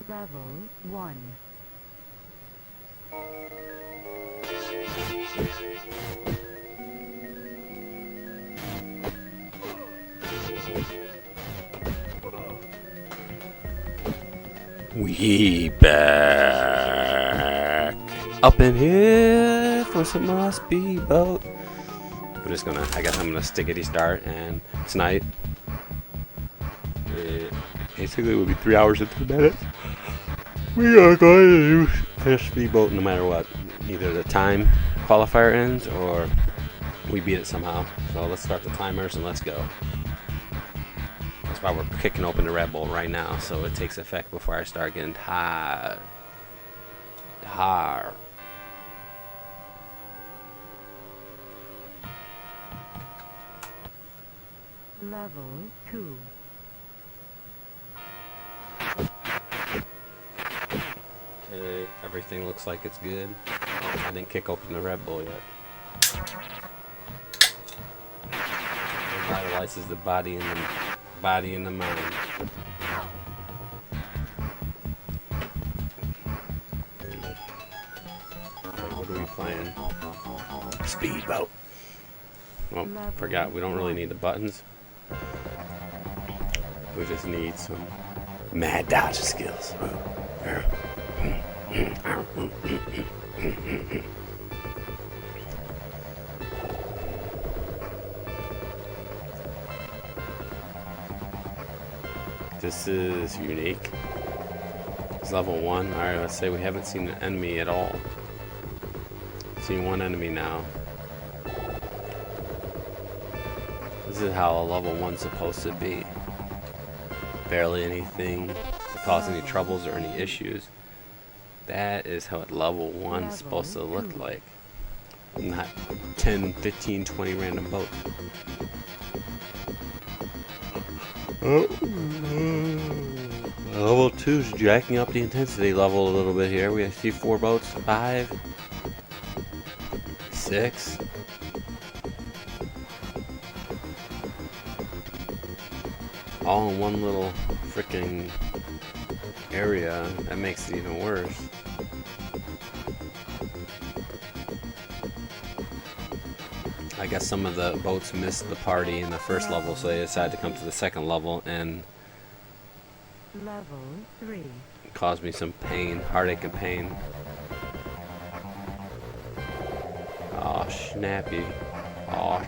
Level 1. We back up in here for some more speedboat. We're just gonna, I guess I'm gonna stickity start, and tonight it basically will be 3 hours and 2 minutes. We are going to finish speedboat no matter what. Either the time qualifier ends or we beat it somehow. So let's start the timers and let's go. That's why we're kicking open the Red Bull right now, so it takes effect before I start getting tired. Level 2. Okay, everything looks like it's good. Oh, I didn't kick open the Red Bull yet. Revitalizes the body and the mind. Okay, what are we playing? Speedboat. Well, forgot, we don't really need the buttons. We just need some mad dodge skills. This is unique. It's level 1. Alright, let's say we haven't seen an enemy at all. Seen one enemy now. This is how a level 1's supposed to be. Barely anything to cause any troubles or any issues. That is how a level 1's supposed to look like. Not 10, 15, 20 random boats. Level 2 is jacking up the intensity level a little bit here. We see 4 boats, 5, 6. All in one little freaking area. That makes it even worse. I guess some of the boats missed the party in the first level, so they decided to come to the second level and Level 3. cause me some pain, heartache and pain. Oh, snappy. Oh,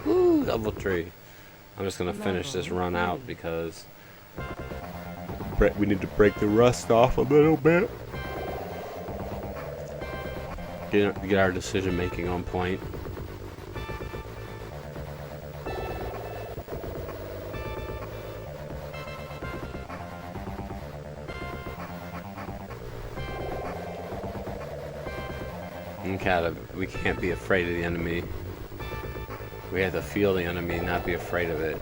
woo, level 3. I'm just gonna finish this run out because we need to break the rust off a little bit. Get our decision making on point. We can't be afraid of the enemy. We have to feel the enemy, not be afraid of it.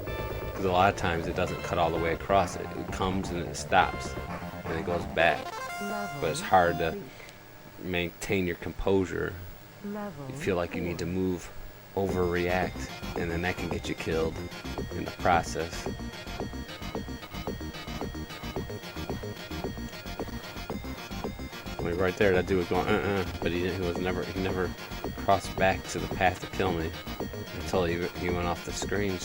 Because a lot of times it doesn't cut all the way across it. It comes and it stops, and it goes back. But it's hard to maintain your composure. You feel like you need to move, overreact, and then that can get you killed in the process. Right there, that dude was going but he never crossed back to the path to kill me until he went off the screen.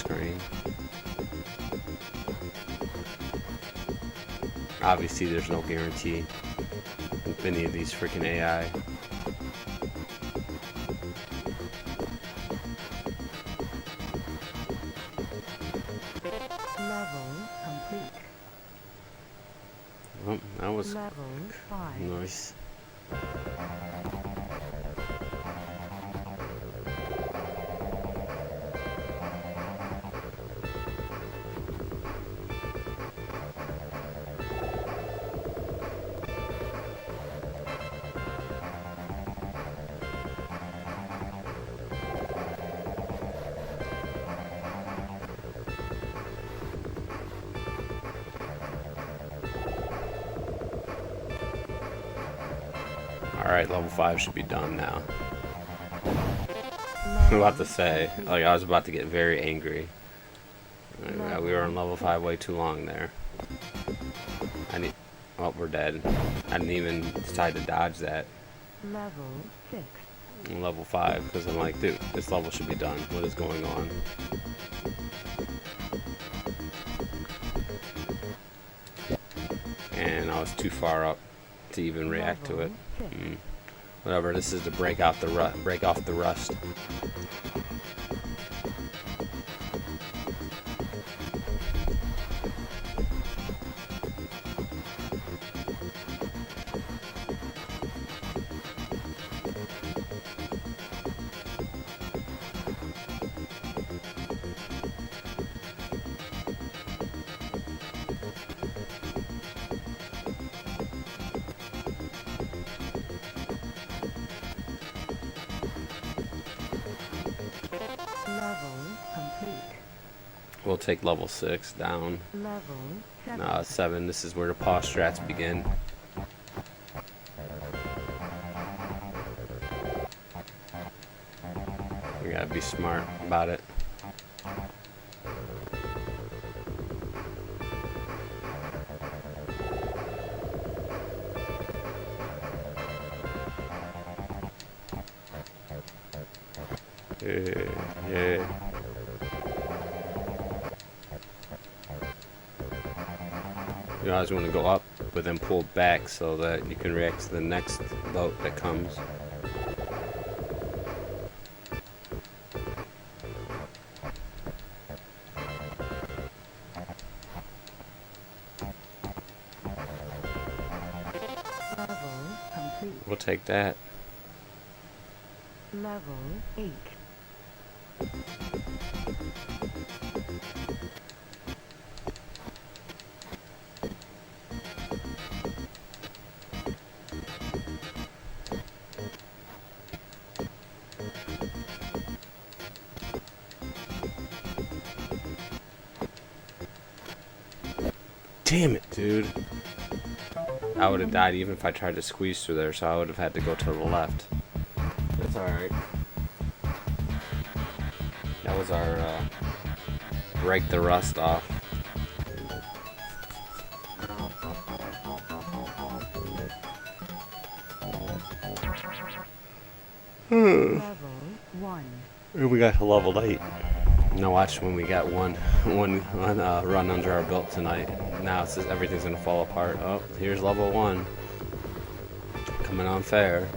Obviously, there's no guarantee with any of these freaking AI. Level complete. Well, that was Level 5. nice. Alright, level 5 should be done now. I'm about to say, like, I was about to get very angry. We were on level 5 way too long there. Oh, we're dead. I didn't even decide to dodge that. Level 6. Level 5, because I'm like, dude, this level should be done. What is going on? And I was too far up to even react to it. Whatever. This is to break off the rust. Level complete. We'll take level 6 down. Level 7. 7. This is where the pause strats begin. We gotta be smart about it. Yeah. You always want to go up, but then pull back so that you can react to the next boat that comes. Level complete. We'll take that. Level 8. Damn it, dude. I would have died even if I tried to squeeze through there, so I would have had to go to the left. That's alright. That was our, break the rust off. Level 1. And we got to level 8. Now watch when we got one run under our belt tonight. Now it's just everything's gonna fall apart. Oh, here's level 1. Coming on fair.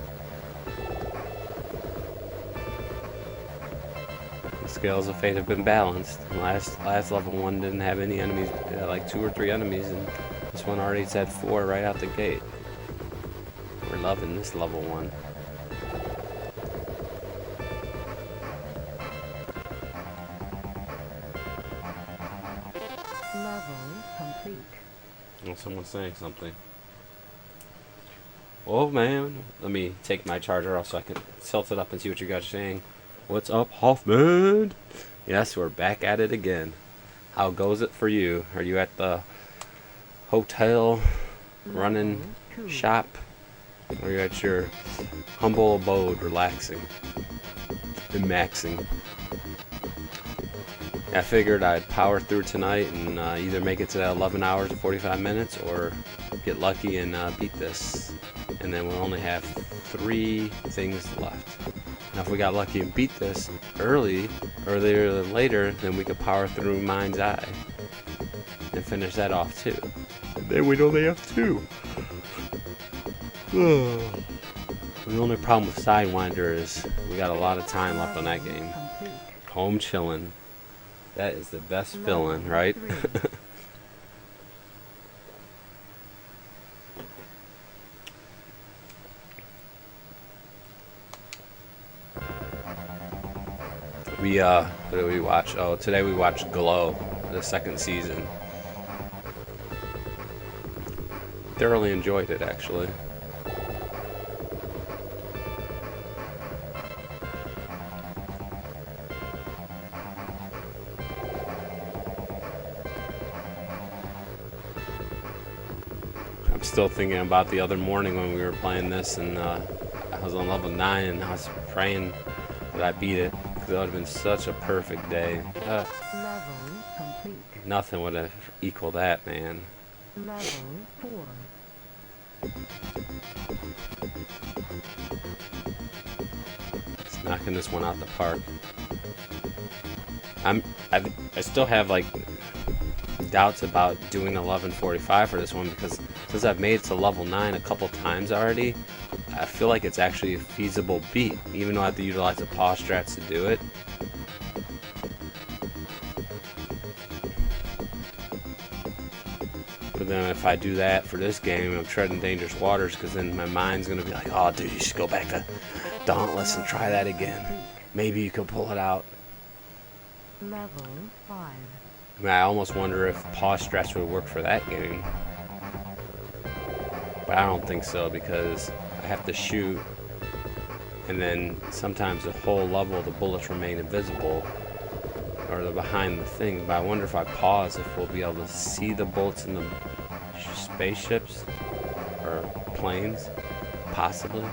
The scales of fate have been balanced. Last level 1 didn't have any enemies, like 2 or 3 enemies, and this one already said 4 right out the gate. We're loving this level 1. Level complete. Oh, someone's saying something. Oh man, let me take my charger off so I can tilt it up and see what you guys are saying. What's up, Hoffman? Yes, we're back at it again. How goes it for you? Are you at the hotel, running shop, or are you at your humble abode, relaxing and maxing? I figured I'd power through tonight and either make it to that 11 hours and 45 minutes or get lucky and beat this. And then we'll only have 3 things left. Now if we got lucky and beat this earlier than later, then we could power through Mind's Eye and finish that off too. And then we'd only have 2. The only problem with Sidewinder is we got a lot of time left on that game. Home chillin'. That is the best feeling, right? What did we watch? Oh, today we watched Glow, the 2nd season. Thoroughly enjoyed it, actually. I'm still thinking about the other morning when we were playing this, and I was on level 9, and I was praying that I beat it, because it would have been such a perfect day. Level complete. Nothing would have equaled that, man. Level 4. It's knocking this one out the park. I still have like doubts about doing 1145 for this one because since I've made it to level 9 a couple times already, I feel like it's actually a feasible beat, even though I have to utilize the pause strats to do it. But then if I do that for this game, I'm treading dangerous waters because then my mind's going to be like, oh dude, you should go back to Dauntless and try that again. Maybe you could pull it out. Level 5. I mean, I almost wonder if pause strats would work for that game. But I don't think so because I have to shoot and then sometimes the whole level the bullets remain invisible or they're behind the thing. But I wonder if I pause if we'll be able to see the bullets in the spaceships or planes. Possibly. I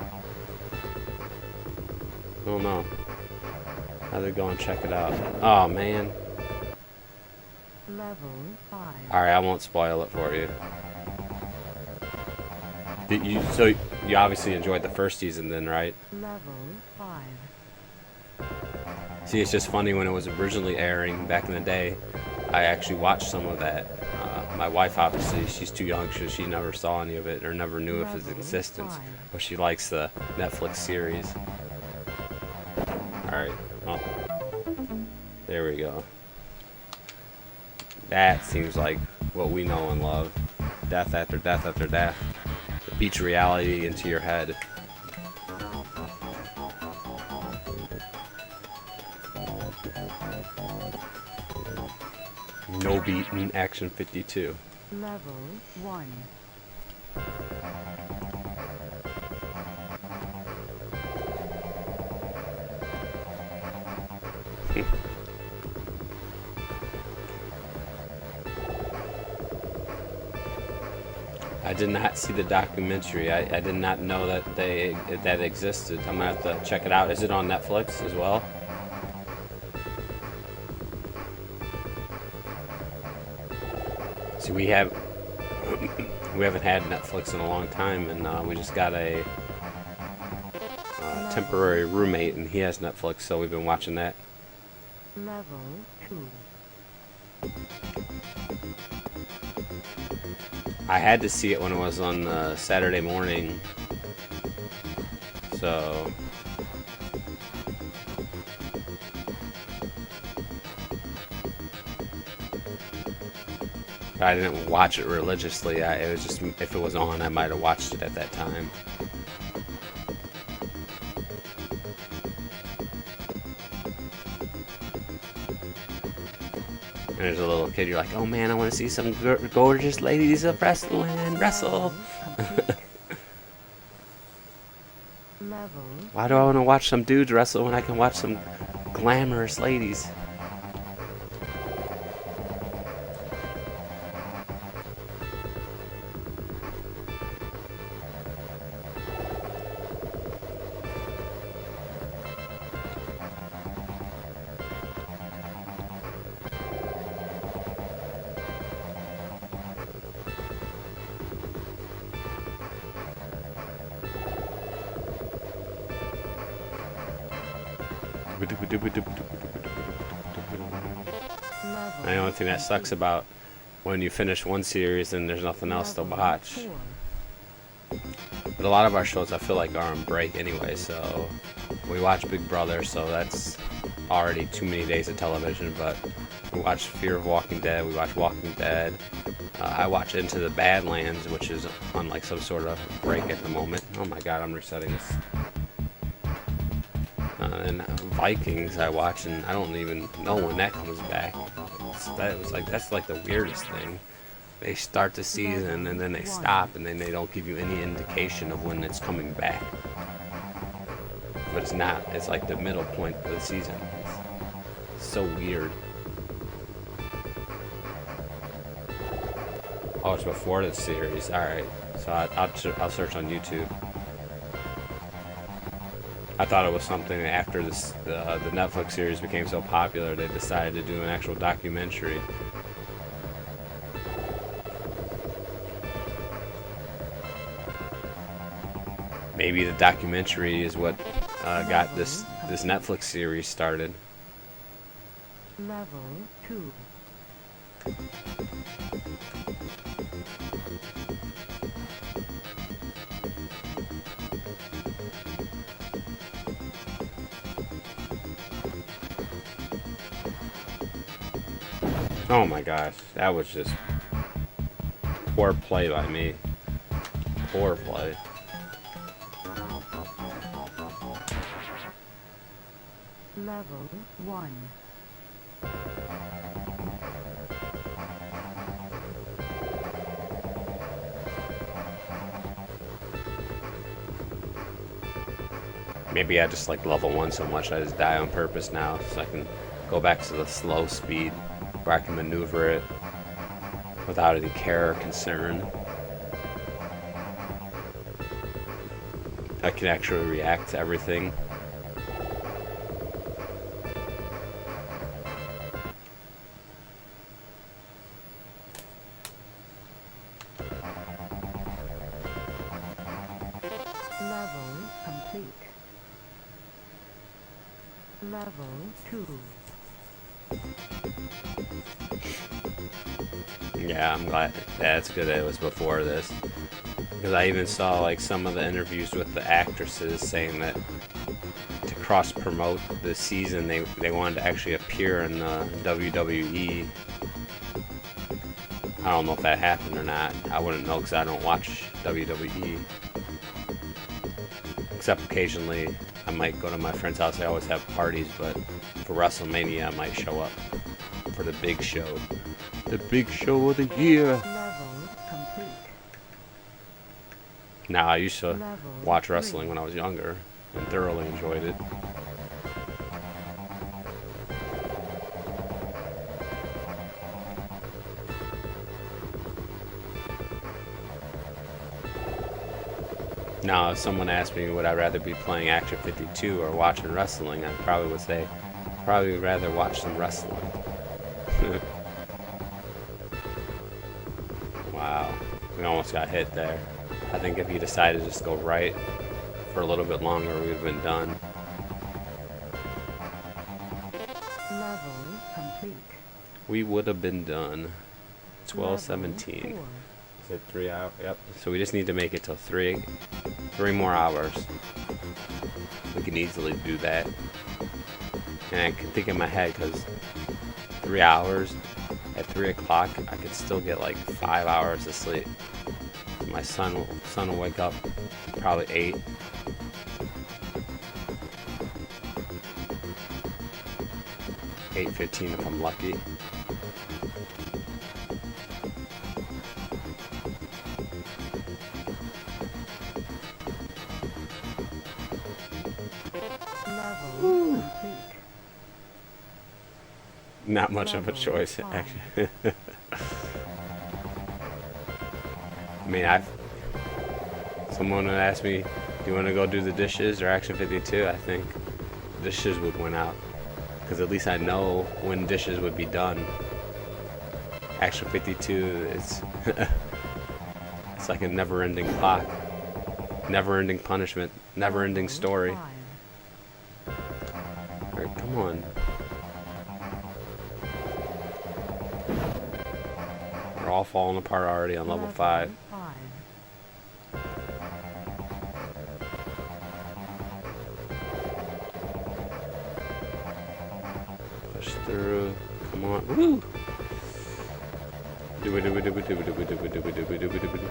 don't know. I'll go and check it out. Oh man. Level 5. Alright, I won't spoil it for you. So you obviously enjoyed the first season then, right? Level 5. See, it's just funny when it was originally airing back in the day, I actually watched some of that. My wife, obviously, she's too young, so she never saw any of it or never knew of its existence. But she likes the Netflix series. Alright, well, there we go. That seems like what we know and love. Death after death after death. It beats reality into your head. No beat in Action 52. Level 1. I did not see the documentary. I did not know that that existed. I'm gonna have to check it out. Is it on Netflix as well? See, we haven't had Netflix in a long time, and we just got a temporary roommate, and he has Netflix, so we've been watching that. Level 2. I had to see it when it was on Saturday morning, so I didn't watch it religiously. It was just, if it was on, I might have watched it at that time. And there's a little kid, you're like, oh man, I want to see some gorgeous ladies of wrestling, wrestle. Why do I want to watch some dudes wrestle when I can watch some glamorous ladies? The only thing that sucks about when you finish one series and there's nothing else to watch. But a lot of our shows I feel like are on break anyway, so we watch Big Brother, so that's already too many days of television. But we watch Fear of Walking Dead, we watch Walking Dead. I watch Into the Badlands, which is on like some sort of break at the moment. Oh my god, I'm resetting this. And Vikings I watch, and I don't even know when that comes back. That's like the weirdest thing. They start the season and then they stop, and then they don't give you any indication of when it's coming back. But it's not. It's like the middle point of the season. It's so weird. Oh, it's before the series. All right. So I'll search on YouTube. I thought it was something after the Netflix series became so popular, they decided to do an actual documentary. Maybe the documentary is what got this Netflix series started. Level 2. Oh my gosh, that was just poor play by me. Poor play. Level 1. Maybe I just like level 1 so much I just die on purpose now, so I can go back to the slow speed where I can maneuver it without any care or concern. I can actually react to everything. Level complete. Level 2. Yeah, I'm glad. That's good that it was before this. Because I even saw like some of the interviews with the actresses saying that to cross promote this season they wanted to actually appear in the WWE. I don't know if that happened or not. I wouldn't know because I don't watch WWE. Except occasionally I might go to my friend's house. They always have parties, but for WrestleMania I might show up for the big show. The big show of the year. Level complete. Now, I used to Level watch 3. wrestling when I was younger and thoroughly enjoyed it. Now, if someone asked me would I rather be playing Action 52 or watching wrestling, I probably would say probably rather watch some wrestling. Wow, we almost got hit there. I think if he decided to just go right for a little bit longer, we would have been done. Level complete. We would have been done. Level 12:17. 4. Is it 3 hours? Yep. So we just need to make it till 3 more hours. We can easily do that. And I can think in my head because 3 hours at 3 o'clock, I could still get like 5 hours of sleep. My son will wake up probably 8. $8:15 if I'm lucky. Level complete. Not much of a Level choice, 5. actually. I mean, someone would ask me, do you want to go do the dishes or Action 52? I think dishes would win out. Because at least I know when dishes would be done. Action 52, it's like a never-ending clock. Never-ending punishment. Never-ending Level story. 5. Alright, come on. We're all falling apart already on level 5. 5. Push through. Come on. Woo! Do it, do it, do it, do it, do it, do it, do it, do it, do it, do it, do it.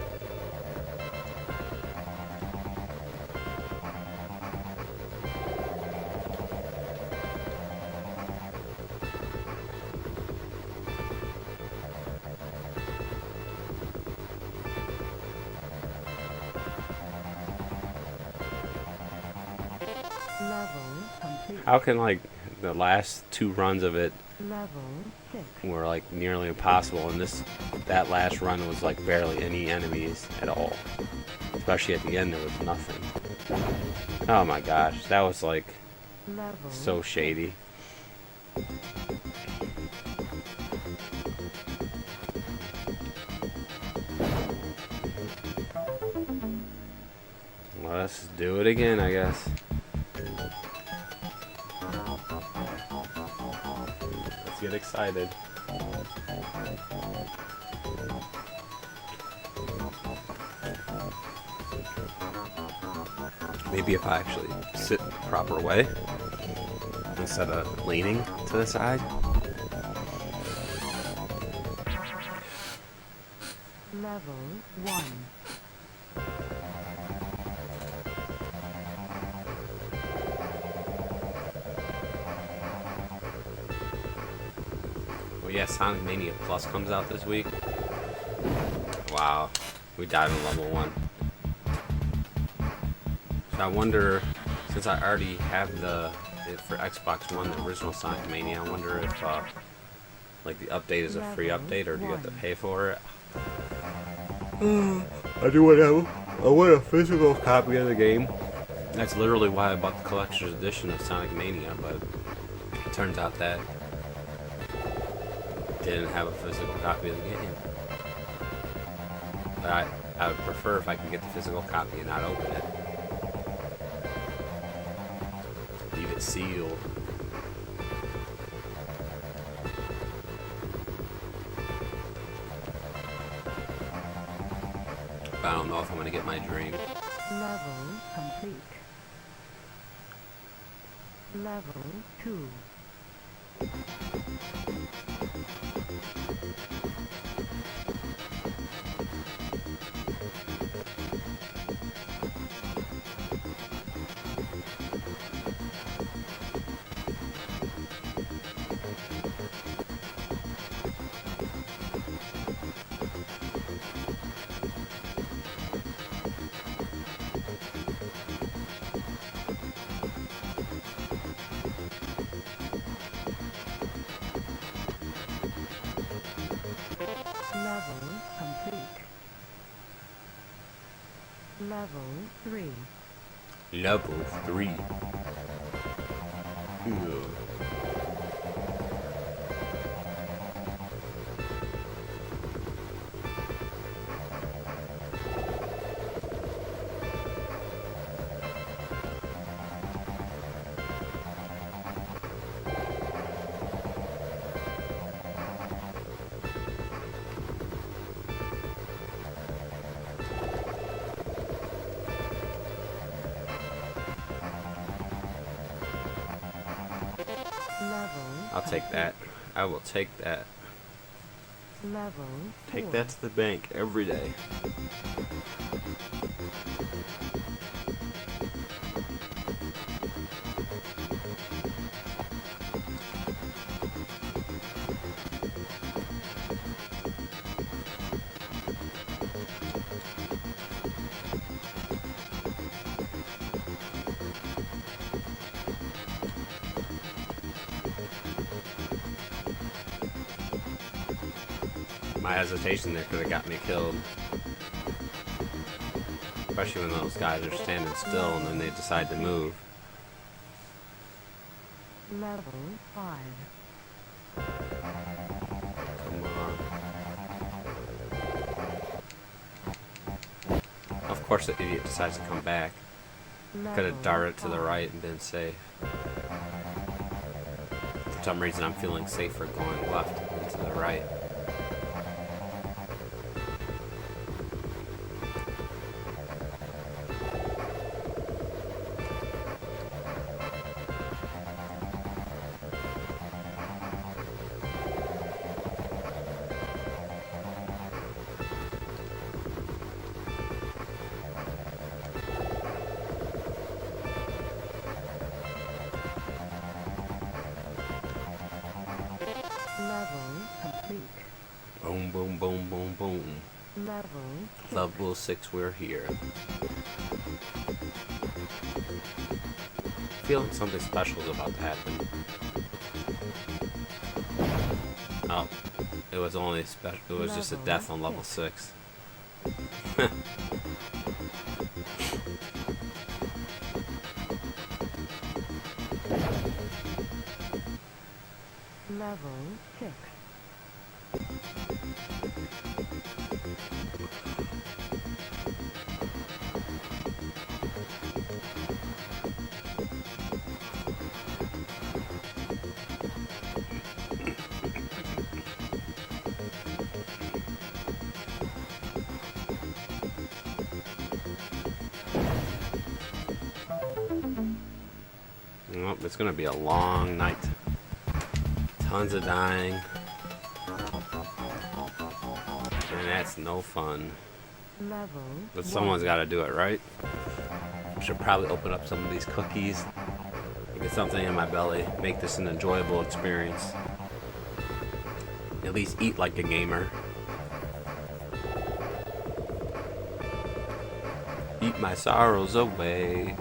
Level complete. How can like the last 2 runs of it Level 6. were like nearly impossible, and that last run was like barely any enemies at all. Especially at the end, there was nothing. Oh my gosh, that was like Level so shady. Let's do it again, I guess. Let's get excited. Maybe if I actually sit the proper way instead of leaning to the side. Level 1. Well, yeah, Sonic Mania Plus comes out this week. Wow, we died in level 1. So I wonder, since I already have for Xbox One, the original Sonic Mania, I wonder if like the update is a free update or do you have to pay for it? I want a physical copy of the game. That's literally why I bought the collector's edition of Sonic Mania, but it turns out that it didn't have a physical copy of the game. But I would prefer if I could get the physical copy and not open it. Leave it sealed. But I don't know if I'm gonna get my dream. Level complete. Level 2. Level complete. Level 3. Level 3. Ew. I'll take that. I will take that. Level 4. Take that to the bank every day. My hesitation there could have got me killed. Especially when those guys are standing still and then they decide to move. Level 5. Come on. Of course the idiot decides to come back. Could have darted to the right and been safe. For some reason I'm feeling safer going left than to the right. Level complete. Boom, boom, boom, boom, boom. Level 6, we're here. Feeling something special is about to happen. Oh, it was only special. It was just a death on level 6. Level 6. Well, it's gonna be a long night. Tons of dying. And that's no fun. Level But 1. someone's gotta do it, right? Should probably open up some of these cookies. Get something in my belly. Make this an enjoyable experience. At least eat like a gamer. Eat my sorrows away.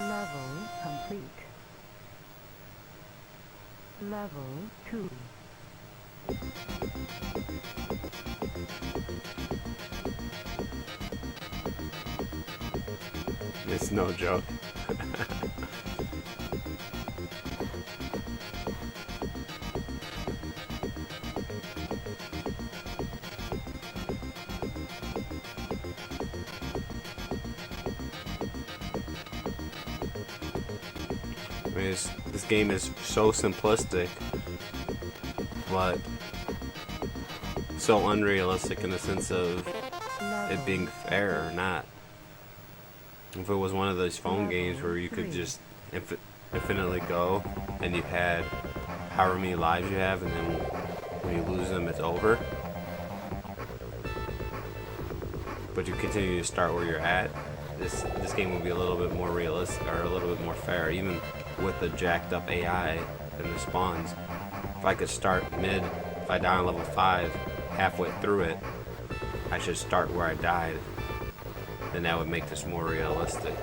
Level complete. Level 2. It's no joke. I mean, this game is so simplistic, but so unrealistic in the sense of it being fair or not. If it was one of those phone games where you could just infinitely go, and you had however many lives you have, and then when you lose them, it's over. But you continue to start where you're at. This game would be a little bit more realistic, or a little bit more fair, even with the jacked up AI and the spawns. If I could start mid, if I die on level 5, halfway through it, I should start where I died. Then that would make this more realistic.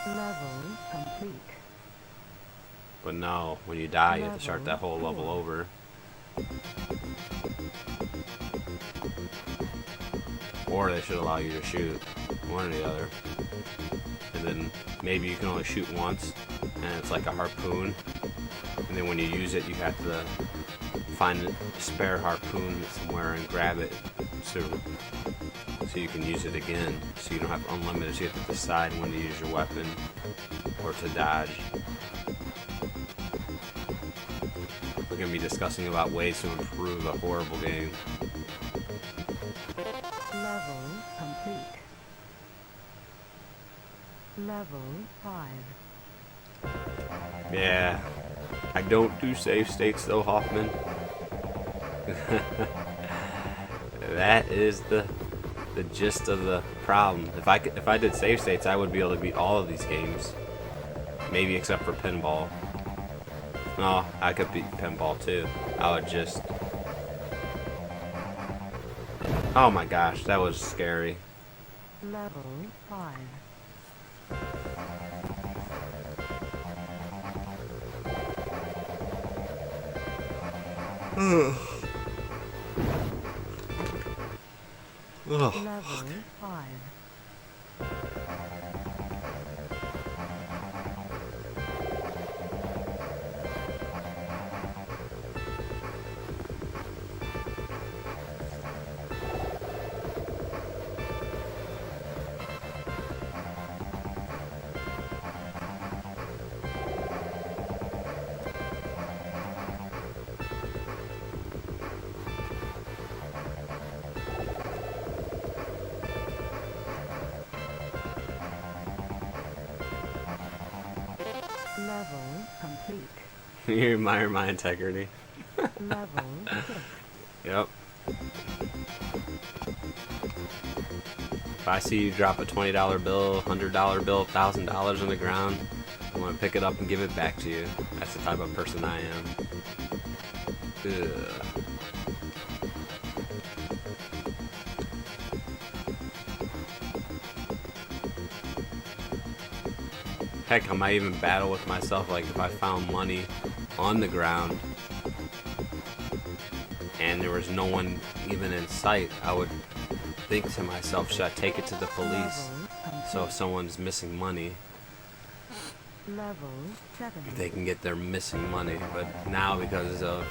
Level complete. But no, when you die, you have to start that whole level over. Or they should allow you to shoot, one or the other. And then maybe you can only shoot once, and it's like a harpoon. And then when you use it, you have to find a spare harpoon somewhere and grab it so you can use it again. So you don't have unlimited, so you have to decide when to use your weapon or to dodge. We're going to be discussing about ways to improve a horrible game. Level complete. Level 5. Yeah, I don't do save states though, Hoffman. That is the gist of the problem. If I did save states, I would be able to beat all of these games, maybe except for pinball. No, I could beat pinball too. I would just. Oh my gosh, that was scary. Level 5. Level 5. Level complete. You admire my integrity. Level 6. Yep. If I see you drop a $20 bill, $100 bill, $1,000 on the ground, I want to pick it up and give it back to you. That's the type of person I am. Ugh. Heck, I might even battle with myself, like if I found money on the ground and there was no one even in sight, I would think to myself, should I take it to the police? So if someone's missing money, Level 7. they can get their missing money. But now, because of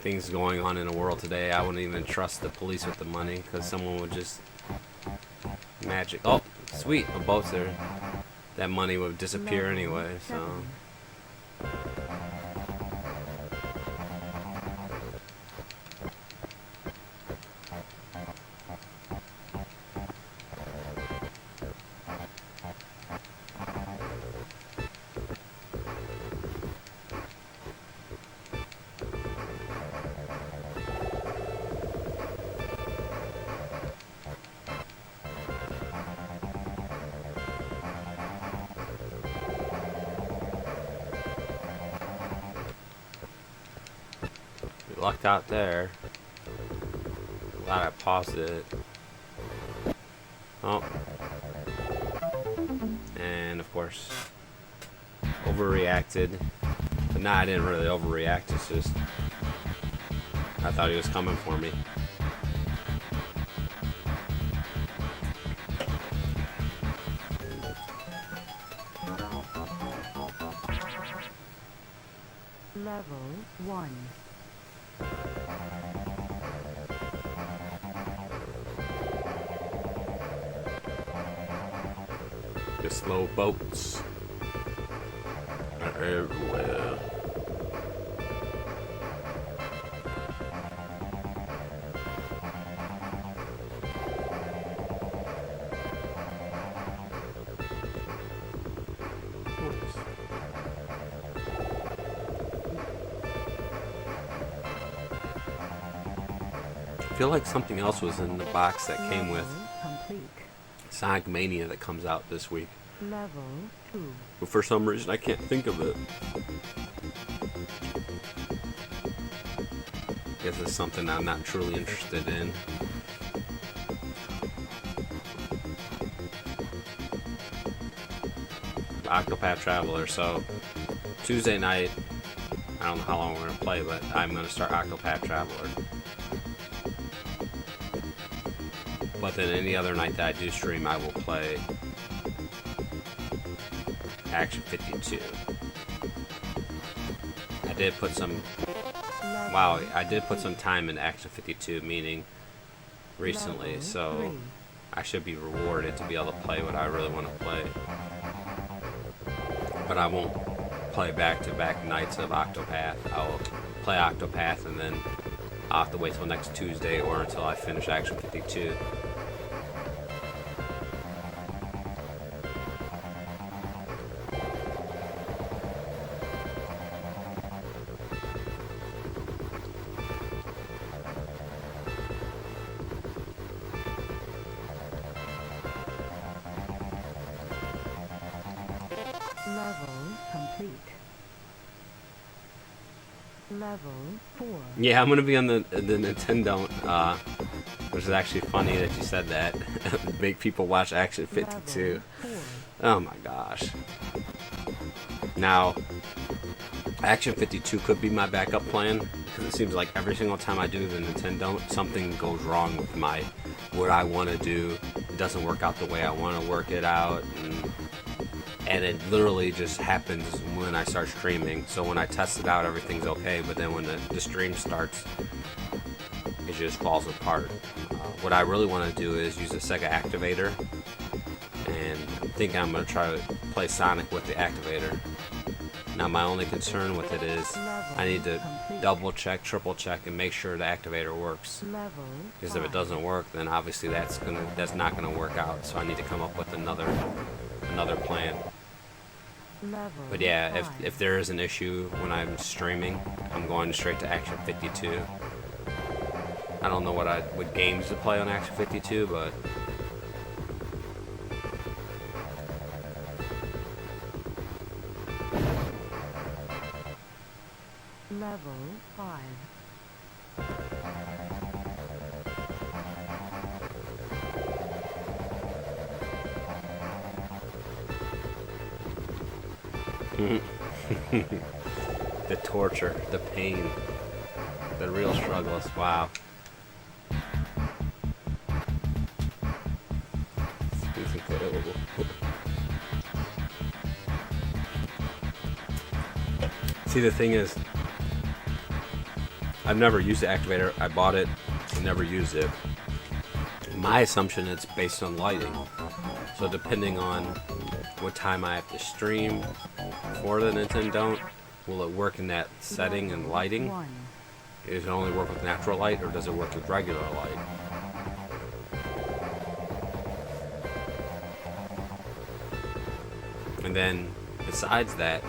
things going on in the world today, I wouldn't even trust the police with the money because someone would just magic. Oh, sweet, a boat's there. That money would disappear anyway. So. Lucked out there. Glad I paused it. Oh. And of course, overreacted. But nah, I didn't really overreact. It's just, I thought he was coming for me. Level 1. The slow boats are everywhere. I feel like something else was in the box that came with Complete. Sonic Mania that comes out this week. Level 2. But for some reason I can't think of it. Guess it's something I'm not truly interested in. Octopath Traveler, so Tuesday night, I don't know how long we're going to play, but I'm going to start Octopath Traveler. But then any other night that I do stream, I will play Action 52. I did put some, I did put some time in Action 52, meaning recently, so I should be rewarded to be able to play what I really want to play. But I won't play back-to-back nights of Octopath. I will play Octopath and then I'll have to wait till next Tuesday or until I finish Action 52. Level complete. Level 4. Yeah, I'm gonna be on the Nintendo, which is actually funny that you said that. Make people watch Action 52. Oh my gosh. Now, Action 52 could be my backup plan, because it seems like every single time I do the Nintendo, something goes wrong with what I want to do. It doesn't work out the way I want to work it out, and it literally just happens when I start streaming. So when I test it out, everything's okay, but then when the stream starts, it just falls apart. What I really want to do is use a Sega activator, and I'm thinking I'm going to try to play Sonic with the activator. Now my only concern with it is I need to double check, triple check, and make sure the activator works. Because if it doesn't work, then obviously that's not gonna work out. So I need to come up with another plan. But yeah, if there is an issue when I'm streaming, I'm going straight to Action 52. I don't know what games to play on Action 52, but Level 5. the torture, the pain, the real struggles. Wow. See, the thing is, I've never used the activator. I bought it and never used it. My assumption it's based on lighting. So depending on what time I have to stream for the Nintendo, will it work in that setting and lighting? Does it only work with natural light, or does it work with regular light? And then, besides that,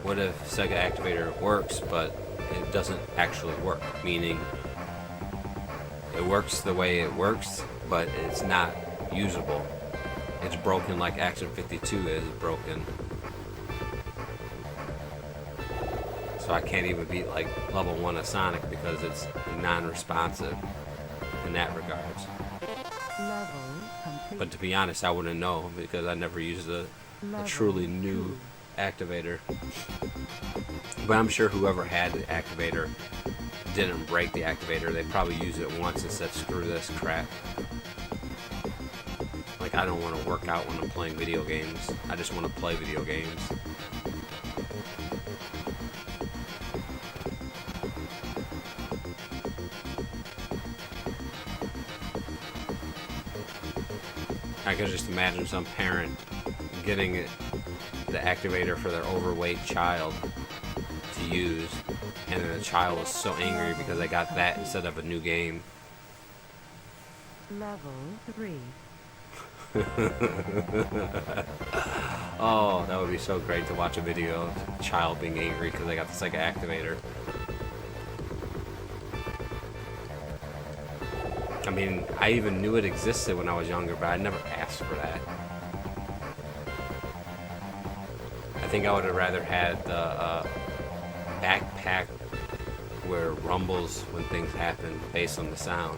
what if Sega Activator works, but it doesn't actually work? Meaning, it works the way it works, but it's not usable. It's broken like Action 52 is broken. So I can't even beat like level 1 of Sonic because it's non-responsive in that regards. But to be honest, I wouldn't know because I never used a truly new activator. But I'm sure whoever had the activator didn't break the activator. They probably used it once and said, screw this crap. Like, I don't want to work out when I'm playing video games. I just want to play video games. I could just imagine some parent getting the activator for their overweight child to use, and then the child was so angry because they got that instead of a new game. Level 3. Oh, that would be so great to watch a video of a child being angry because they got the Sega activator. I mean, I even knew it existed when I was younger, but I never asked for that. I think I would have rather had the backpack where it rumbles when things happen based on the sound.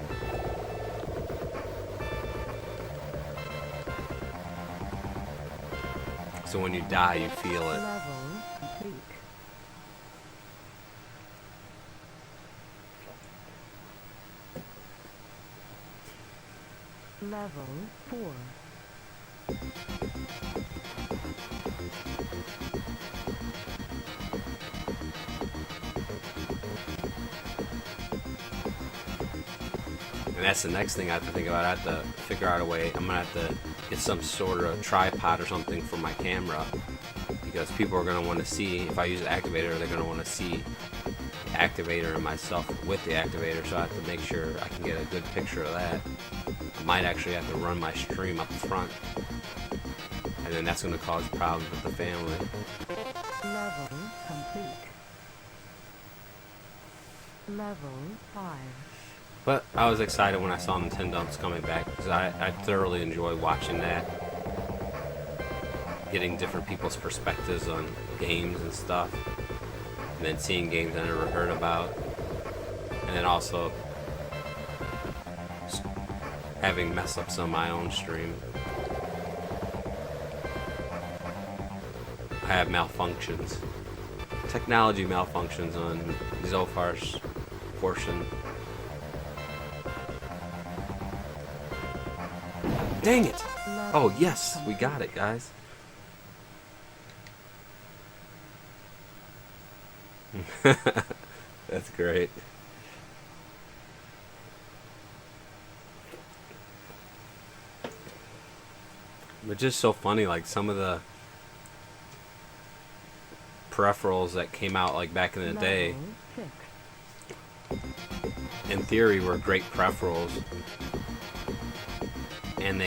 So when you die, you feel it. Level complete. Level 4. And that's the next thing I have to think about. I have to figure out a way. I'm going to have to get some sort of tripod or something for my camera. Because people are going to want to see, if I use the activator, they're going to want to see the activator and myself with the activator. So I have to make sure I can get a good picture of that. I might actually have to run my stream up front. And then that's going to cause problems with the family. Level complete. Level 5. But I was excited when I saw Nintendo's coming back because I thoroughly enjoy watching that. Getting different people's perspectives on games and stuff. And then seeing games I never heard about. And then also having mess ups on my own stream. I have malfunctions. Technology malfunctions on Zophar's portion. Dang it! Oh yes, we got it, guys. That's great. But just so funny, like some of the peripherals that came out like back in the day, in theory were great peripherals, and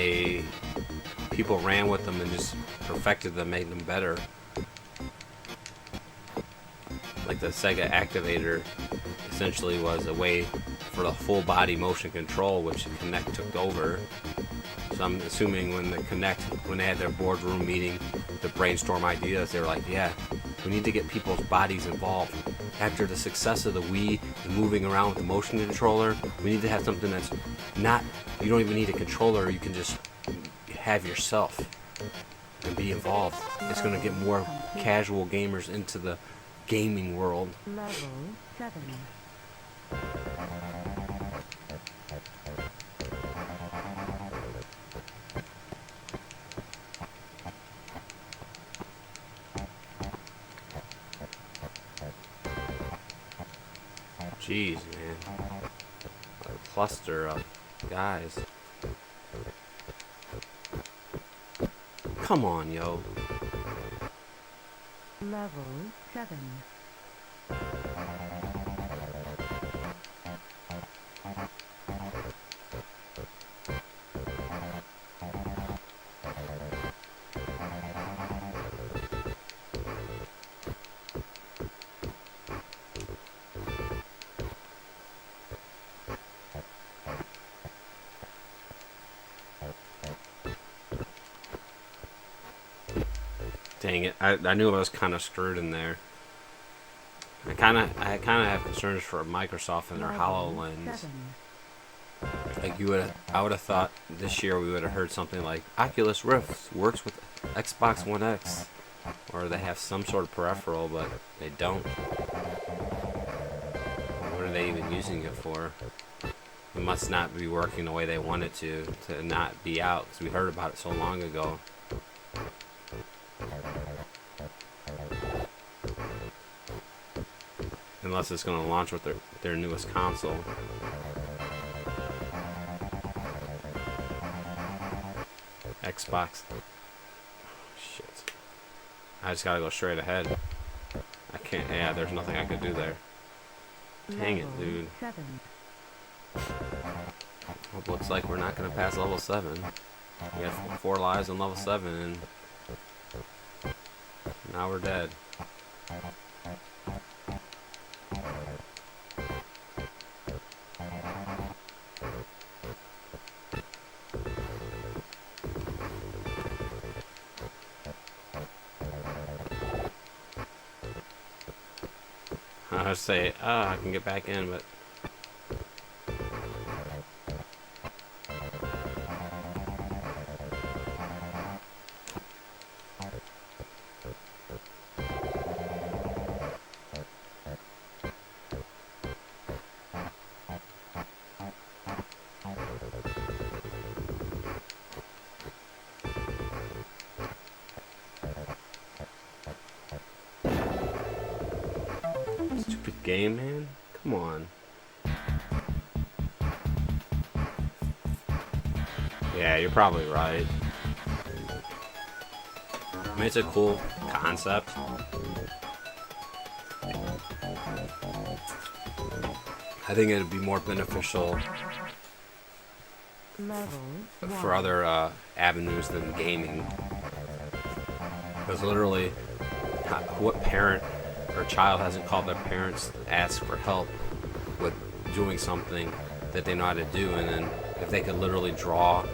people ran with them and just perfected them, made them better. Like the Sega Activator essentially was a way for the full body motion control, which the Kinect took over. So I'm assuming when the Kinect, when they had their boardroom meeting to brainstorm ideas, they were like, yeah, we need to get people's bodies involved. After the success of the Wii and moving around with the motion controller, we need to have something that's not, you don't even need a controller, you can just have yourself and be involved. It's going to get more casual gamers into the gaming world. Level 7. Jeez, man. A cluster of guys. Come on, yo. Level 7. Dang it! I knew I was kind of screwed in there. I kind of have concerns for Microsoft and their HoloLens. Like I would have thought this year we would have heard something like Oculus Rift works with Xbox One X, or they have some sort of peripheral, but they don't. What are they even using it for? It must not be working the way they want it to not be out, because we heard about it so long ago. Unless it's going to launch with their newest console. Xbox. Shit. I just gotta go straight ahead. I can't. Yeah, there's nothing I could do there. Dang it, dude. Well, it looks like we're not gonna pass level 7. We have 4 lives on level 7, and now we're dead. I would say, I can get back in, but stupid game, man. Come on. Yeah, you're probably right. I mean, it's a cool concept. I think it'd be more beneficial for other avenues than gaming. Because literally, what parent or child hasn't called their parents to ask for help with doing something that they know how to do? And then if they could literally draw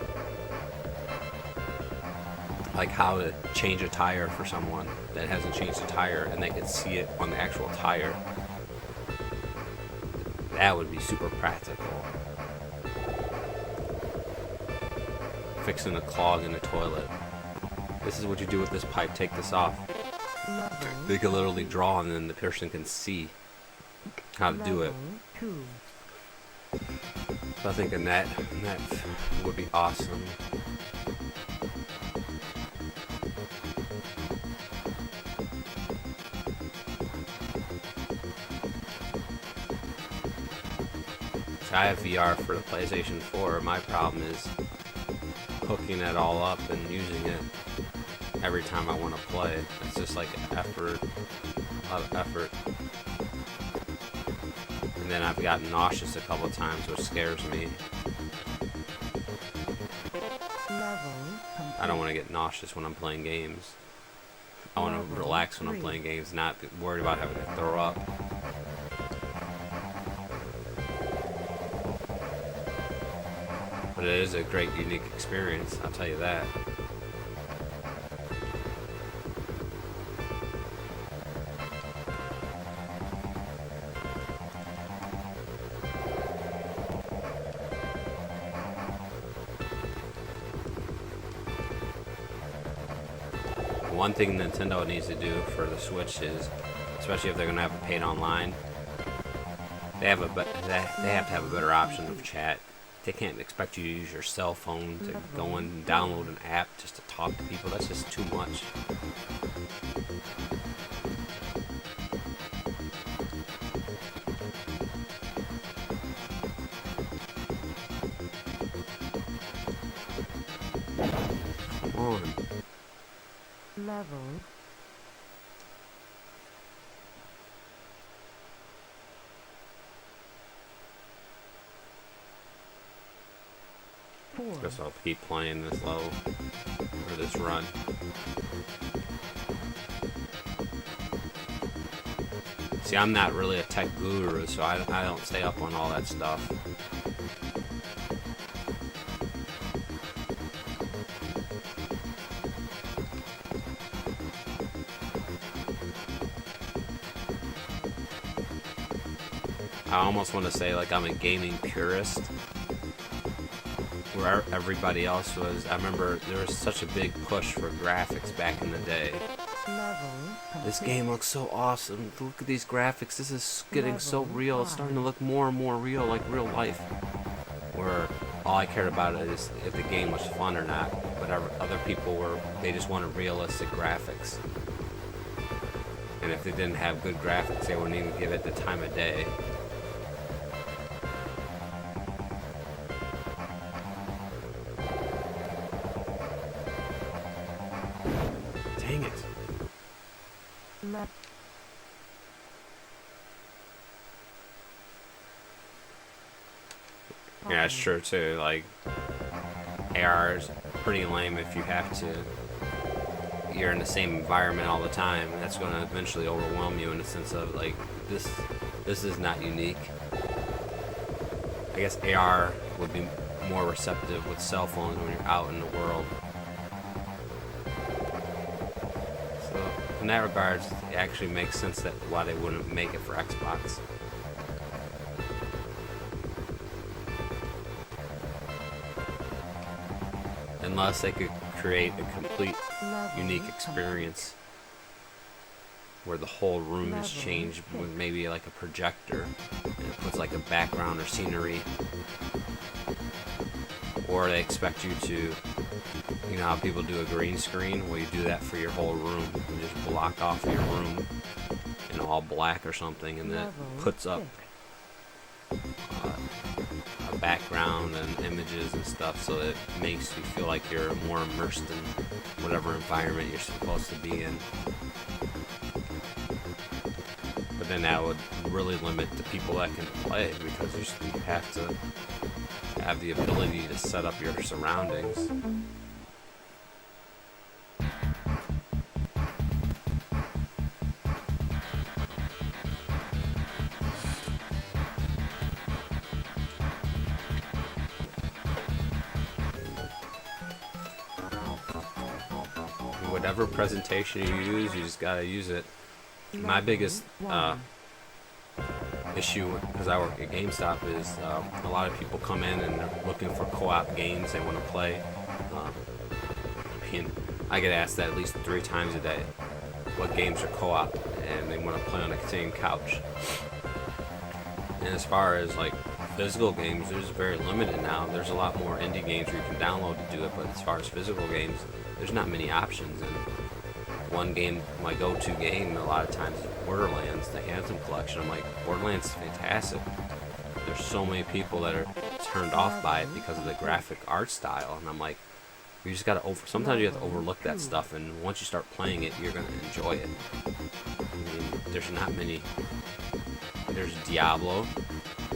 like how to change a tire for someone that hasn't changed a tire, and they could see it on the actual tire, that would be super practical. Fixing a clog in the toilet. This is what you do with this pipe. Take this off. They can literally draw, and then the person can see how to do it. So I think that would be awesome. So I have VR for the PlayStation 4. My problem is hooking it all up and using it every time I want to play. It's just like effort, a lot of effort. And then I've gotten nauseous a couple of times, which scares me. I don't want to get nauseous when I'm playing games. I want to relax when I'm playing games, not be worried about having to throw up. But it is a great, unique experience, I'll tell you that. One thing Nintendo needs to do for the Switch is, especially if they're going to have it paid online, they have to have a better option of chat. They can't expect you to use your cell phone to go and download an app just to talk to people. That's just too much. on. Level 4. Guess I'll keep playing this level, or this run. See, I'm not really a tech guru, so I don't stay up on all that stuff. I almost want to say like I'm a gaming purist, where everybody else was. I remember there was such a big push for graphics back in the day. This game looks so awesome. Look at these graphics. This is getting so real. It's starting to look more and more real, like real life. Where all I cared about is if the game was fun or not. But other people they just wanted realistic graphics. And if they didn't have good graphics, they wouldn't even give it the time of day. Dang it. Yeah, that's true too. Like, AR is pretty lame if you have to. You're in the same environment all the time. That's going to eventually overwhelm you in the sense of like this is not unique. I guess AR would be more receptive with cell phones when you're out in the world. So in that regard, it actually makes sense that why they wouldn't make it for Xbox. Unless they could create a complete unique experience where the whole room is changed with maybe like a projector and it puts like a background or scenery, or they expect you to, you know how people do a green screen, well you do that for your whole room and just block off your room in all black or something, and then it puts up a background and images and stuff, so it makes you feel like you're more immersed in whatever environment you're supposed to be in. But then that would really limit the people that can play, because you have to have the ability to set up your surroundings. Whatever presentation you use, you just gotta use it. My biggest issue, because I work at GameStop, is a lot of people come in and they're looking for co-op games they want to play. I mean, I get asked that at least 3 times a day. What games are co-op? And they want to play on the same couch. And as far as like physical games, there's very limited now. There's a lot more indie games where you can download to do it, but as far as physical games, there's not many options. And one game, my go-to game a lot of times is Borderlands, the Handsome Collection. I'm like, Borderlands is fantastic. There's so many people that are turned off by it because of the graphic art style, and I'm like, you just gotta sometimes you have to overlook that stuff, and once you start playing it, you're gonna enjoy it. I mean, there's not many. There's Diablo.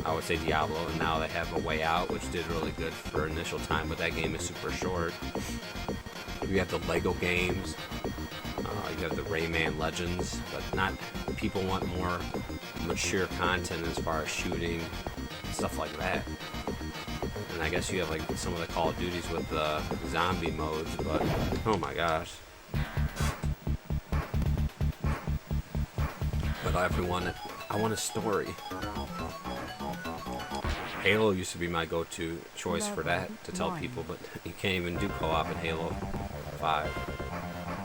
I would say Diablo, and now they have A Way Out, which did really good for initial time, but that game is super short. You have the Lego games. You have the Rayman Legends, but not. People want more mature content as far as shooting and stuff like that. And I guess you have like some of the Call of Duties with the zombie modes, but oh my gosh. But everyone, I want a story. Halo used to be my go-to choice for that, to tell people, but you can't even do co-op in Halo 5,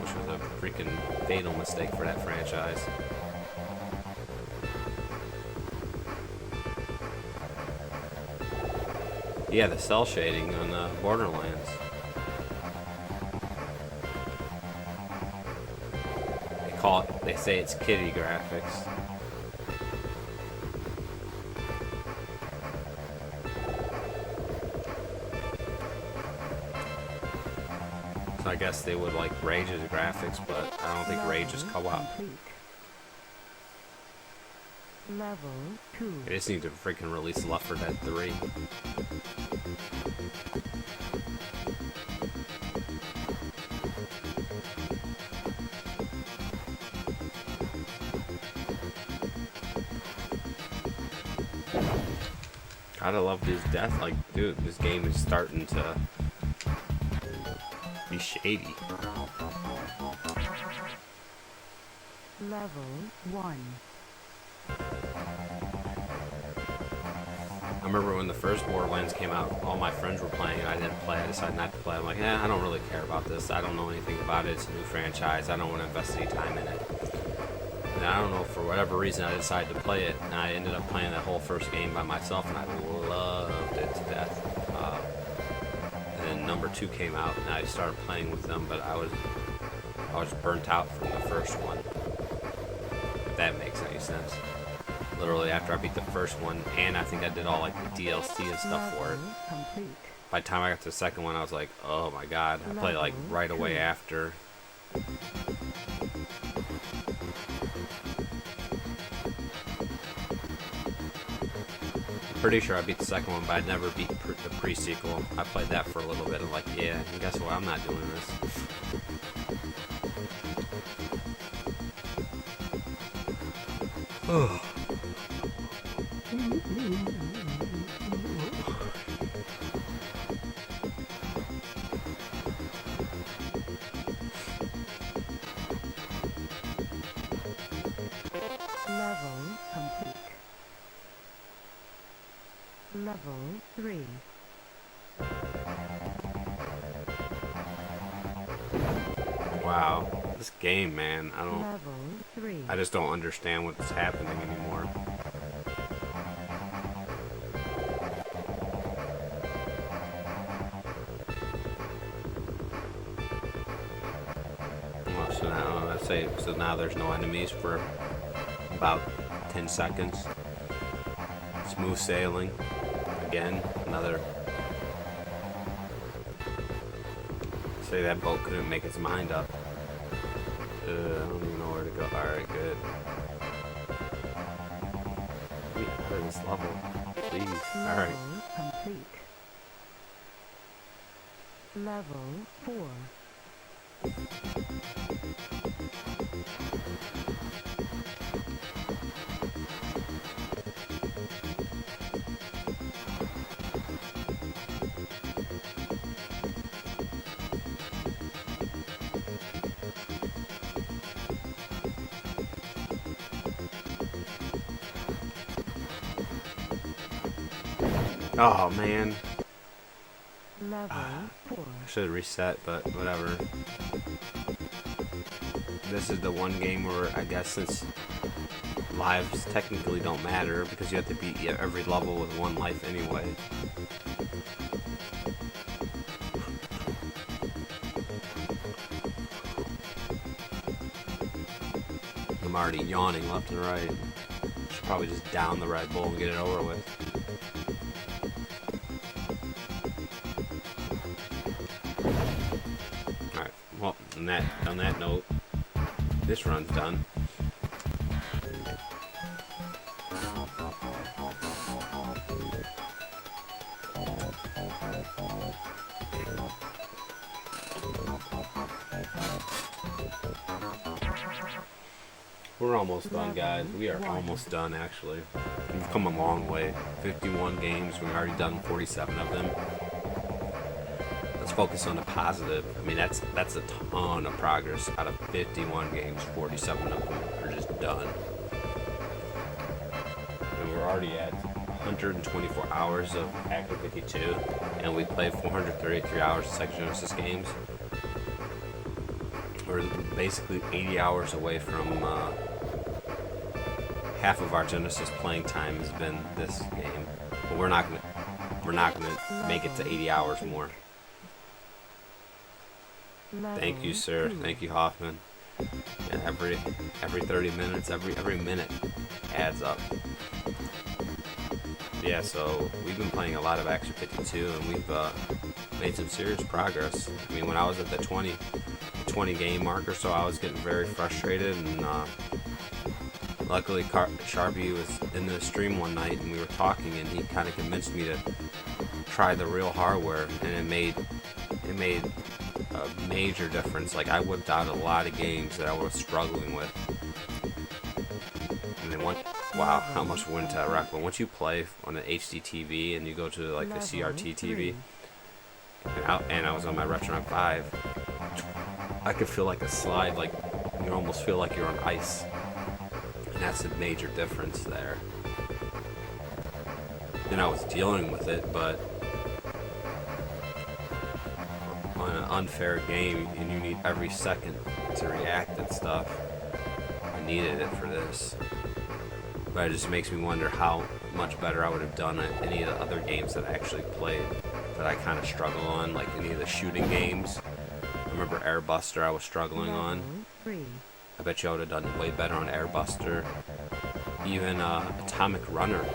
which was a freaking fatal mistake for that franchise. Yeah, the cell shading on Borderlands. They say it's kiddie graphics. So I guess they would like Rage's graphics, but I don't think Rage is co-op. Level 2. They just need to freaking release Left 4 Dead 3. Gotta love this death. Like, dude, this game is starting to be shady. Level 1. I remember when the first Borderlands came out, all my friends were playing and I didn't play. I decided not to play. I'm like, I don't really care about this. I don't know anything about it. It's a new franchise. I don't want to invest any time in it. And I don't know, for whatever reason, I decided to play it. And I ended up playing that whole first game by myself, and I loved it to death. And then number 2 came out, and I started playing with them, but I was burnt out from the first one. If that makes any sense. Literally, after I beat the first one, and I think I did all like the DLC and stuff for it. Complete. By the time I got to the second one, I was like, oh my god. I played it like right away after. I'm pretty sure I beat the second one, but I never beat the pre-sequel. I played that for a little bit. I'm like, yeah, and guess what? I'm not doing this. Oh. Level complete. Level 3. Wow. This game, man, Level 3. I just don't understand what's happening anymore. Well, so now, let's say, so now there's no enemies for about 10 seconds. Smooth sailing. Again, another. Say that boat couldn't make its mind up. I don't even know where to go. Alright, good. Get me out of this level. Please. Alright. Complete. Level 4. Oh man. Level 4. I should have reset, but whatever. This is the one game where I guess since lives technically don't matter because you have to beat every level with 1 life anyway. I'm already yawning left and right. Should probably just down the Red Bull and get it over with. Alright, well, on that note, this run's done. We're almost done, guys. We are almost done, actually. We've come a long way. 51 games. We've already done 47 of them. Let's focus on the positive. I mean, that's a ton of progress. Out of 51 games, 47 of them are just done. And we're already at 124 hours of Active 52, and we played 433 hours of Sega Genesis games. We're basically 80 hours away from half of our Genesis playing time has been this game, but we're not gonna make it to 80 hours more. Thank you, sir. Thank you, Hoffman. Yeah, every 30 minutes, every minute adds up. Yeah, so we've been playing a lot of Action 52, and we've made some serious progress. I mean, when I was at the 20 game mark or so, I was getting very frustrated, and luckily Sharpie was in the stream one night, and we were talking, and he kind of convinced me to try the real hardware, and it made a major difference. Like, I whipped out a lot of games that I was struggling with. And then wow, how much went to wreck. But once you play on an HD TV and you go to like the CRT TV, and I was on my Retron 5, I could feel like a slide, like you almost feel like you're on ice. And that's a major difference there. And I was dealing with it, but on an unfair game, and you need every second to react and stuff, I needed it for this. But it just makes me wonder how much better I would have done at any of the other games that I actually played that I kind of struggle on, like any of the shooting games. I remember Airbuster I was struggling on. I bet you I would have done way better on Airbuster. Even Atomic Runner.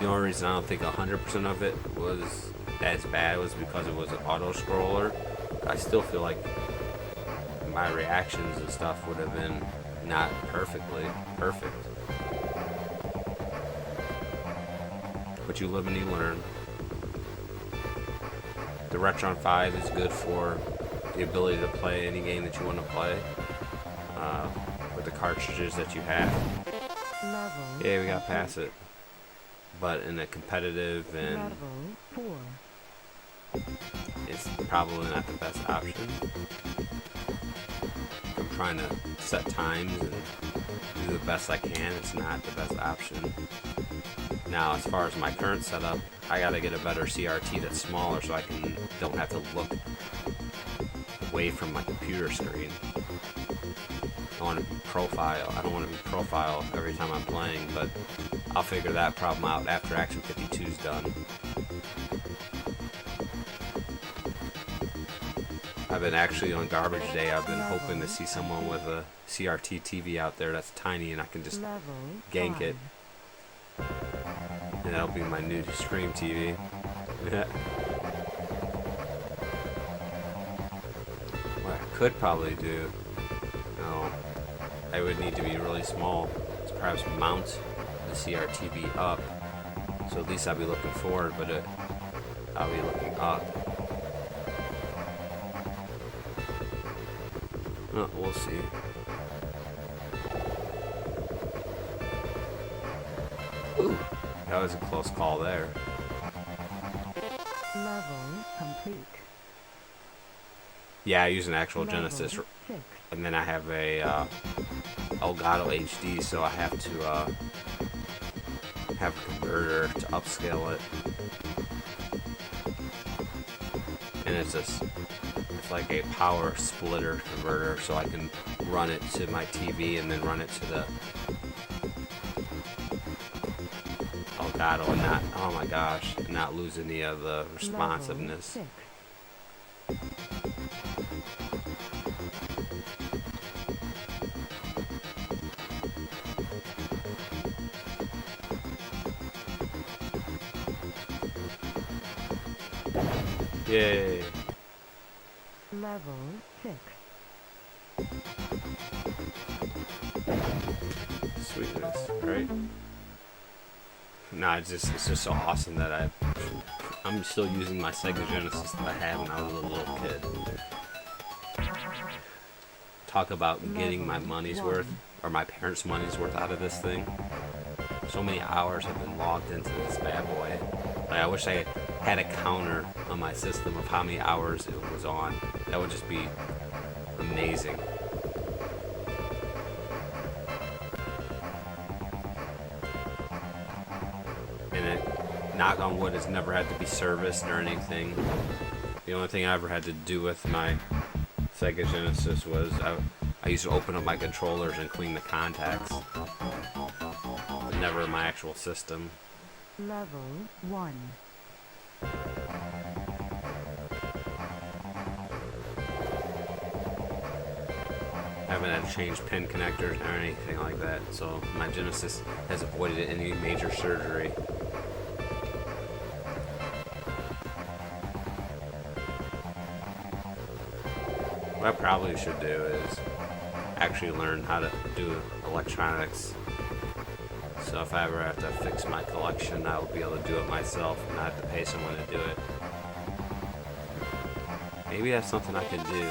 The only reason I don't think 100% of it was as bad was because it was an auto-scroller. I still feel like my reactions and stuff would have been not perfectly perfect. But you live and you learn. The Retron 5 is good for the ability to play any game that you want to play with the cartridges that you have. Yeah, we got past it. But in a competitive and it's probably not the best option. I'm trying to set times and do the best I can. It's not the best option. Now, as far as my current setup, I gotta get a better CRT that's smaller so I don't have to look away from my computer screen. I want to be profile. I don't want to be profile every time I'm playing, but I'll figure that problem out after Action 52's done. I've been actually on garbage day. I've been hoping to see someone with a CRT TV out there that's tiny and I can just gank it. And that'll be my new stream TV. What I could probably do, I would need to be really small, is perhaps mount the CRTV up. So at least I'll be looking forward, but I'll be looking up. We'll see. Ooh, that was a close call there. Level complete. Yeah, I use an actual Genesis, and then I have a Elgato HD, so I have to have a converter to upscale it. And it's like a power splitter converter, so I can run it to my TV and then run it to the Elgato and not, oh my gosh, and not lose any of the responsiveness. Yay. Level 6. Sweetness, right? Nah, it's just so awesome that I'm still using my Sega Genesis that I had when I was a little kid. Talk about getting my money's worth, or my parents' money's worth out of this thing. So many hours have been logged into this bad boy. Like, I wish I had a counter on my system of how many hours it was on. That would just be amazing. And it, knock on wood, has never had to be serviced or anything. The only thing I ever had to do with my Sega Genesis was I used to open up my controllers and clean the contacts, but never my actual system. Level 1. haven't had to change pin connectors or anything like that, so my Genesis has avoided any major surgery. What I probably should do is actually learn how to do electronics, so if I ever have to fix my collection, I will be able to do it myself and not have to pay someone to do it. Maybe that's something I can do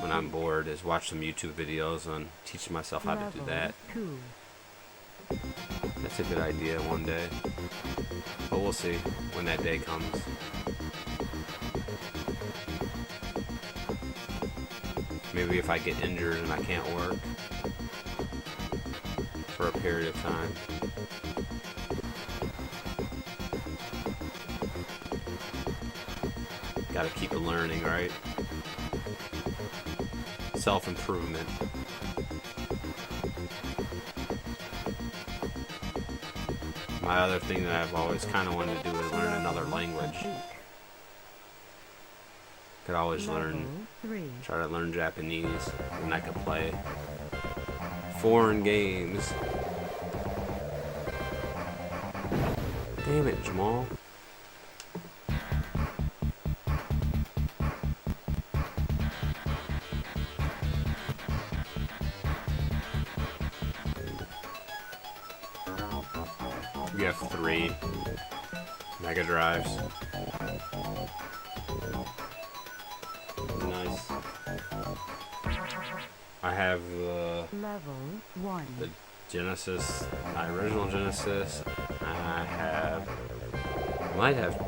when I'm bored, is watch some YouTube videos on teaching myself how to do that. That's a good idea one day, but we'll see when that day comes. Maybe if I get injured and I can't work for a period of time. Gotta keep learning, right? Self-improvement. My other thing that I've always kind of wanted to do is learn another language. Could always try to learn Japanese, and I could play foreign games. Damn it, Jamal. We have 3 Mega Drives. Nice. I have the Genesis, my original Genesis. I might have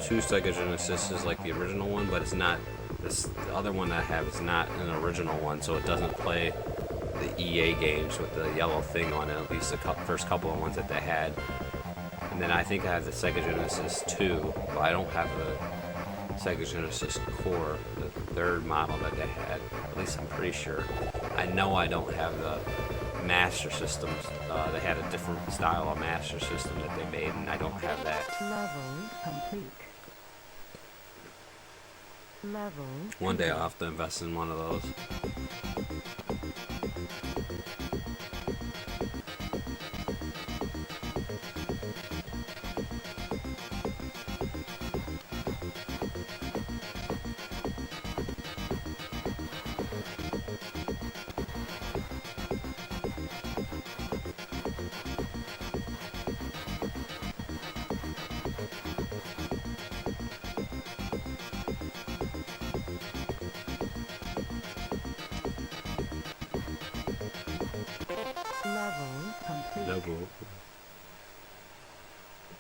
2 Sega Genesises, like the original one, but it's not. The other one I have is not an original one, so it doesn't play the EA games with the yellow thing on it, at least the first couple of ones that they had. And then I think I have the Sega Genesis 2, but I don't have the Sega Genesis Core, the 3rd model that they had. At least I'm pretty sure. I know I don't have the Master Systems. They had a different style of Master System that they made, and I don't have that. Level complete. Level. One day I'll have to invest in one of those.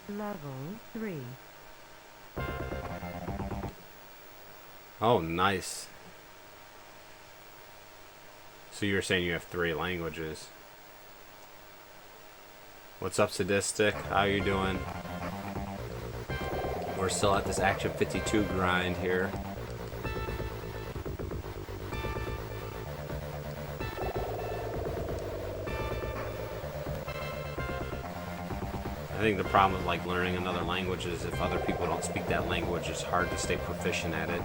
Level 3. Oh, nice. So you were saying you have 3 languages. What's up, Sadistic? How you doing? We're still at this Action 52 grind here. I think the problem with like learning another language is if other people don't speak that language, it's hard to stay proficient at it.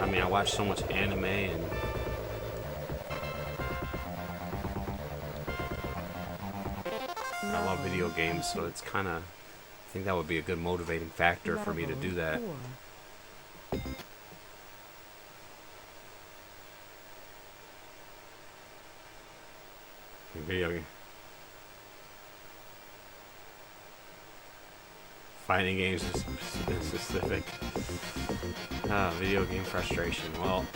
I mean, I watch so much anime and I love video games, so it's kind of, I think that would be a good motivating factor for me to do that. Video game. Fighting games is specific. Video game frustration. Well,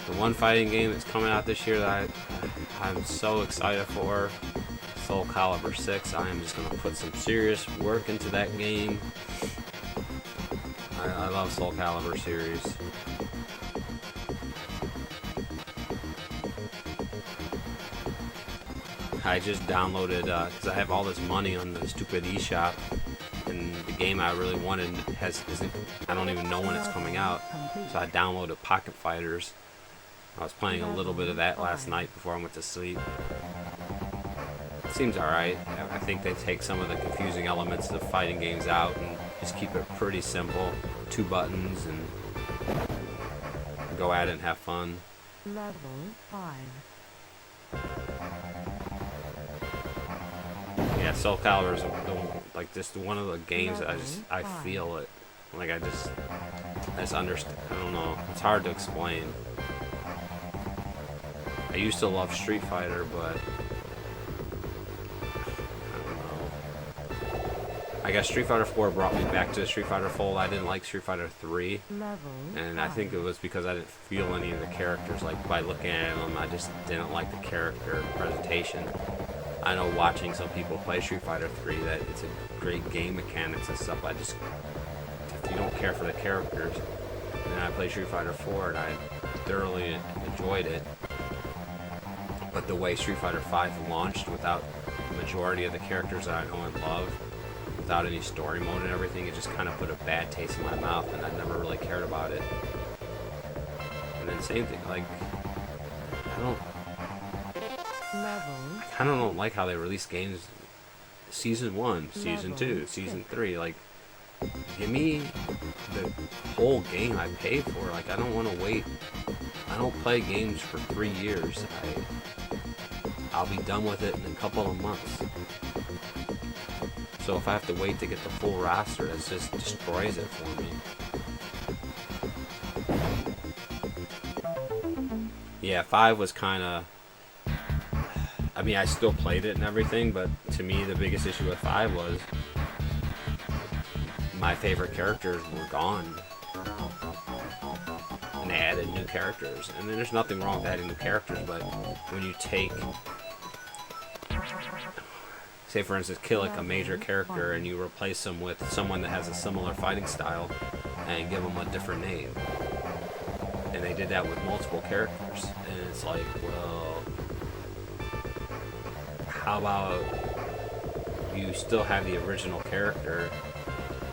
the one fighting game that's coming out this year that I'm so excited for, Soul Calibur 6. I am just going to put some serious work into that game. I love Soul Calibur series. I just downloaded, because I have all this money on the stupid eShop, and the game I really wanted isn't, I don't even know when it's coming out, so I downloaded Pocket Fighters. I was playing a little bit of that last night before I went to sleep. It seems alright. I think they take some of the confusing elements of fighting games out and just keep it pretty simple. 2 buttons and go at it and have fun. Level 5. Yeah, Soul Calibur is like just one of the games that I feel it. Like I just understand. I don't know. It's hard to explain. I used to love Street Fighter, but I don't know. I guess Street Fighter 4 brought me back to the Street Fighter fold. I didn't like Street Fighter 3, and I think it was because I didn't feel any of the characters. Like by looking at them, I just didn't like the character presentation. I know watching some people play Street Fighter 3 that it's a great game mechanics and stuff. If you don't care for the characters, and I played Street Fighter 4 and I thoroughly enjoyed it. But the way Street Fighter 5 launched without the majority of the characters that I know and love, without any story mode and everything, it just kind of put a bad taste in my mouth, and I never really cared about it. And then same thing, like, I kind of don't like how they release games Season 1, Season 2, Season 3, like, give me the whole game I paid for. Like, I don't want to wait. I don't play games for 3 years. I'll be done with it in a couple of months. So if I have to wait to get the full roster, that just destroys it for me. Yeah, 5 was kind of... I mean, I still played it and everything, but to me, the biggest issue with 5 was my favorite characters were gone. And they added new characters. And then there's nothing wrong with adding new characters, but when you take... Say, for instance, Killick, a major character, and you replace him with someone that has a similar fighting style and give them a different name. And they did that with multiple characters. And it's like, well, how about you still have the original character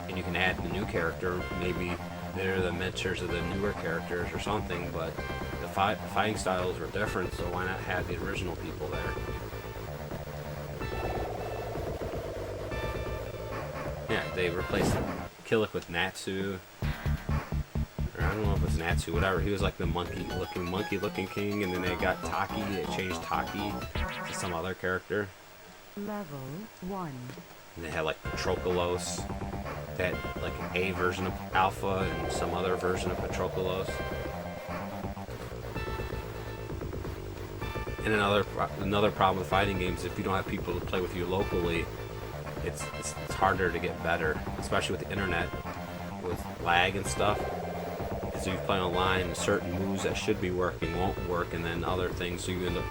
and you can add the new character? Maybe they're the mentors of the newer characters or something, but the fighting styles were different, so why not have the original people there? Yeah, they replaced Killick with Natsu. Or I don't know if it's Natsu, whatever. He was like the monkey-looking king, and then they got Taki. They changed Taki to some other character. Level 1. And they had like Patroclus. They had like an A version of Alpha and some other version of Patroclus. And another problem with fighting games, if you don't have people to play with you locally, it's harder to get better, especially with the internet, with lag and stuff. Because if you play online, certain moves that should be working won't work, and then other things, so you end up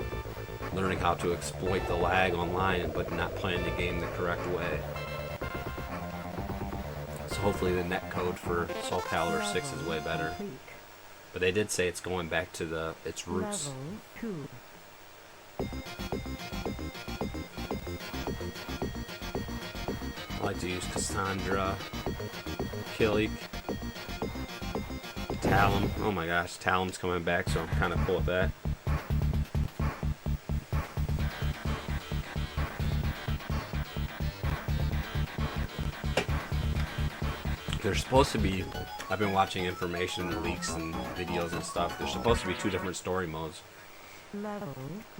learning how to exploit the lag online, but not playing the game the correct way. So hopefully the netcode for Soul Calibur 6 is way better. But they did say it's going back to its roots. Level 2. I like to use Cassandra, Killick, Talon. Oh my gosh, Talon's coming back, so I'm kind of cool with that. There's supposed to be, I've been watching information and leaks and videos and stuff, there's supposed to be 2 different story modes. Level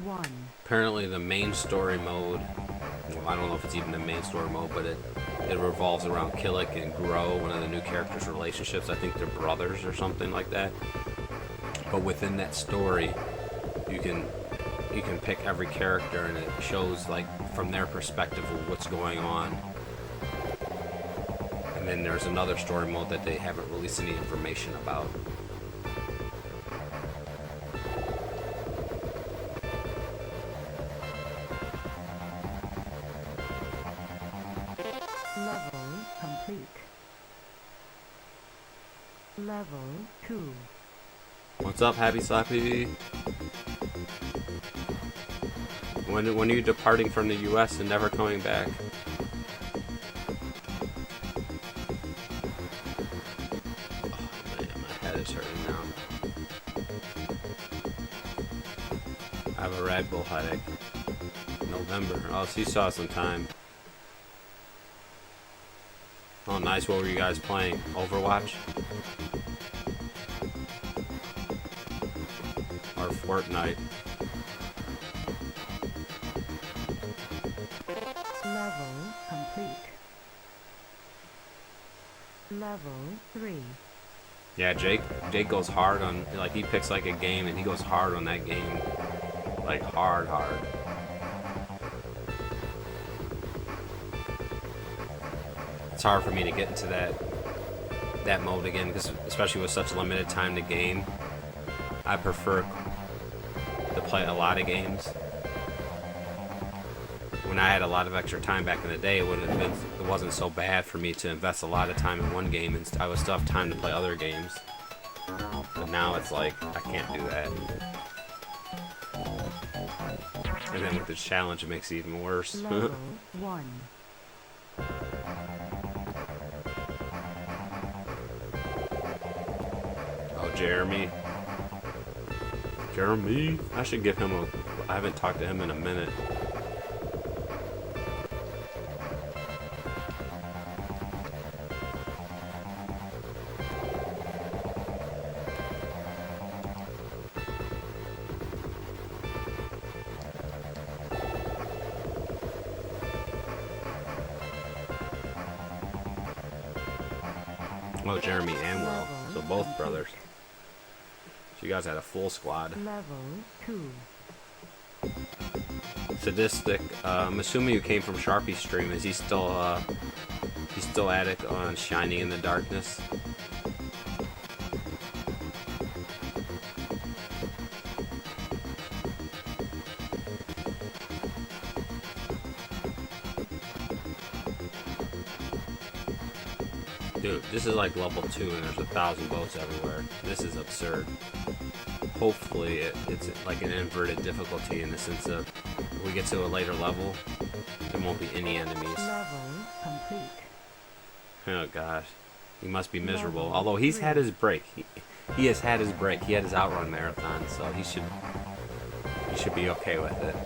1. Apparently the main story mode, well, I don't know if it's even the main story mode, but it revolves around Killick and Grow, one of the new characters' relationships. I think they're brothers or something like that. But within that story, you can pick every character, and it shows like from their perspective of what's going on. And then there's another story mode that they haven't released any information about. Level complete. Level 2. What's up, Happy Slappy? When are you departing from the US and never coming back? Oh man, my head is hurting now. I have a Red Bull headache. November. Oh, so you saw some time. Oh, nice. What were you guys playing? Overwatch? Or Fortnite? Level complete. Level 3. Yeah, Jake goes hard on, like, he picks like a game and he goes hard on that game. Like hard. It's hard for me to get into that mode again, because especially with such limited time to game, I prefer to play a lot of games. When I had a lot of extra time back in the day, it wasn't so bad for me to invest a lot of time in one game, and I would still have time to play other games. But now it's like I can't do that. And then with this challenge, it makes it even worse. Level 1. Oh, Jeremy. I should give him I haven't talked to him in a minute. Oh, Jeremy and Will. So both brothers. So you guys had a full squad. Level 2. Sadistic. I'm assuming you came from Sharpie's stream. Is he still he's still at it on Shining in the Darkness? Dude, this is like level 2 and there's 1,000 boats everywhere. This is absurd. Hopefully it's like an inverted difficulty in the sense of if we get to a later level, there won't be any enemies. Level complete. Oh gosh. He must be miserable. Although he's had his break. He has had his break. He had his outrun marathon, so he should be okay with it.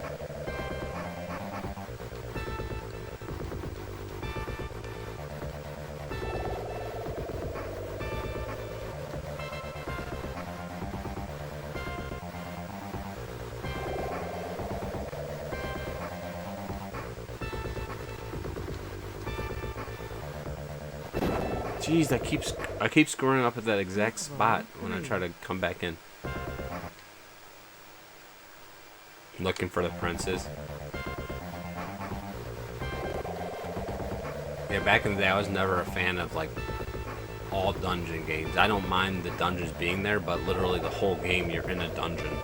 Jeez, I keep screwing up at that exact spot when I try to come back in. Looking for the princes. Yeah, back in the day, I was never a fan of like all dungeon games. I don't mind the dungeons being there, but literally the whole game you're in a dungeon.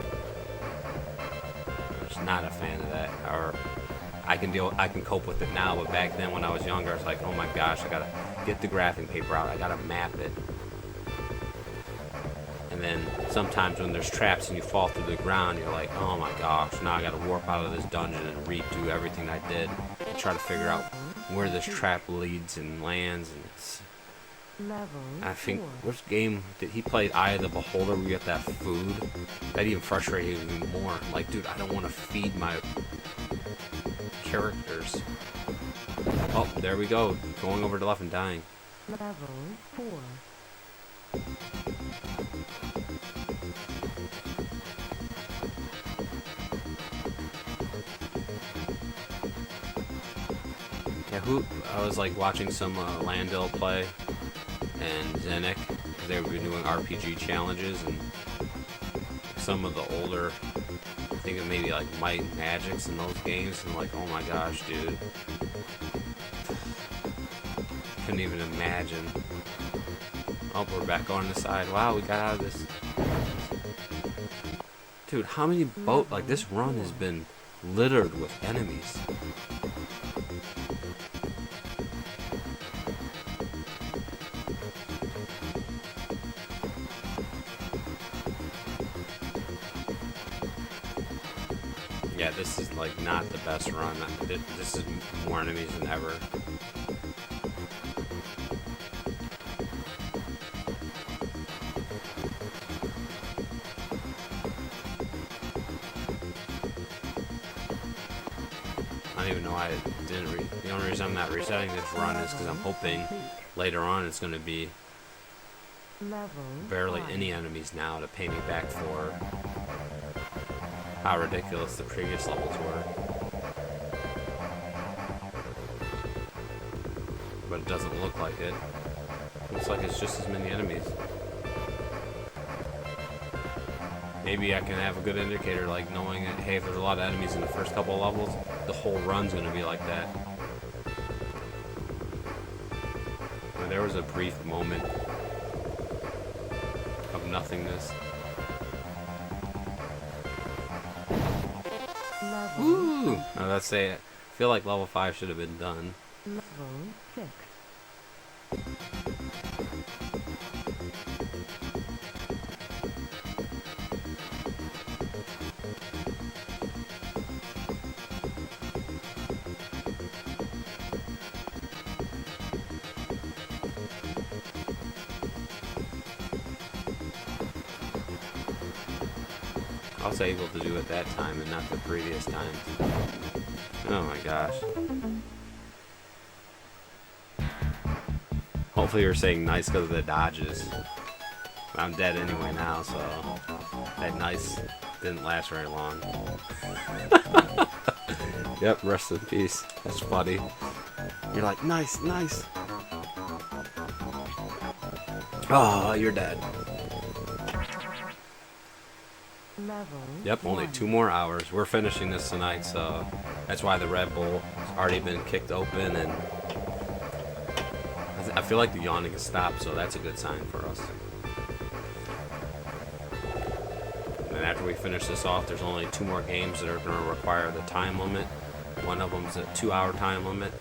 I'm just not a fan of that. Or I can cope with it now, but back then when I was younger, I was like, oh my gosh, I gotta get the graphing paper out, I gotta map it. And then sometimes when there's traps and you fall through the ground, you're like, oh my gosh, now I gotta warp out of this dungeon and redo everything I did and try to figure out where this trap leads and lands. And it's, I think, which game did he play? Eye of the Beholder, where you get that food? That even frustrated me more. Like, dude, I don't want to feed my characters. Oh, there we go. Going over to left and dying. Level 4. Yeah, I was like watching some Landil play and Zenek. They were doing RPG challenges, and some of the older, I think it maybe like Might and Magics in those games, and like, oh my gosh, dude. Couldn't even imagine. Oh, we're back on the side. Wow, we got out of this. Dude, how many like this run has been littered with enemies. Yeah, this is like not the best run. This is more enemies than ever. don't even know why I didn't the only reason I'm not resetting this run is because I'm hoping later on it's going to be Level barely 5. any enemies now to pay me back for how ridiculous the previous levels were. But it doesn't look like it. Looks like it's just as many enemies. Maybe I can have a good indicator, like knowing that, hey, if there's a lot of enemies in the first couple of levels, the whole run's going to be like that. But there was a brief moment of nothingness. Level Woo! Now let's say, I feel like level 5 should have been done. Level 6. I was able to do it that time and not the previous times. Oh my gosh. Hopefully you're saying nice because of the dodges. I'm dead anyway now, so that nice didn't last very long. Yep, rest in peace. That's funny. You're like, nice, nice. Oh, you're dead. Level Yep, only 1. 2 more hours. We're finishing this tonight, so that's why the Red Bull has already been kicked open, and I feel like the yawning has stopped, so that's a good sign for us. And then after we finish this off, there's only 2 more games that are going to require the time limit. One of them's a 2-hour time limit.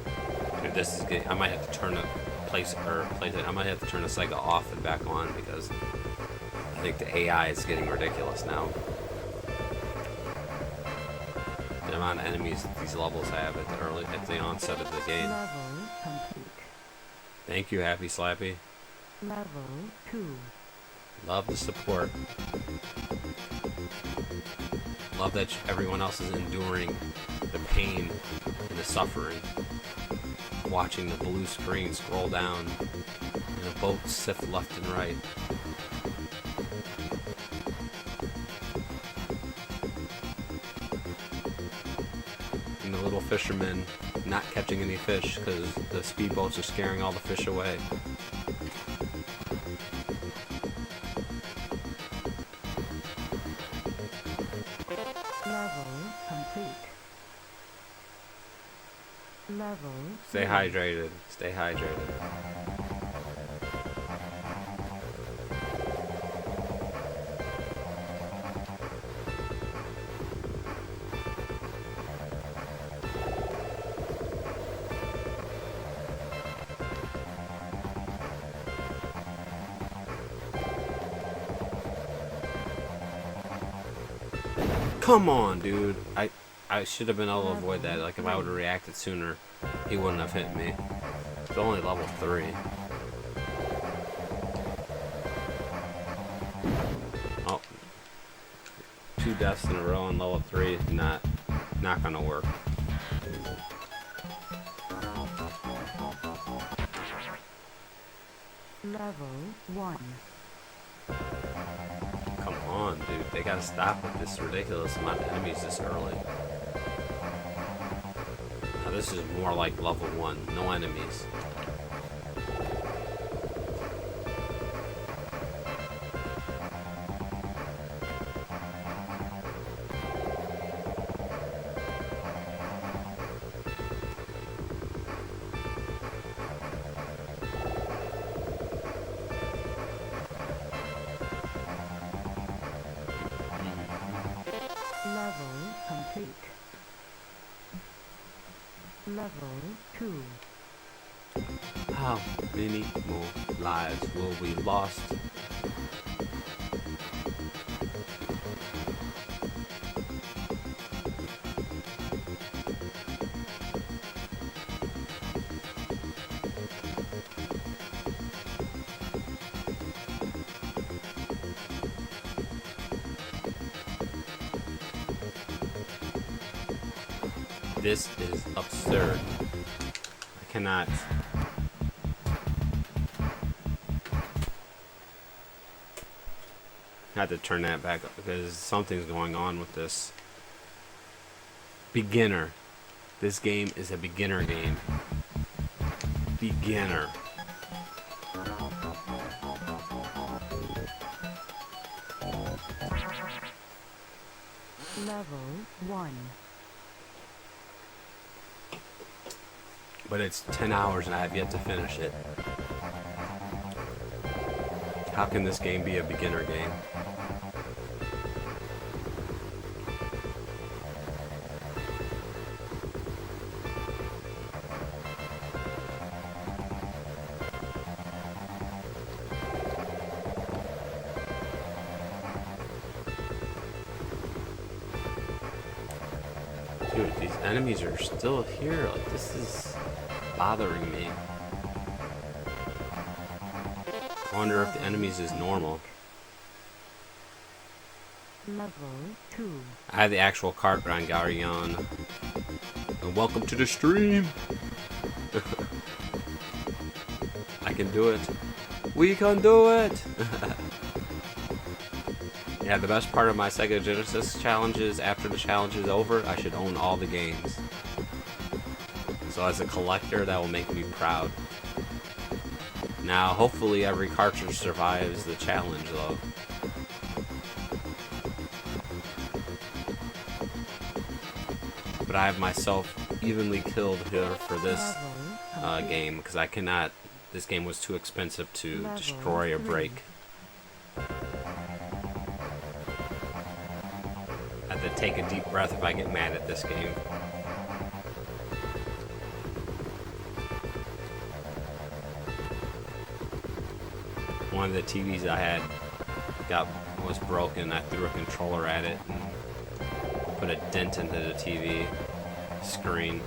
Dude, this is good. I might have to turn the I might have to turn the Sega off and back on because I think the AI is getting ridiculous now. The amount of enemies that these levels have at the onset of the game. Level complete. Thank you, Happy Slappy. Level 2. Love the support. Love that everyone else is enduring the pain and the suffering. Watching the blue screen scroll down and the boats sift left and right. And the little fishermen not catching any fish because the speedboats are scaring all the fish away. Level complete. Level Stay 3. hydrated. Stay hydrated. Come on, dude. I should have been able to avoid that. Like, if I would have reacted sooner, he wouldn't have hit me. It's only level 3. Oh. 2 deaths in a row on level 3 is not gonna work. Level 1. Come on, dude. They gotta stop with this ridiculous amount of enemies this early. Now this is more like level 1. No enemies. Level complete. Level 2. How many more lives will we lost? This is absurd. I cannot. I had to turn that back up because something's going on with this. Beginner. This game is a beginner game. Beginner. Level 1. But it's 10 hours and I have yet to finish it. How can this game be a beginner game? Dude, these enemies are still here. Like, this is bothering me. I wonder if the enemies is normal. Level 2. I have the actual card on Garion. And welcome to the stream. I can do it. We can do it. Yeah, the best part of my Sega Genesis challenges, after the challenge is over, I should own all the games. So as a collector, that will make me proud. Now, hopefully every cartridge survives the challenge, though. But I have myself evenly killed here for this game, because I cannot... This game was too expensive to destroy or break. I have to take a deep breath if I get mad at this game. One of the TVs I had was broken. I threw a controller at it and put a dent into the TV screen.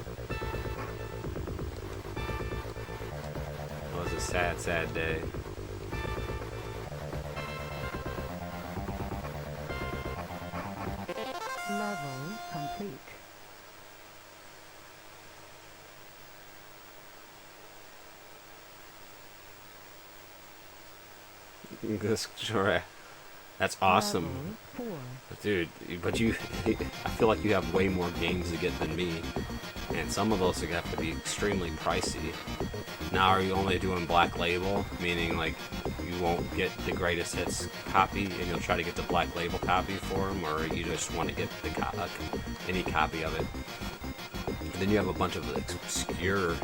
It was a sad, sad day. Level complete. That's awesome. Level 4. Dude, but you, I feel like you have way more games to get than me. And some of those have to be extremely pricey. Now, are you only doing Black Label? Meaning, like, you won't get the greatest hits copy and you'll try to get the Black Label copy for them? Or you just want to get the any copy of it? And then you have a bunch of obscure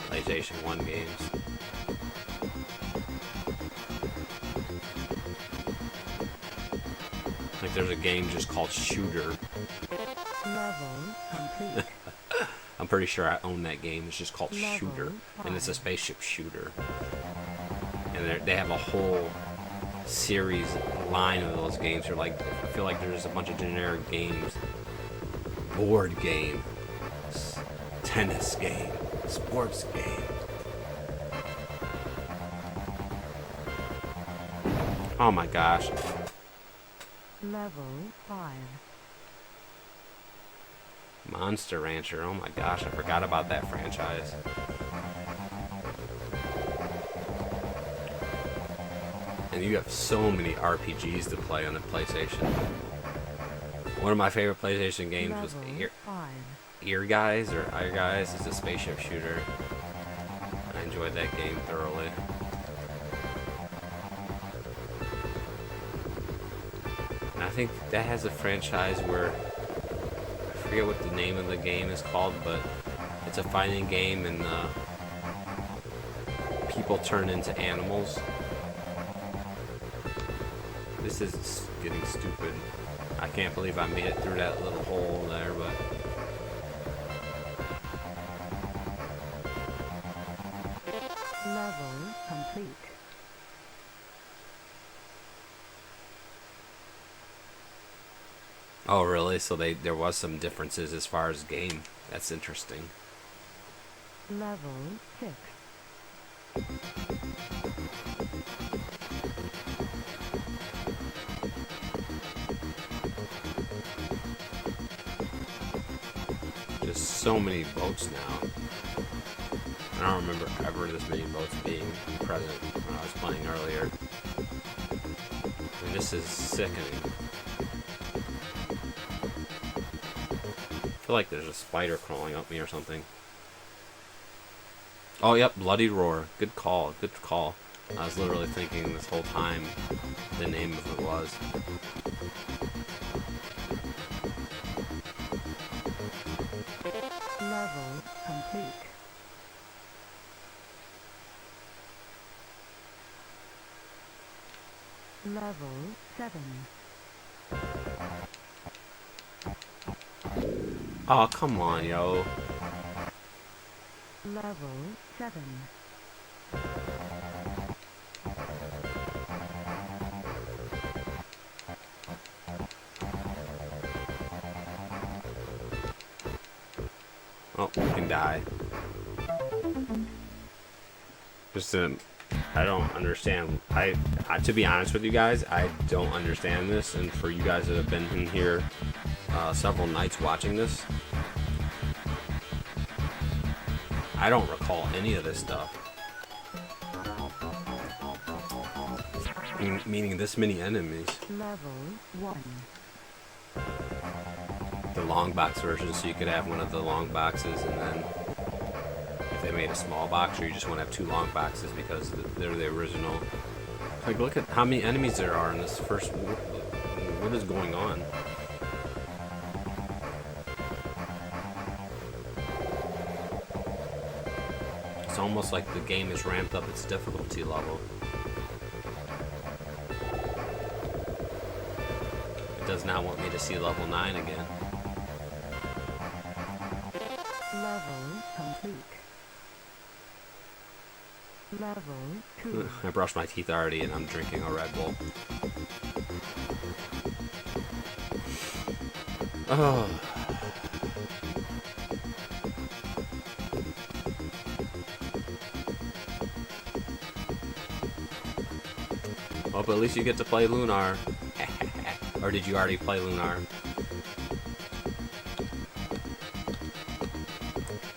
PlayStation 1 games. Like there's a game just called Shooter. Level complete. I'm pretty sure I own that game. It's just called Level Shooter, 5. and it's a spaceship shooter. And they have a whole series line of those games. They're like, I feel like there's a bunch of generic games, board game, tennis game, sports game. Oh my gosh. Level 5. Monster Rancher, oh my gosh, I forgot about that franchise. And you have so many RPGs to play on the PlayStation. One of my favorite PlayStation games was Ear Guys, is a spaceship shooter. I enjoyed that game thoroughly. And I think that has a franchise where I forget what the name of the game is called, but it's a fighting game and people turn into animals. This is getting stupid. I can't believe I made it through that little hole there, but... Level complete. Oh, really? So there was some differences as far as game. That's interesting. Level 6. There's so many boats now. I don't remember ever this many boats being present when I was playing earlier. I mean, this is sickening. I feel like there's a spider crawling up me or something. Oh, yep, Bloody Roar. Good call, good call. I was literally thinking this whole time the name of it was. Level complete. Level 7. Oh, come on, yo. Level 7. Oh, you can die. Just I don't understand. To be honest with you guys, I don't understand this. And for you guys that have been in here several nights watching this, I don't recall any of this stuff. Meaning this many enemies. Level 1. The long box version, so you could have one of the long boxes, and then if they made a small box, or you just want to have 2 long boxes because they're the original. Like, look at how many enemies there are in this first. What is going on? It's almost like the game has ramped up its difficulty level. It does not want me to see level 9 again. Level complete. Level 2. I brushed my teeth already and I'm drinking a Red Bull. Oh. Well, but at least you get to play Lunar. Or did you already play Lunar?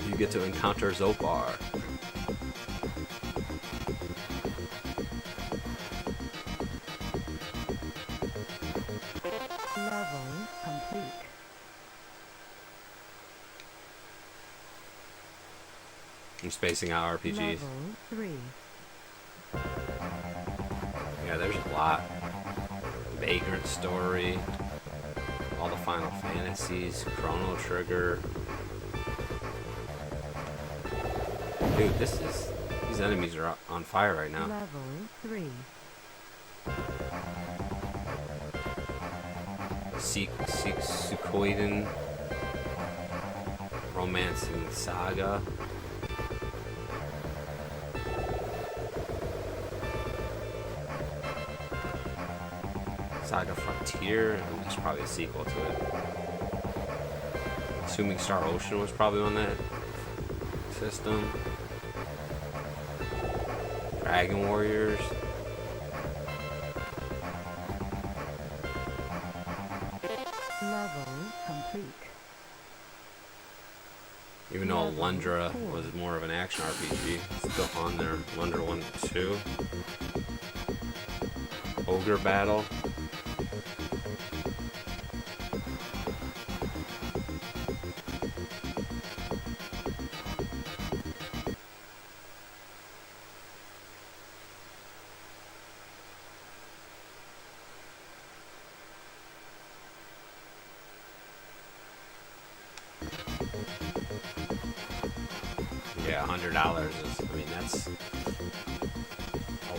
You get to encounter Zophar. Level complete. I'm spacing out RPGs. Level 3. Yeah, there's a lot. Vagrant Story, all the Final Fantasies, Chrono Trigger. Dude, these enemies are on fire right now. Level 3. Suikoden, Romance and Saga. Saga Frontier, and there's probably a sequel to it. Assuming Star Ocean was probably on that system. Dragon Warriors. Level complete. Even though Lundra was more of an action RPG, it's still on there. Lundra 1 and 2. Ogre Battle. Yeah, $100 is, I mean, that's a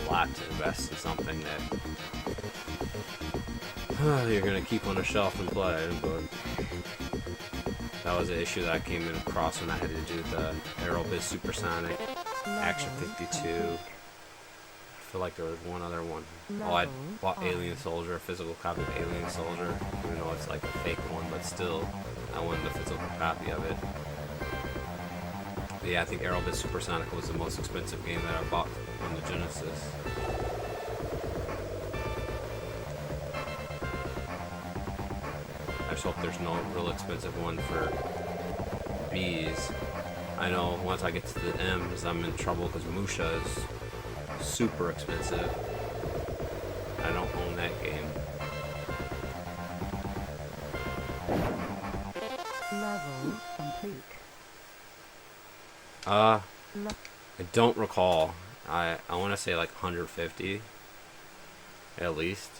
lot to invest in something that you're going to keep on a shelf and play, but that was an issue that I came across when I had to do the Aerobiz Supersonic Action 52. I feel like there was one other one. Oh, I bought Alien Soldier, a physical copy of Alien Soldier, even though it's like a fake one, but still, I wanted a physical copy of it. But yeah, I think Aerobiz Supersonic was the most expensive game that I bought on the Genesis. I just hope there's no real expensive one for B's. I know once I get to the M's, I'm in trouble because Musha is super expensive. I don't own that game. Level complete. I don't recall. I want to say like 150 at least.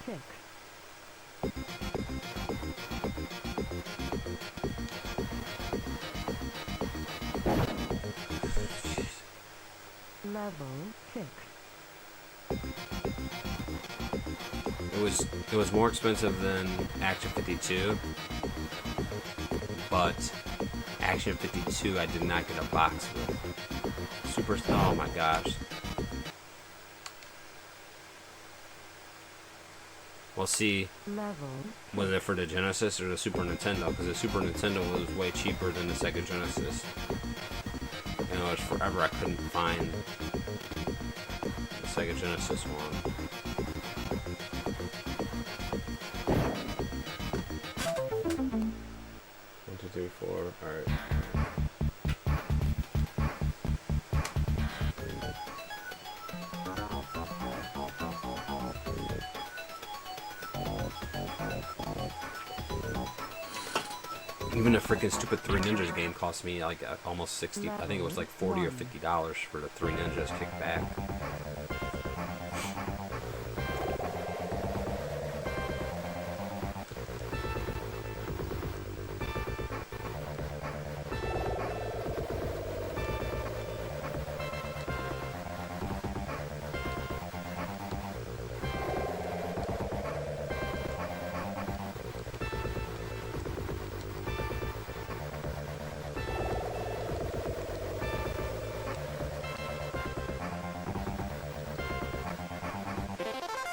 6. Level 6. It was more expensive than Action 52, but Action 52 I did not get a box with. Oh my gosh. We'll see. Was it for the Genesis or the Super Nintendo? Because the Super Nintendo was way cheaper than the Sega Genesis. You know, it was forever I couldn't find the Sega Genesis one. 1, 2, 3, 4. All right. Even a freaking stupid Three Ninjas game cost me like almost 60. I think it was like $40 or $50 for the Three Ninjas kickback.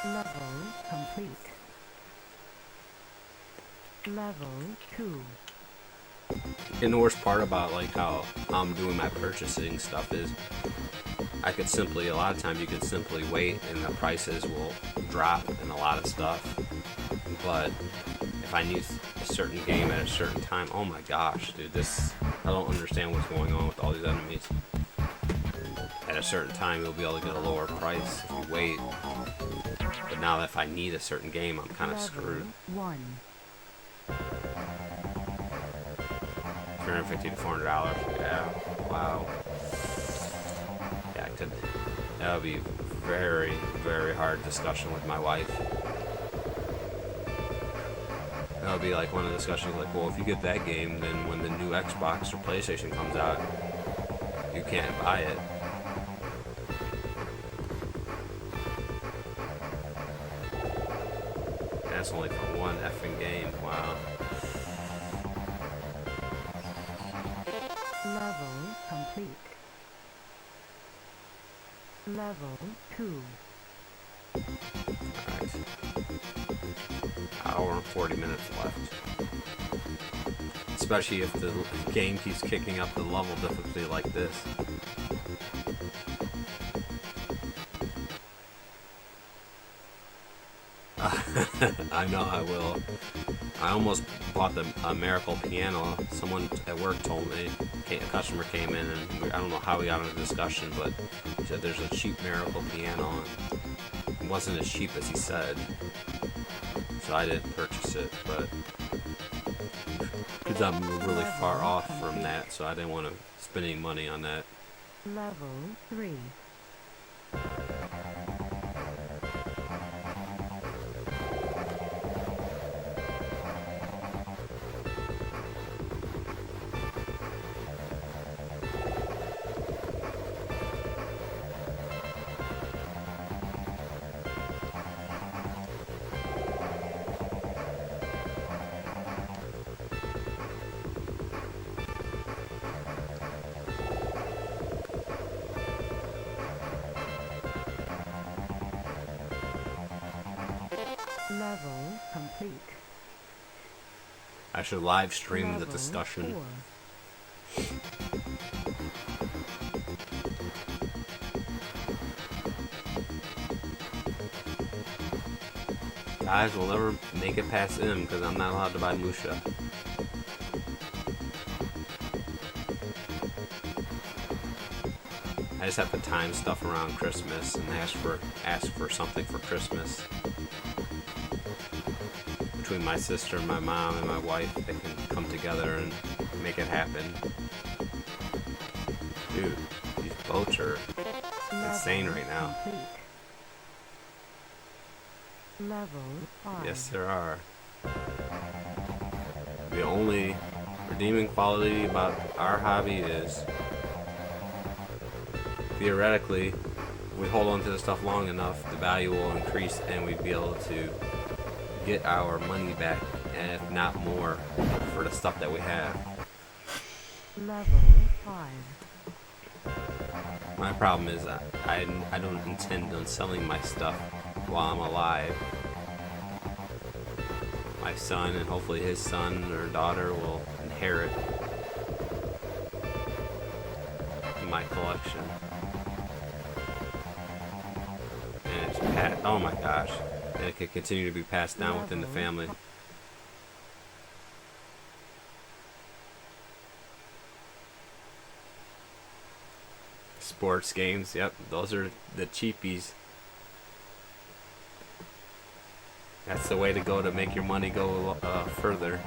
Level complete. Level 2. And the worst part about like how I'm doing my purchasing stuff is I could simply, a lot of times you could simply wait and the prices will drop in a lot of stuff. But if I need a certain game at a certain time, oh my gosh, dude, I don't understand what's going on with all these enemies. At a certain time you'll be able to get a lower price if you wait. But now that if I need a certain game, I'm kind of screwed. 1. $350 to $400. Yeah. Wow. Yeah, that would be very, very hard discussion with my wife. That would be like one of the discussions like, well, if you get that game, then when the new Xbox or PlayStation comes out, you can't buy it. That's only for one effing game. Wow. Level complete. Level 2. Alright. Hour and 40 minutes left. Especially if the game keeps kicking up the level difficulty like this. I know I will. I almost bought a Miracle piano. Someone at work told me, a customer came in, and I don't know how we got into a discussion, but he said there's a cheap Miracle piano, and it wasn't as cheap as he said. So I didn't purchase it, but because I'm really far off from that, so I didn't want to spend any money on that. Level 3. Level complete. I should live stream the discussion. 4. Guys will never make it past M because I'm not allowed to buy Musha. I just have to time stuff around Christmas and ask for something for Christmas. Between my sister and my mom and my wife, they can come together and make it happen. Dude, these boats are insane right now. Level 5. Yes, there are. The only redeeming quality about our hobby is, theoretically, if we hold on to the stuff long enough, the value will increase and we'd be able to get our money back, and if not more, for the stuff that we have. Level 5. My problem is I don't intend on selling my stuff while I'm alive. My son and hopefully his son or daughter will inherit my collection. And it's oh my gosh. And it can continue to be passed down within the family. Sports games, yep, those are the cheapies. That's the way to go to make your money go further.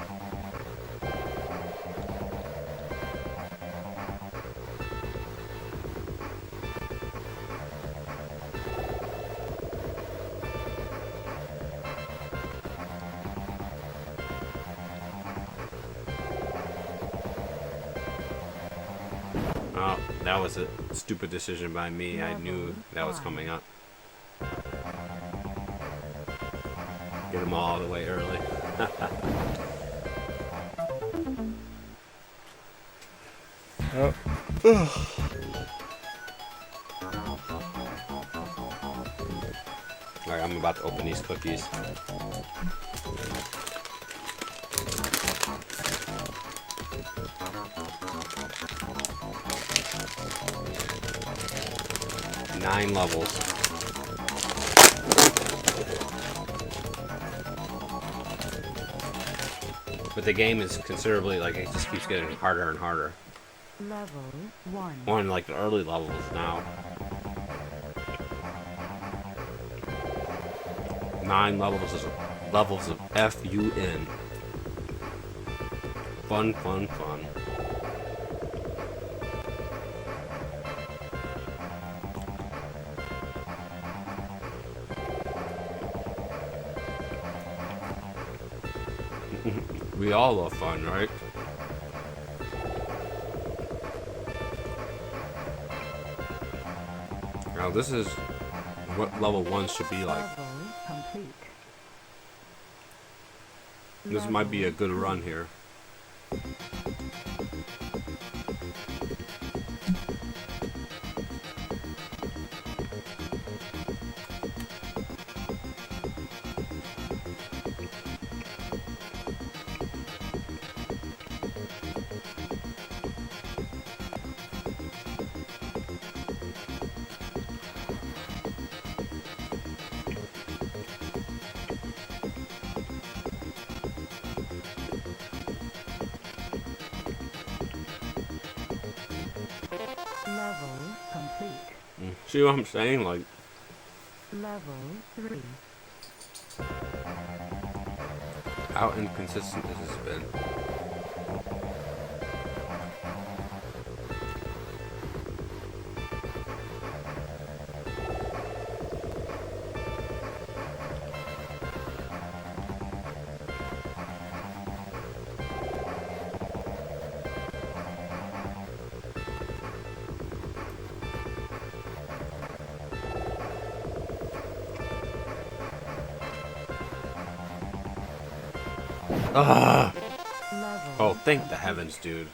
Oh, that was a stupid decision by me. I knew that was coming up. Get them all the way early. Oh. Alright, I'm about to open these cookies. Nine levels. But the game is considerably, like, it just keeps getting harder and harder. Level 1. More in, like, the early levels now. 9 levels of F-U-N. Fun, fun, fun. We all love fun, right? Now this is what level 1 should be like. Level complete. This might be a good run here. Level complete. See what I'm saying? Like, Level 3. how inconsistent this has been. Ah! Oh, thank the heavens, dude.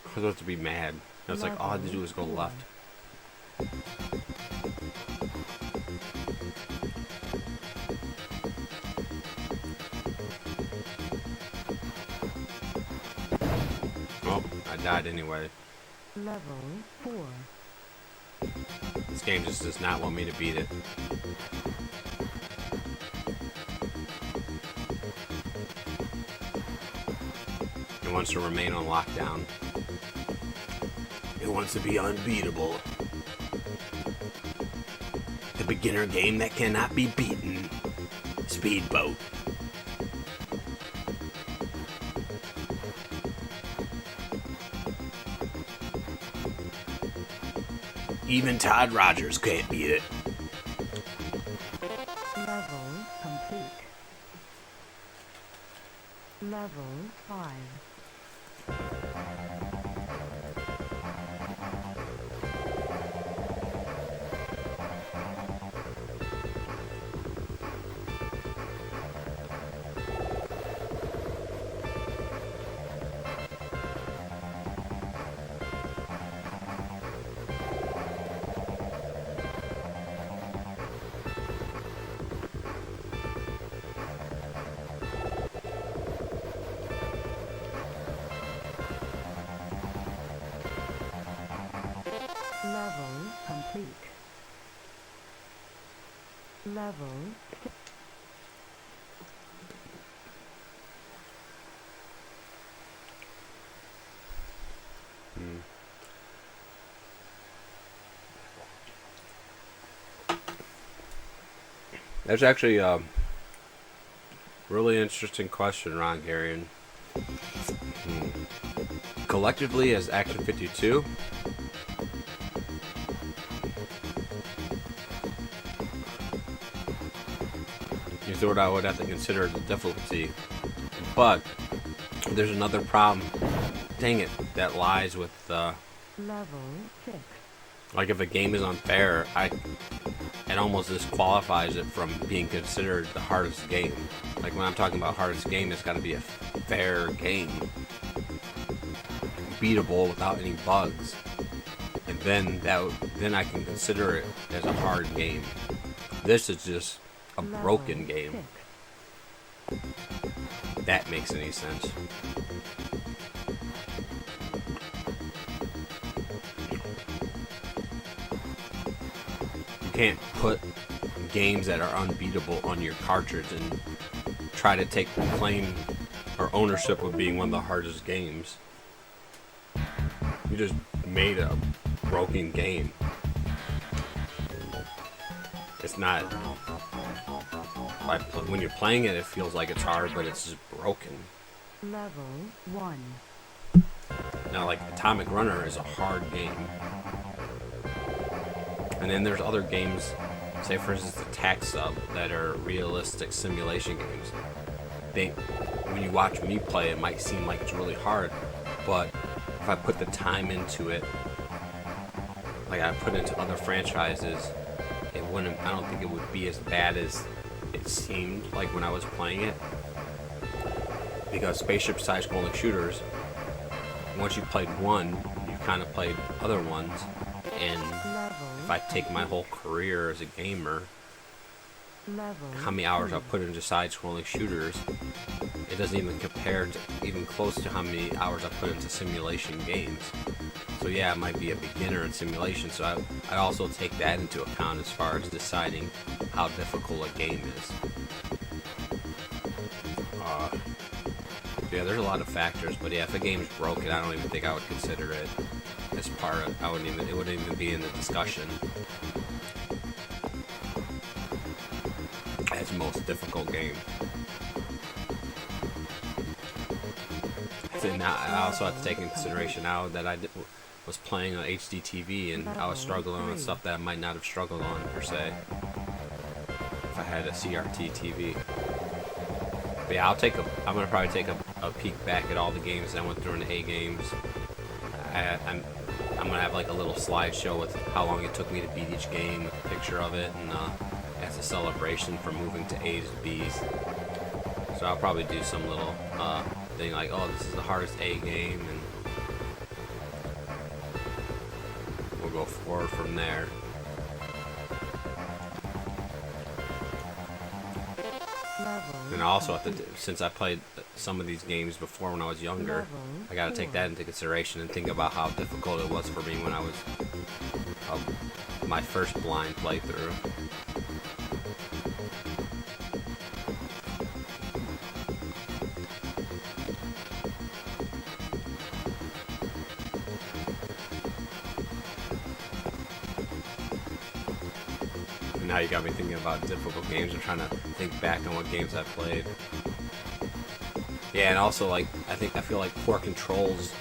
I was about to be mad. I was like, all I had to do was go left. Oh, I died anyway. Level 4. This game just does not want me to beat it. It wants to remain on lockdown. It wants to be unbeatable. beginner game that cannot be beaten. Speedboat. Even Todd Rogers can't beat it. Level complete. Level 5. Level complete. Level 6. That's actually a really interesting question, Ron Garion. Collectively as Action 52, is what I would have to consider the difficulty. But there's another problem, dang it, that lies with Level 6. like if a game is unfair, it almost disqualifies it from being considered the hardest game. Like when I'm talking about hardest game, it's got to be a fair game, beatable without any bugs, and then I can consider it as a hard game. This is just a broken game. If that makes any sense. You can't put games that are unbeatable on your cartridge and try to take claim or ownership of being one of the hardest games. You just made a broken game. It's not. When you're playing it, it feels like it's hard, but it's just broken. Level 1. Now, like Atomic Runner is a hard game. And then there's other games, say for instance the Tax Sub, that are realistic simulation games. When you watch me play, it might seem like it's really hard, but if I put the time into it, like I put into other franchises, I don't think it would be as bad as it seemed like when I was playing it. Because spaceship side-scrolling shooters, once you've played one, you've kind of played other ones, and if I take my whole career as a gamer, how many hours I've put into side-scrolling shooters, it doesn't even compare to even close to how many hours I put into simulation games. So yeah, I might be a beginner in simulation, so I also take that into account as far as deciding how difficult a game is. Yeah, there's a lot of factors, but yeah, if a game's broken, I don't even think I would consider it as part of. It wouldn't even be in the discussion as most difficult game. And now I also have to take into consideration now that I was playing on HD TV and I was struggling on stuff that I might not have struggled on per se if I had a CRT TV. But yeah, I'm gonna probably take a peek back at all the games that I went through in the A games. I'm gonna have like a little slideshow with how long it took me to beat each game, with a picture of it, and as a celebration for moving to A's to B's. So I'll probably do some little thing like, oh, this is the hardest A game, and we'll go forward from there. And I also have to, since I played some of these games before when I was younger, I got to take that into consideration and think about how difficult it was for me when I was my first blind playthrough. Now you got me thinking about difficult games. I'm trying to think back on what games I've played. Yeah, and also like I feel like poor controls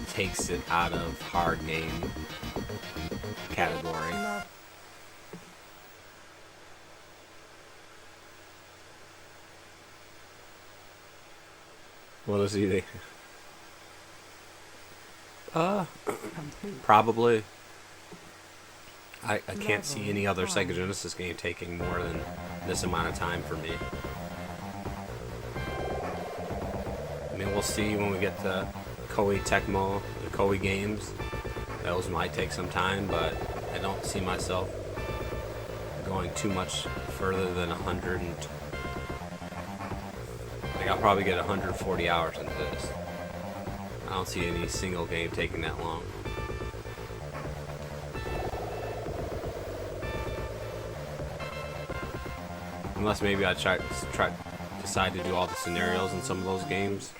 takes it out of hard game category. What is eating? Probably. I can't see any other Sega Genesis game taking more than this amount of time for me. I mean, we'll see when we get to Koei Tecmo, the Koei games. Those might take some time, but I don't see myself going too much further than 100 and like I'll probably get 140 hours into this. I don't see any single game taking that long. Unless maybe I decide to do all the scenarios in some of those games.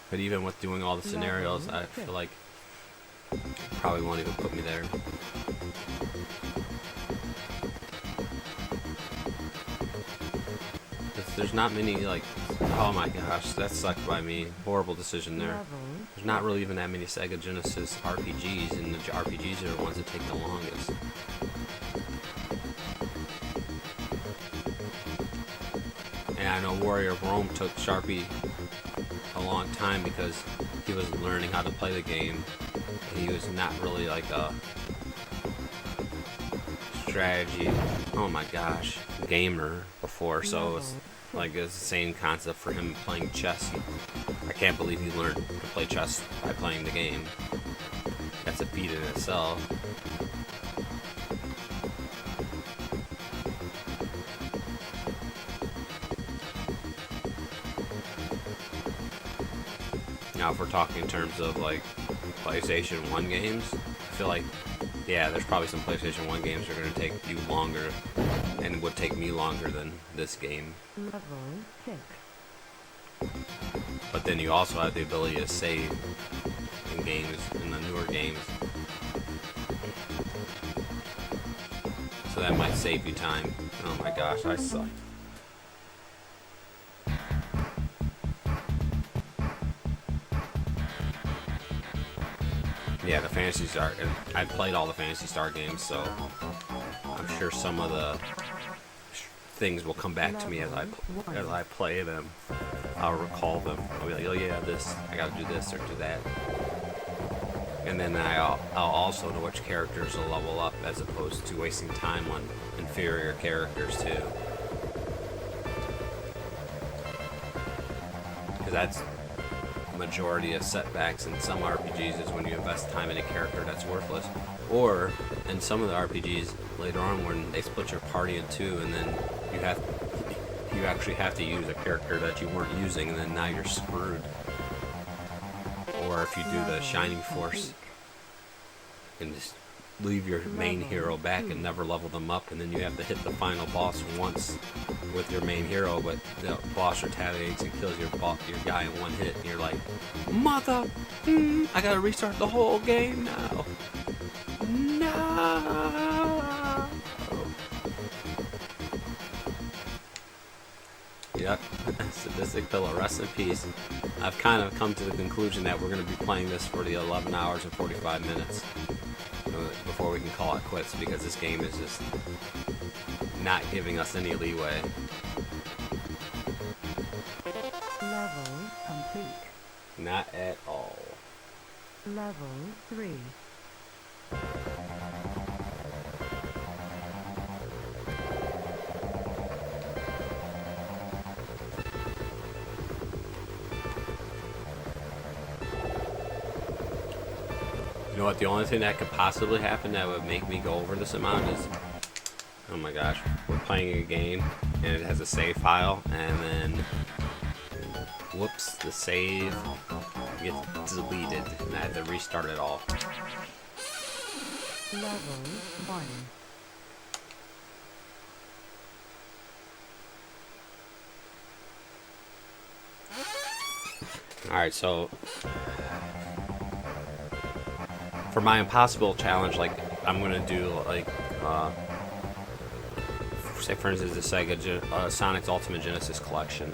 But even with doing all the scenarios, I feel like probably won't even put me there. There's not many, like, oh my gosh, that sucked by me. Horrible decision there. There's not really even that many Sega Genesis RPGs, and the RPGs are the ones that take the longest. And I know Warrior of Rome took Sharpie a long time because he was learning how to play the game. He was not really like a strategy, oh my gosh, gamer before, so it's like it's the same concept for him playing chess. I can't believe he learned to play chess by playing the game. That's a feat in itself. Now if we're talking in terms of like PlayStation 1 games, I feel like, yeah, there's probably some PlayStation 1 games that are going to take you longer and would take me longer than this game. Level 6. But then you also have the ability to save in games, in the newer games. So that might save you time. Oh my gosh, I suck. Yeah, the Phantasy Star. I've played all the Phantasy Star games, so I'm sure some of the things will come back to me as I play them. I'll recall them. I'll be like, oh yeah, this, I gotta do this or do that. And then I'll also know which characters will level up as opposed to wasting time on inferior characters too. Because that's the majority of setbacks in some RPGs is when you invest time in a character that's worthless. Or in some of the RPGs later on when they split your party in two and then you actually have to use a character that you weren't using and then now you're screwed. Or if you do the Shining Force and just leave your main hero back and never level them up, and then you have to hit the final boss once with your main hero, but the boss retaliates and kills your guy in one hit, and you're like, mother, I gotta restart the whole game now. No. Yep, Sadistic Pillow, rest in peace. I've kind of come to the conclusion that we're going to be playing this for the 11 hours and 45 minutes before we can call it quits, because this game is just not giving us any leeway. Level complete. Not at all. Level 3. You know what, the only thing that could possibly happen that would make me go over this amount is, oh my gosh, we're playing a game and it has a save file and then, whoops, the save gets deleted and I have to restart it all. Level 1. Alright, so for my impossible challenge, like I'm gonna do like say for instance the Sega Sonic's Ultimate Genesis Collection.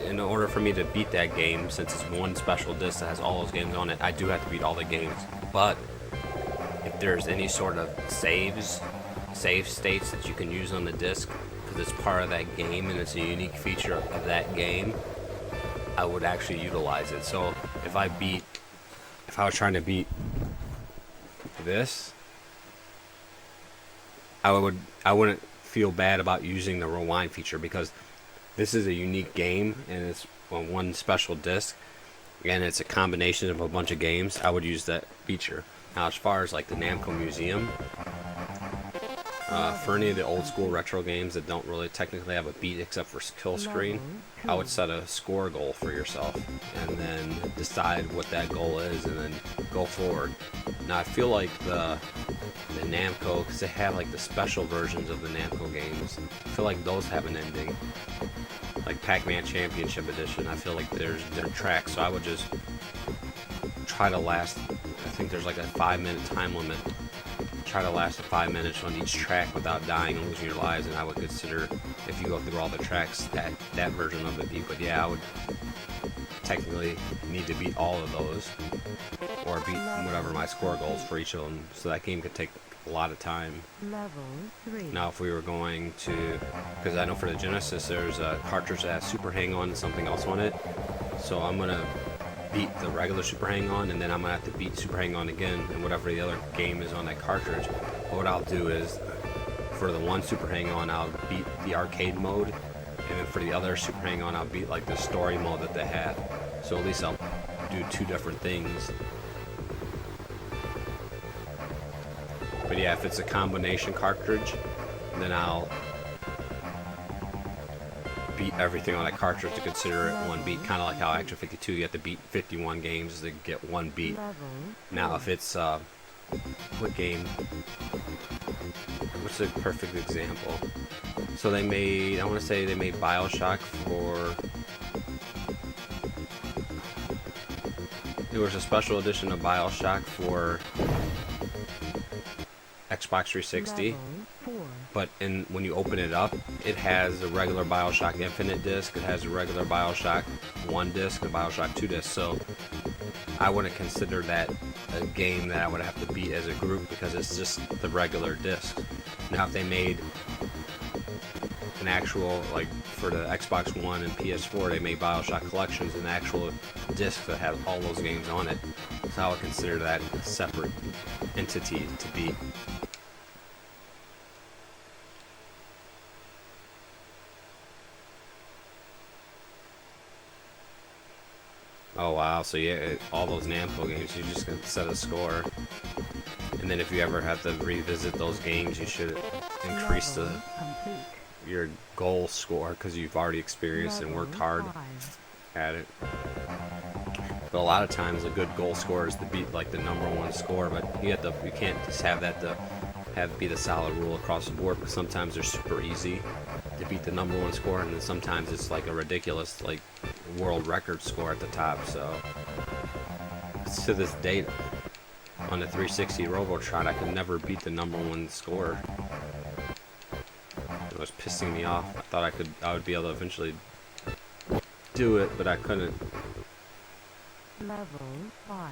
In order for me to beat that game, since it's one special disc that has all those games on it, I do have to beat all the games. But if there's any sort of save states that you can use on the disc, because it's part of that game and it's a unique feature of that game, I would actually utilize it. So if I was trying to beat this, I wouldn't feel bad about using the rewind feature, because this is a unique game and it's on one special disc and it's a combination of a bunch of games. I would use that feature. Now as far as like the Namco Museum, for any of the old school retro games that don't really technically have a beat except for kill screen, I would set a score goal for yourself and then decide what that goal is and then go forward. Now I feel like the Namco, because they have like the special versions of the Namco games, I feel like those have an ending. Like Pac-Man Championship Edition, I feel like they're tracks, so I would just try to last, I think there's like a 5-minute time limit. Try to last 5 minutes on each track without dying and losing your lives, and I would consider, if you go through all the tracks, that version of it beat. But yeah, I would technically need to beat all of those, or beat whatever my score goals for each of them, so that game could take a lot of time. Level 3. Now if we were going to, because I know for the Genesis there's a cartridge that has Super Hang-On and something else on it, so I'm going to beat the regular Super Hang-On, and then I'm going to have to beat Super Hang-On again and whatever the other game is on that cartridge. But what I'll do is, for the one Super Hang-On, I'll beat the arcade mode, and then for the other Super Hang-On, I'll beat like the story mode that they have. So at least I'll do 2 different things. But yeah, if it's a combination cartridge, then I'll beat everything on that cartridge to consider it one beat, kind of like how Action 52, you have to beat 51 games to get one beat. Now if it's what game, what's a perfect example? So they made, I want to say they made BioShock for, there was a special edition of BioShock for Xbox 360, but when you open it up, it has a regular BioShock Infinite disc, it has a regular BioShock 1 disc, and a BioShock 2 disc, so I wouldn't consider that a game that I would have to beat as a group, because it's just the regular disc. Now if they made an actual, like for the Xbox One and PS4, they made BioShock Collections, an actual disc that has all those games on it, so I would consider that a separate entity to beat. Oh wow, so yeah, all those Namco games, you just gonna set a score. And then if you ever have to revisit those games, you should increase your goal score, because you've already experienced and worked hard at it. But a lot of times a good goal score is to beat like the #1 score, but you can't just have that to be the solid rule across the board, because sometimes they're super easy to beat the #1 score, and then sometimes it's like a ridiculous like world record score at the top. So to this date on the 360 Robotron, I could never beat the #1 score. It was pissing me off. I thought I would be able to eventually do it, but I couldn't. Level 5.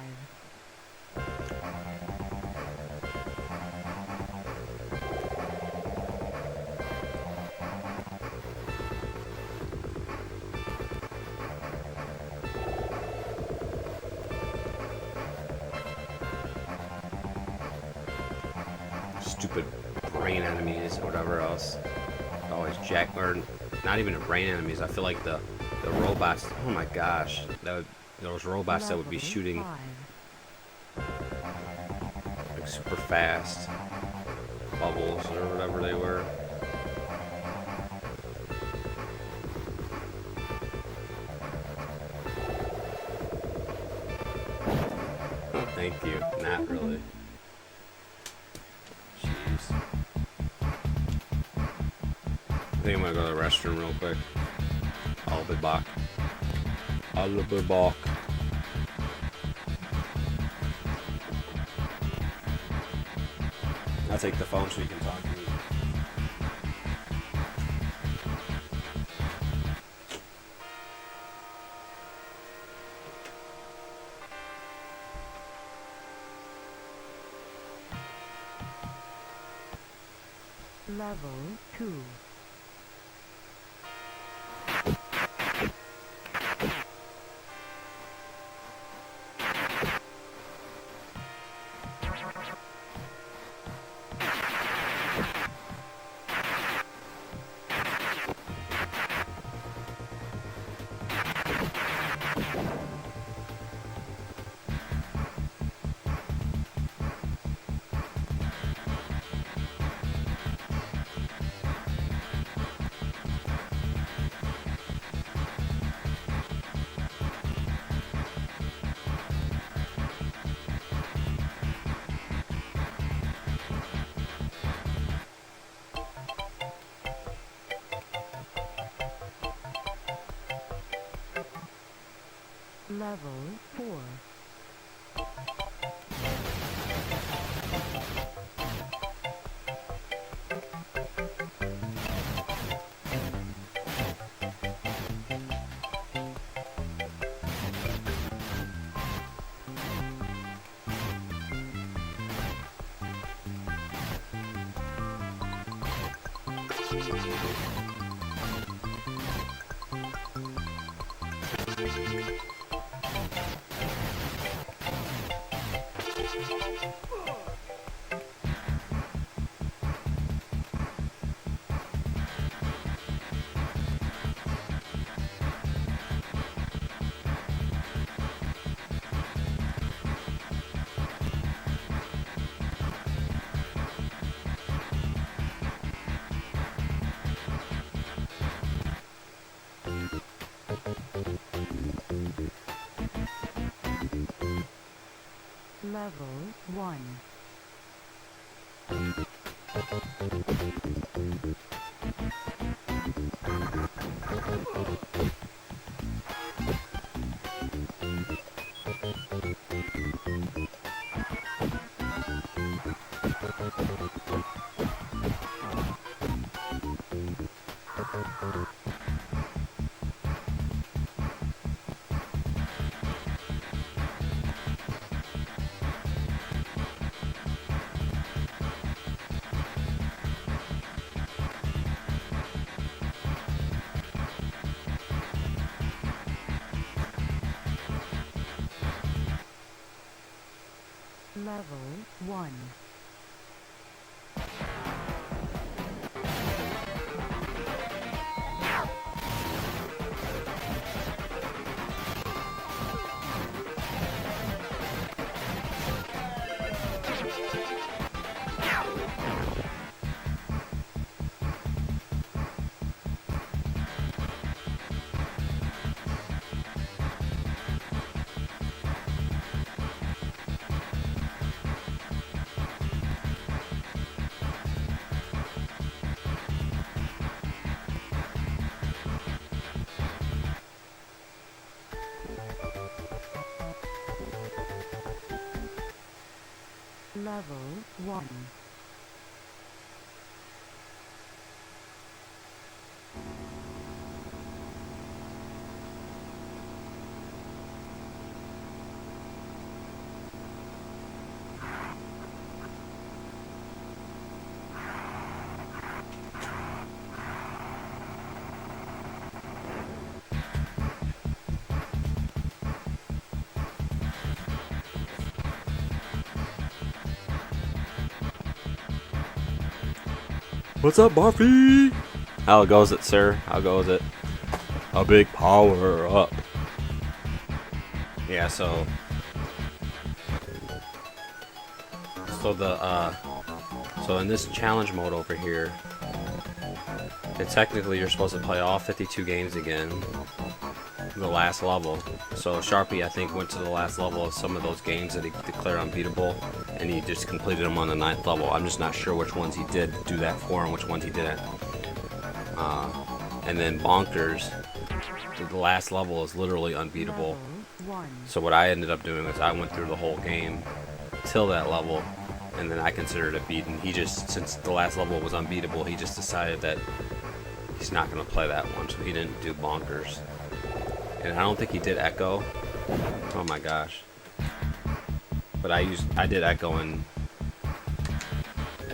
Stupid brain enemies or whatever else. Always or not even brain enemies. I feel like the robots. Oh my gosh, those robots that would be shooting like super fast bubbles or whatever they were. Oh, thank you. Not really. Jeez. I think I'm gonna go to the restroom real quick. I'll be back. I'll be back. I'll take the phone so you can talk to me. Level 2. Level 4. Level 1. Level 1. Level 1. What's up, Buffy? How goes it, sir? How goes it? A big power up. Yeah, so in this challenge mode over here, technically you're supposed to play all 52 games again. The last level. So Sharpie, I think, went to the last level of some of those games that he declared unbeatable, and he just completed them on the 9th level. I'm just not sure which ones he did do that for and which ones he didn't. And then Bonkers, the last level is literally unbeatable. So what I ended up doing was I went through the whole game till that level, and then I considered it beaten. He just, since the last level was unbeatable, he just decided that he's not going to play that one, so he didn't do Bonkers. And I don't think he did Echo. Oh my gosh. But I did Echo and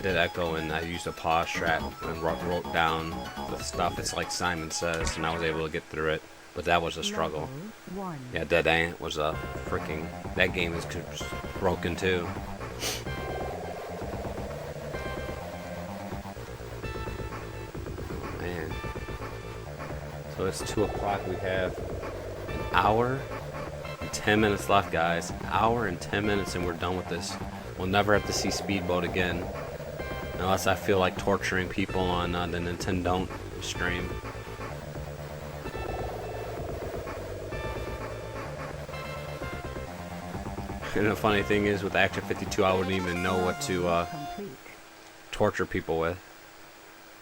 I did echo and I used a pause strat and wrote down the stuff. It's like Simon Says, and I was able to get through it. But that was a struggle. Level 1. Yeah, Dead Ant was a freaking... That game is broken too. Oh, man. So it's 2 o'clock. We have an hour and 10 minutes left, guys. An hour and 10 minutes and we're done with this. We'll never have to see Speedboat again. Unless I feel like torturing people on the Nintendo stream. And the funny thing is, with Action 52, I wouldn't even know what to torture people with.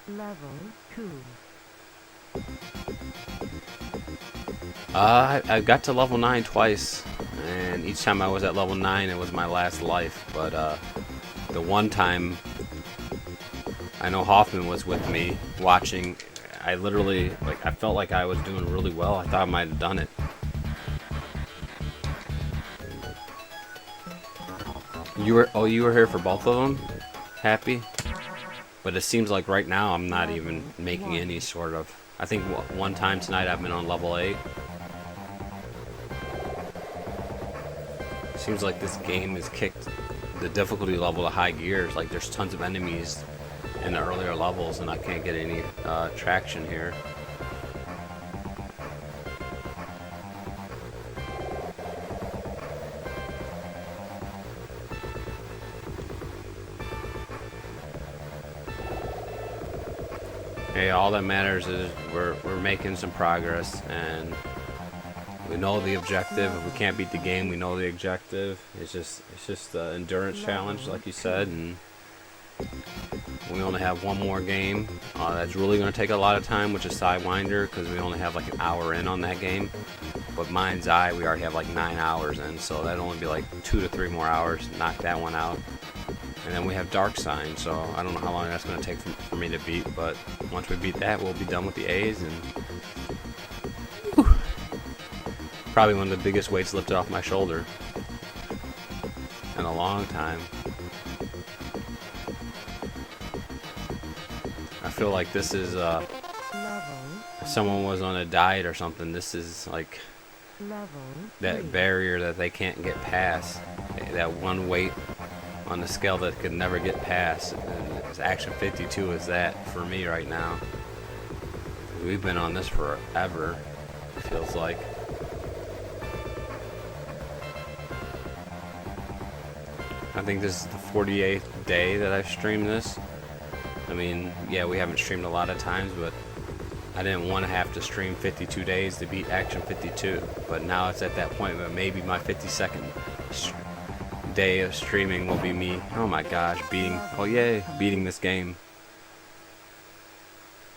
Level 2. I got to level 9 twice, and each time I was at level 9, it was my last life. But the one time, I know Hoffman was with me watching. I literally, I felt like I was doing really well. I thought I might have done it. You were here for both of them? Happy? But it seems like right now I'm not even making any sort of... I think one time tonight I've been on level 8. Seems like this game has kicked the difficulty level to high gears. Like there's tons of enemies in the earlier levels and I can't get any traction here. Hey, all that matters is we're making some progress, and we know the objective. If we can't beat the game, we know the objective. It's just the endurance challenge, like you said, and we only have one more game. That's really going to take a lot of time, which is Sidewinder, because we only have like an hour in on that game. But Mind's Eye, we already have like 9 hours in, so that'd only be like 2 to 3 more hours to knock that one out. And then we have Dark Sign, so I don't know how long that's going to take for me to beat, but once we beat that, we'll be done with the A's, and whew, probably one of the biggest weights lifted off my shoulder in a long time. I feel like this is, if someone was on a diet or something, this is like that barrier that they can't get past, that one weight on the scale that could never get past. And Action 52 is that for me right now. We've been on this forever, it feels like. I think this is the 48th day that I've streamed this. I mean, yeah, we haven't streamed a lot of times, but I didn't want to have to stream 52 days to beat Action 52. But now it's at that point where maybe my 52nd day of streaming will be me, oh my gosh, beating this game.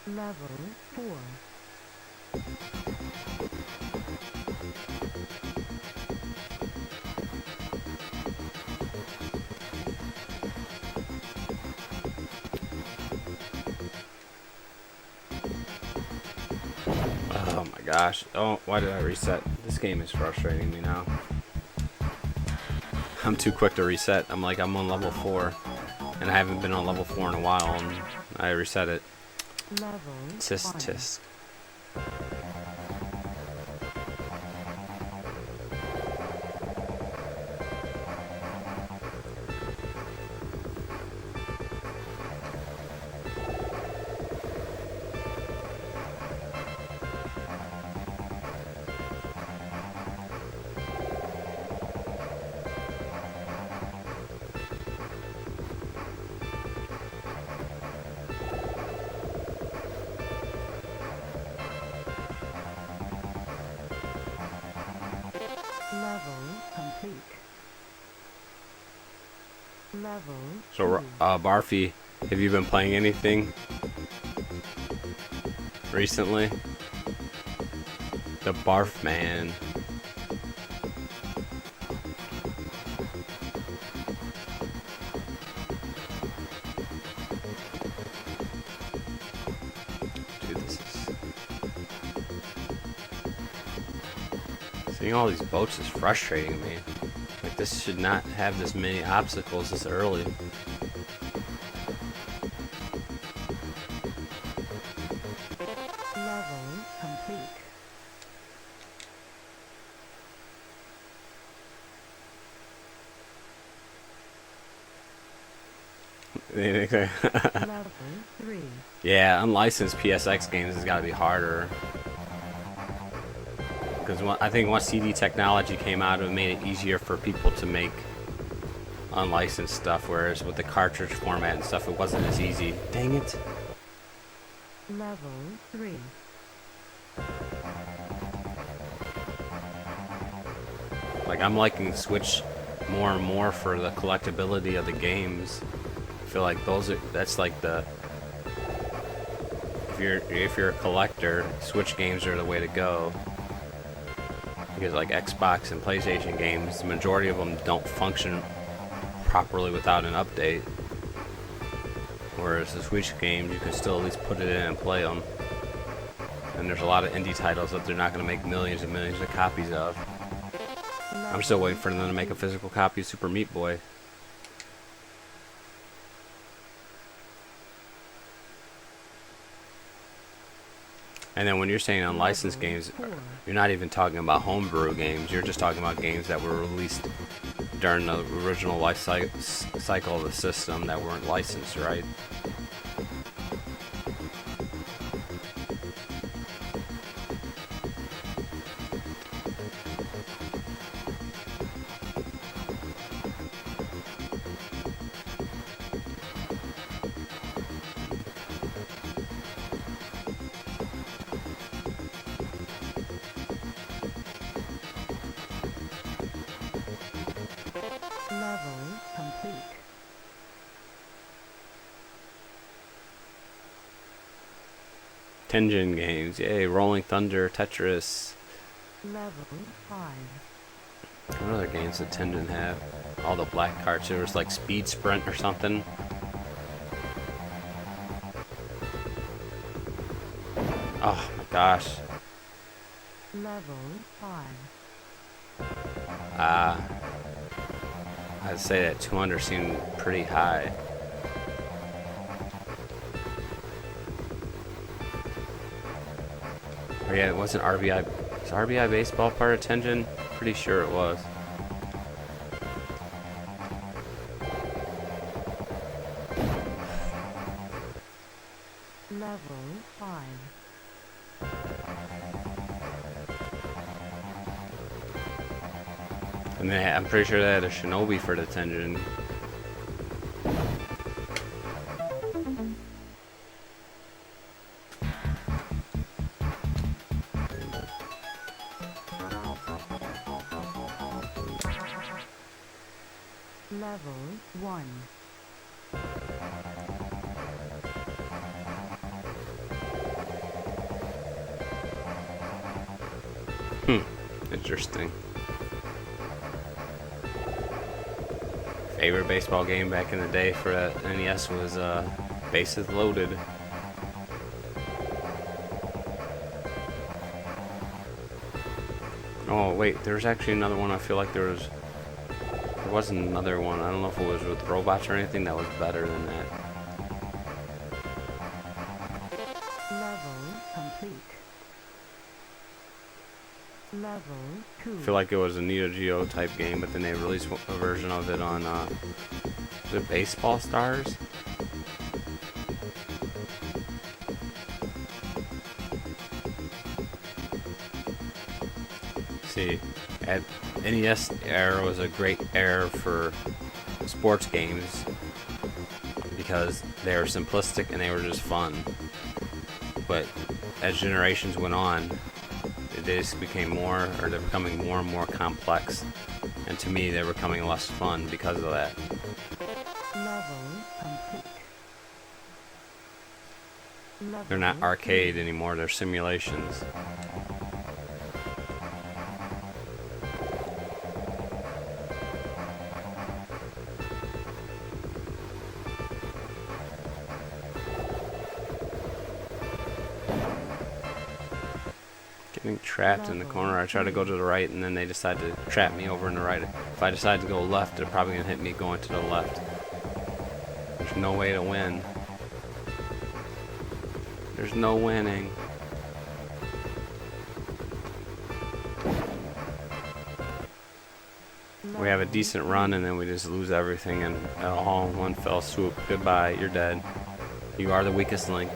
Level 4. Oh my gosh. Oh, why did I reset? This game is frustrating me now. I'm too quick to reset. I'm on level 4, and I haven't been on level 4 in a while, and I reset it. Level Tisk 1. tisk. Level complete. Level So, 2. Barfy, have you been playing anything recently? The Barf Man. Dude, this is... Seeing all these boats is frustrating me. Like, this should not have this many obstacles this early. Level 3. Yeah, unlicensed PSX games has got to be harder. Because I think once CD technology came out, it made it easier for people to make unlicensed stuff, whereas with the cartridge format and stuff, it wasn't as easy. Dang it. Level 3. Like, I'm liking Switch more and more for the collectability of the games. I feel like that's like the, if you're a collector, Switch games are the way to go. Because like Xbox and PlayStation games, the majority of them don't function properly without an update. Whereas the Switch games, you can still at least put it in and play them. And there's a lot of indie titles that they're not going to make millions and millions of copies of. I'm still waiting for them to make a physical copy of Super Meat Boy. And then when you're saying unlicensed games, you're not even talking about homebrew games. You're just talking about games that were released during the original life cycle of the system that weren't licensed, right? Level complete. Tengen games, yay, Rolling Thunder, Tetris. Level 5. What other games did Tengen have? All the black carts, there was like Speed Sprint or something. Oh my gosh. Level 5. I'd say that 200 seemed pretty high. Oh yeah, it wasn't RBI. Was RBI Baseball part of Tengen? Pretty sure it was. Level 5. And I'm pretty sure they had a Shinobi for the Tengen. Level 1. Interesting. Favorite baseball game back in the day for NES was Bases Loaded. Oh wait, there was actually another one. I feel like there wasn't another one. I don't know if it was with robots or anything that was better than that. Level complete. Level 2. I feel like it was a Neo Geo type game, but then they released a version of it on was it Baseball Stars? See, at NES era was a great era for sports games because they were simplistic and they were just fun. But as generations went on, they just became they're becoming more and more complex. And to me, they're becoming less fun because of that. Level complete. Level They're not arcade anymore, they're simulations. Getting trapped in the corner. I try to go to the right and then they decide to trap me over in the right. If I decide to go left, they're probably going to hit me going to the left. There's no way to win. There's no winning. we have a decent run and then we just lose everything and all in one fell swoop. Goodbye, you're dead. You are the weakest link.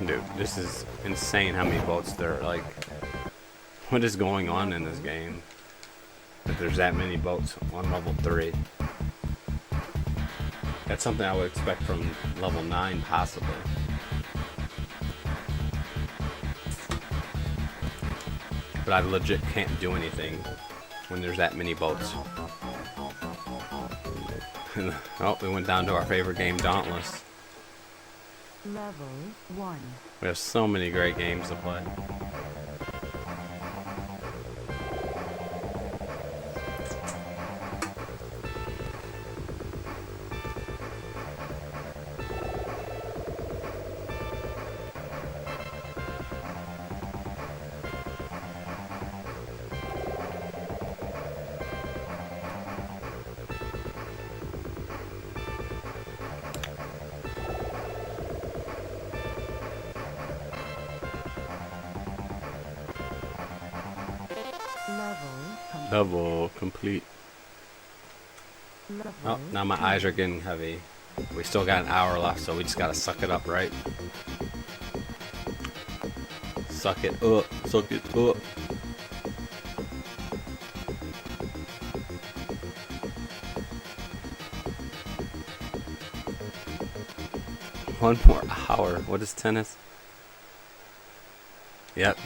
Dude, this is insane how many boats there are. Like, what is going on in this game? That there's that many boats on level 3. That's something I would expect from level 9, possibly. But I legit can't do anything when there's that many boats. Oh, we went down to our favorite game, Dauntless. Level 1. We have so many great games to play. Level complete. Oh, now my eyes are getting heavy. We still got an hour left, so we just gotta suck it up, right? Suck it up, suck it up. One more hour. What is tennis? Yep,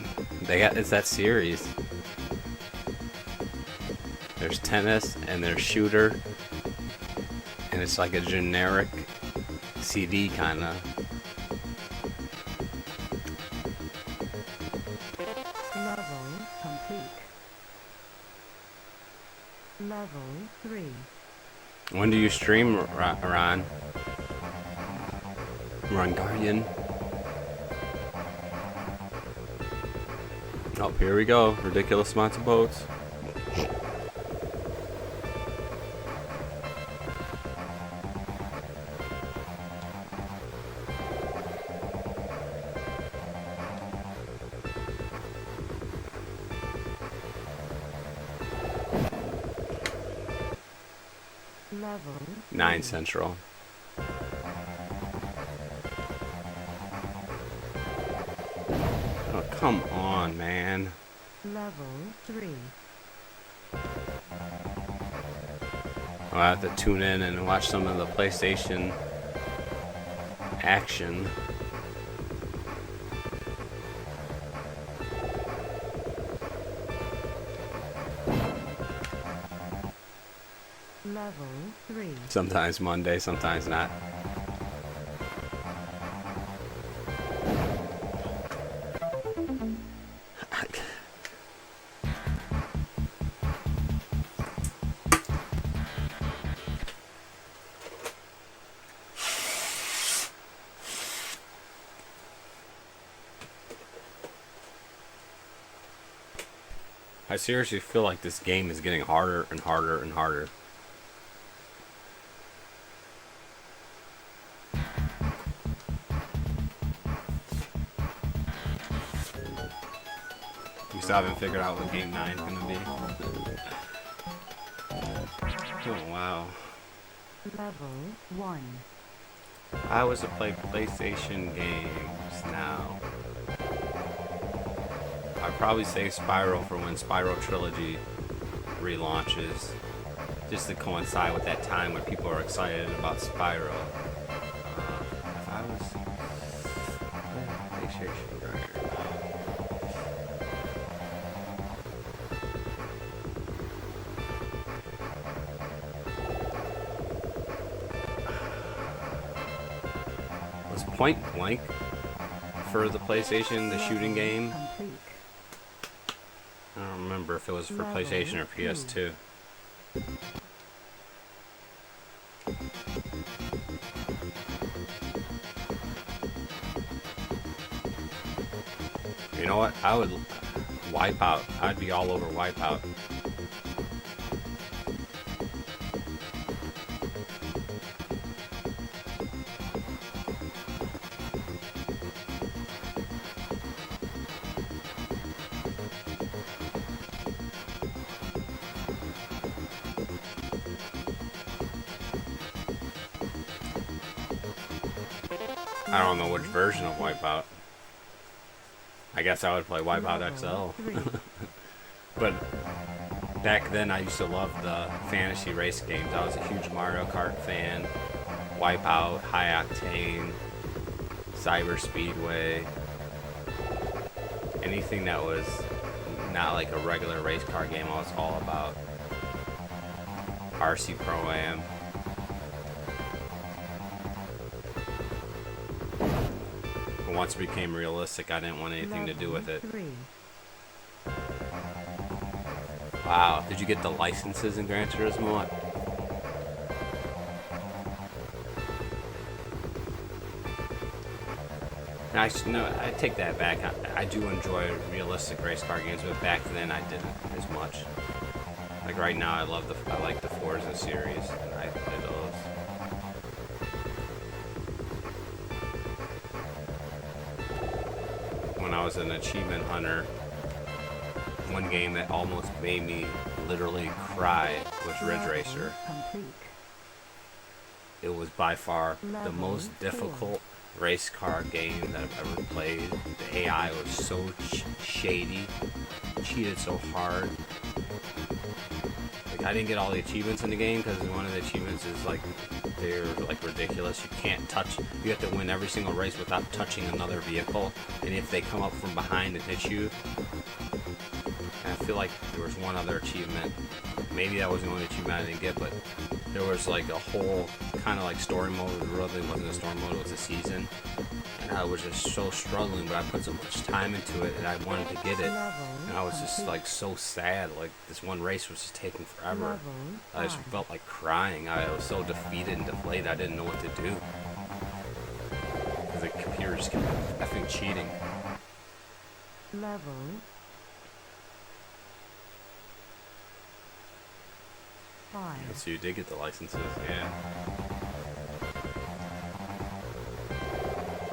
it's that series. There's tennis and there's shooter, and it's like a generic CD kind of. Level complete. Level 3. When do you stream, Ron? Ron Guardian. Oh, here we go. Ridiculous amounts of boats. Level 9 Central. Oh, come on, man. Level 3. I'll have to tune in and watch some of the PlayStation action. Level 3. Sometimes Monday, sometimes not. I seriously feel like this game is getting harder and harder and harder. We still haven't figured out what game 9 is going to be. Oh, wow. Level 1. I was to play PlayStation games now. I'd probably say Spyro for when Spyro Trilogy relaunches, just to coincide with that time when people are excited about Spyro. If I was PlayStation gamer. Was Point Blank for the PlayStation, the shooting game? Complete. I don't remember if it was for PlayStation or PS2. You know what? I would Wipeout. I'd be all over Wipeout. I don't know which version of Wipeout. I guess I would play Wipeout XL. But back then I used to love the fantasy race games. I was a huge Mario Kart fan. Wipeout, High Octane, Cyber Speedway. Anything that was not like a regular race car game, I was all about. RC Pro-Am. But once it became realistic, I didn't want anything to do with it. Wow, did you get the licenses in Gran Turismo? No, I take that back. I do enjoy realistic race car games, but back then I didn't as much. Like right now, I like the Forza series, and I play those. When I was an achievement hunter, one game that almost made me literally cry was Ridge Racer. It was by far the most difficult race car game that I've ever played. The AI was so shady, cheated so hard. Like I didn't get all the achievements in the game because one of the achievements is like they're like ridiculous. You can't touch. You have to win every single race without touching another vehicle, and if they come up from behind and hit you. And I feel like there was one other achievement. Maybe that was the only achievement I didn't get, but there was like a whole kind of like story mode. It really wasn't a story mode, it was a season. And I was just so struggling, but I put so much time into it and I wanted to get it. And I was just like so sad, like this one race was just taking forever. I just felt like crying. I was so defeated and deflated, I didn't know what to do. Because the computer just kept effing cheating. Level 5. So you did get the licenses, yeah.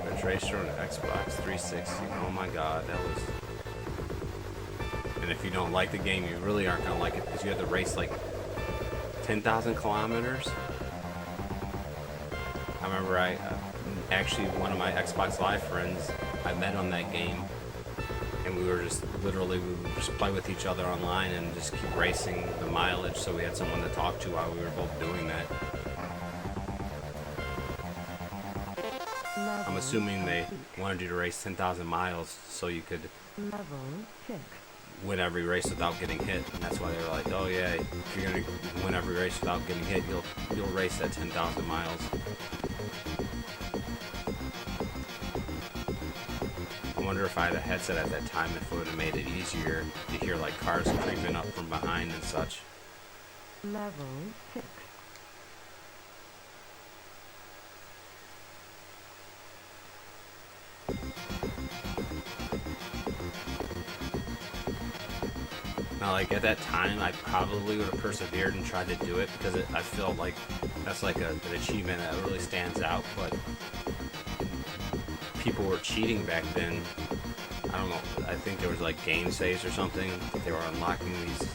Ridge Racer on Xbox 360. Oh my god, that was... And if you don't like the game, you really aren't going to like it because you have to race like 10,000 kilometers. I remember actually one of my Xbox Live friends, I met on that game. And we were just literally, we would just play with each other online and just keep racing the mileage so we had someone to talk to while we were both doing that. I'm assuming they wanted you to race 10,000 miles so you could win every race without getting hit. And that's why they were like, oh yeah, if you're going to win every race without getting hit, you'll race that 10,000 miles. I wonder if I had a headset at that time, if it would have made it easier to hear like cars creeping up from behind and such. Level 6. Now, like at that time, I probably would have persevered and tried to do it because I felt like that's like an achievement that really stands out. But people were cheating back then. I don't know. I think there was like game saves or something that they were unlocking these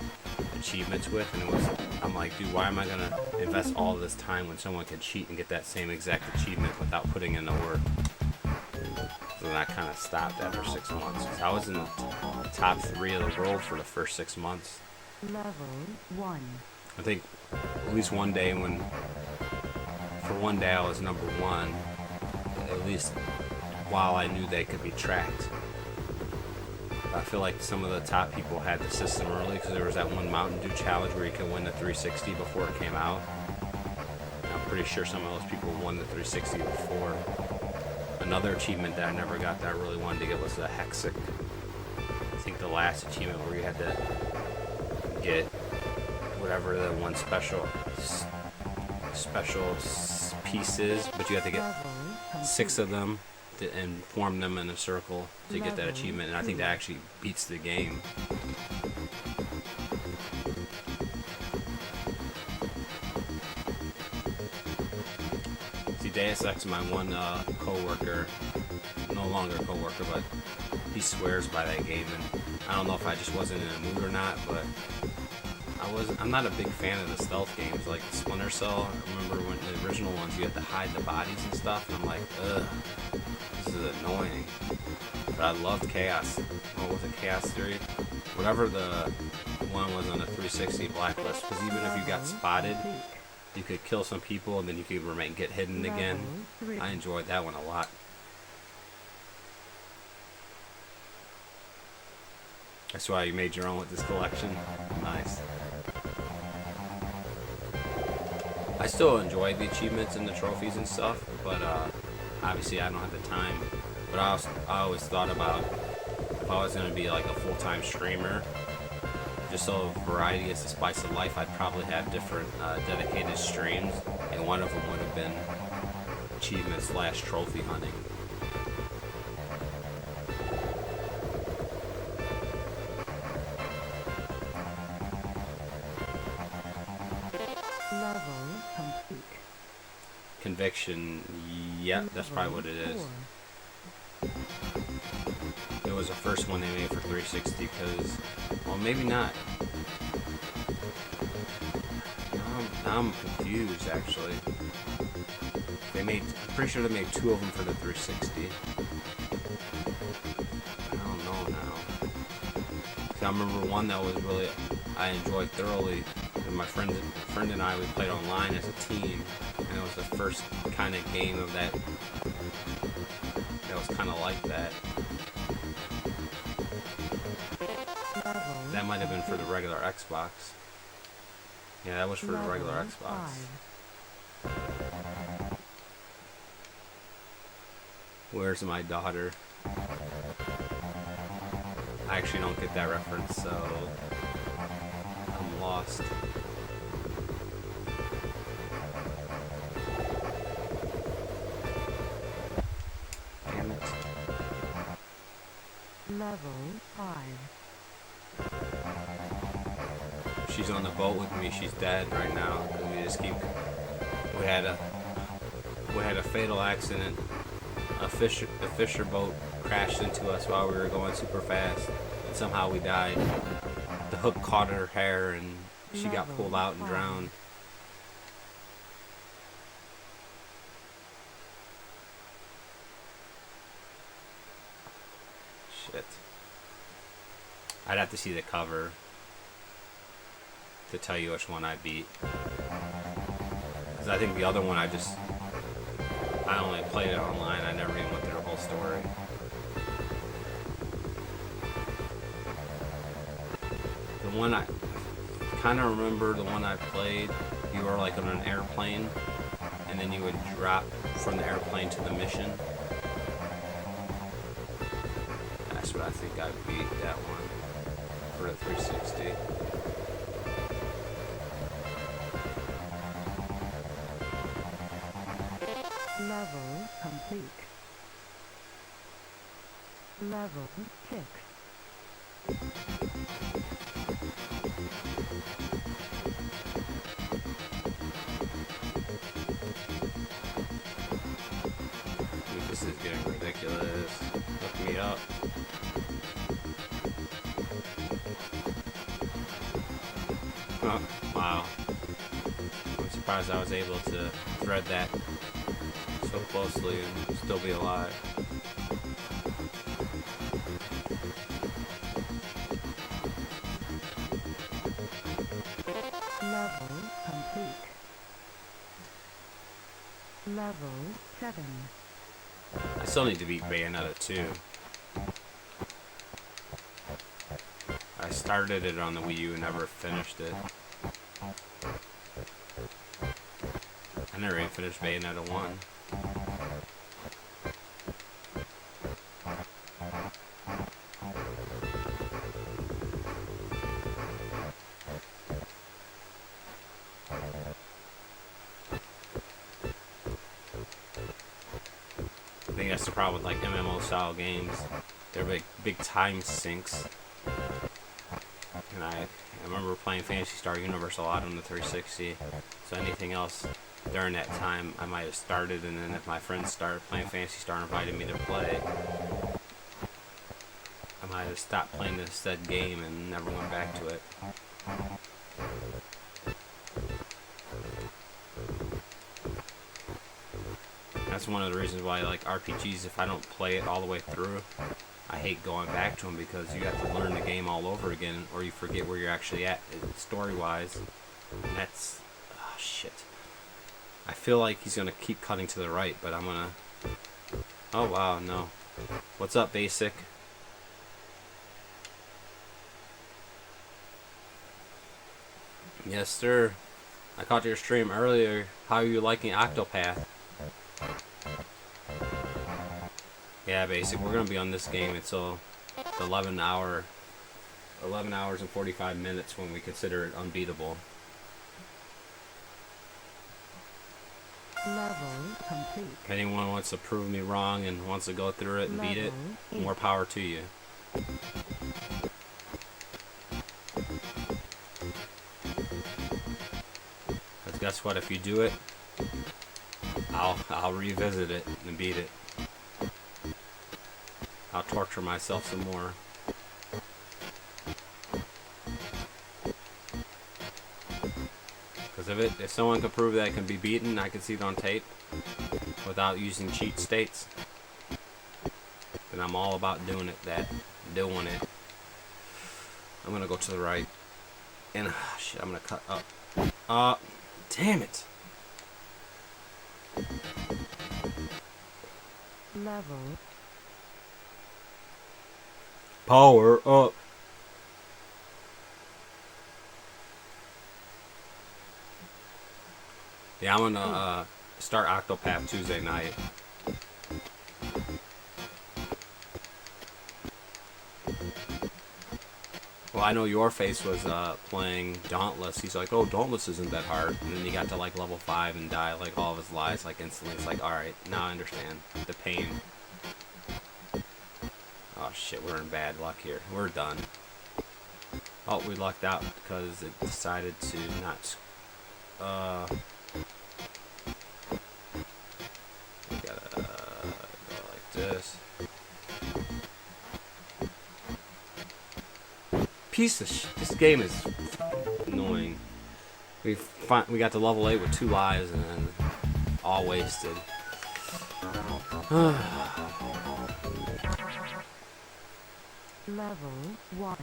achievements with, and it was. I'm like, dude, why am I gonna invest all this time when someone can cheat and get that same exact achievement without putting in the work? So then I kind of stopped after 6 months. 'Cause I was in the top 3 of the world for the first 6 months. Level 1. I think at least one day for one day I was number 1. At least while I knew they could be tracked. I feel like some of the top people had the system early because there was that one Mountain Dew challenge where you could win the 360 before it came out. And I'm pretty sure some of those people won the 360 before. Another achievement that I never got that I really wanted to get was the Hexic. I think the last achievement where you had to get whatever the one special piece is, but you have to get 6 of them and form them in a circle to get that achievement, and I think that actually beats the game. See, Deus Ex, my one co-worker, no longer co-worker, but he swears by that game, and I don't know if I just wasn't in a mood or not, but I I'm not a big fan of the stealth games like Splinter Cell. I remember when the original ones you had to hide the bodies and stuff, and I'm like, ugh, this is annoying. But I loved Chaos. What was it, Chaos Theory? Whatever the one was on the 360 Blacklist, because even if you got spotted, you could kill some people and then you could get hidden again. I enjoyed that one a lot. That's why you made your own with this collection. Nice. I still enjoy the achievements and the trophies and stuff, but obviously I don't have the time. But I always thought about if I was going to be like a full-time streamer, just so variety is the spice of life, I'd probably have different dedicated streams, and one of them would have been achievement/trophy hunting. Level complete. Conviction, yeah, that's probably what it is. It was the first one they made for 360 because, well, maybe not. Now I'm confused actually. I'm pretty sure they made 2 of them for the 360. I don't know now. See, I remember one that was really, I enjoyed thoroughly. And my friend and I, we played online as a team, and it was the first kind of game of that was kind of like that. That might have been for the regular Xbox. Yeah, that was for the regular Xbox. Where's my daughter? I actually don't get that reference, so I'm lost. Damn it. Level 5. She's on the boat with me. She's dead right now. We just keep. We had a fatal accident. A fisher boat crashed into us while we were going super fast, and somehow we died. The hook caught her hair, and she got pulled out and drowned. Shit. I'd have to see the cover to tell you which one I beat. Because I think the other one I only played it online. I never even went through the whole story. The one I kind of remember, the one I played, you were like on an airplane, and then you would drop from the airplane to the mission. That's what I think I beat, that one, for the 360. Level complete. Level 6. Dude, this is getting ridiculous. Look me up. Oh, wow. I'm surprised I was able to thread that so closely and still be alive. Level complete. Level 7. I still need to beat Bayonetta 2. I started it on the Wii U and never finished it. I never even finished Bayonetta 1. I think that's the problem with like MMO style games. They're big time sinks. And I remember playing Phantasy Star Universe a lot on the 360. So anything else during that time I might have started, and then if my friends started playing Phantasy Star and invited me to play, I might have stopped playing this said game and never went back to it. That's one of the reasons why I like RPGs. If I don't play it all the way through, I hate going back to them because you have to learn the game all over again, or you forget where you're actually at story-wise. And that's... oh, shit. I feel like he's going to keep cutting to the right, but I'm going to... oh, wow, no. What's up, Basic? Yes, sir. I caught your stream earlier. How are you liking Octopath? Yeah, Basic. We're going to be on this game until the 11 hours and 45 minutes when we consider it unbeatable. Level complete. If anyone wants to prove me wrong and wants to go through it and beat it, more power to you. Because guess what? If you do it, I'll revisit it and beat it. I'll torture myself some more. Because if someone can prove that it can be beaten, I can see it on tape without using cheat states, then I'm all about doing it. I'm gonna go to the right, and shit, I'm gonna cut up. Damn it. Level. Power up. Yeah, I'm gonna start Octopath Tuesday night. Well, I know your face was playing Dauntless. He's like, oh, Dauntless isn't that hard. And then he got to like level 5 and died like all of his lives like instantly. It's like, alright, now I understand the pain. Oh shit, we're in bad luck here. We're done. Oh, we lucked out because it decided to not... we gotta go like this. Piece of shit. This game is annoying. We got to level 8 with 2 lives and then all wasted. Level 1.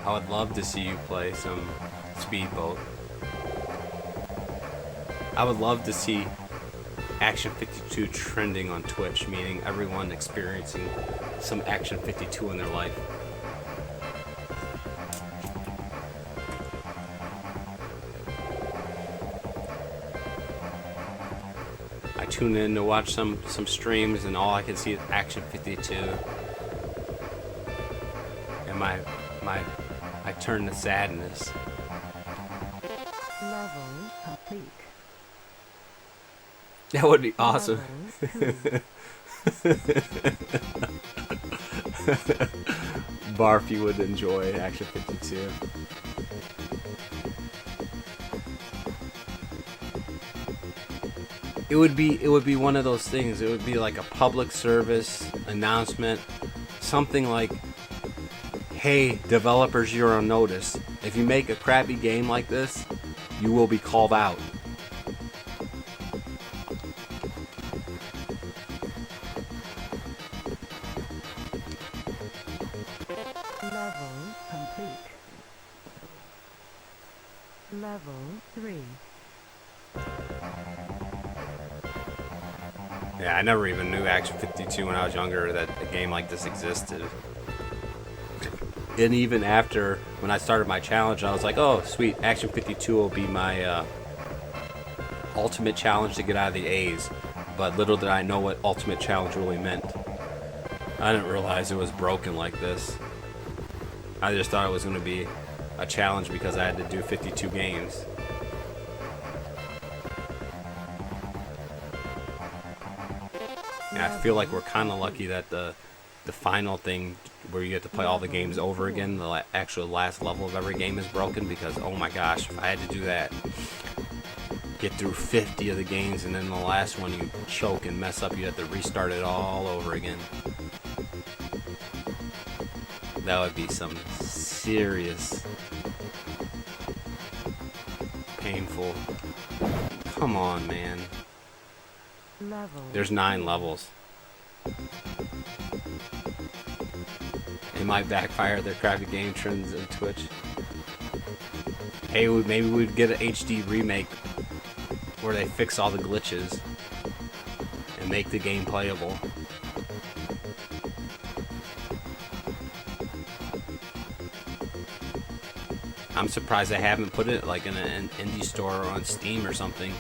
I would love to see you play some Speedboat. I would love to see Action 52 trending on Twitch, meaning everyone experiencing some Action 52 in their life. I tune in to watch some streams and all I can see is Action 52. And I turn to sadness. Level complete. That would be awesome. Barfy would enjoy Action 52. It would be one of those things. It would be like a public service announcement, something like, hey, developers, you're on notice. If you make a crappy game like this, you will be called out. Level complete. Level 3. Yeah, I never even knew Action 52 when I was younger that a game like this existed. And even after, when I started my challenge, I was like, oh, sweet, Action 52 will be my ultimate challenge to get out of the A's. But little did I know what ultimate challenge really meant. I didn't realize it was broken like this. I just thought it was going to be a challenge because I had to do 52 games. And I feel like we're kind of lucky that the final thing where you have to play all the games over again, the actual last level of every game is broken, because oh my gosh, if I had to do that, get through 50 of the games and then the last one you choke and mess up, you have to restart it all over again. That would be some serious painful. Come on, man. Level. There's 9 levels. It might backfire their crappy game trends on Twitch. Hey, maybe we'd get an HD remake where they fix all the glitches and make the game playable. I'm surprised they haven't put it like in an indie store or on Steam or something.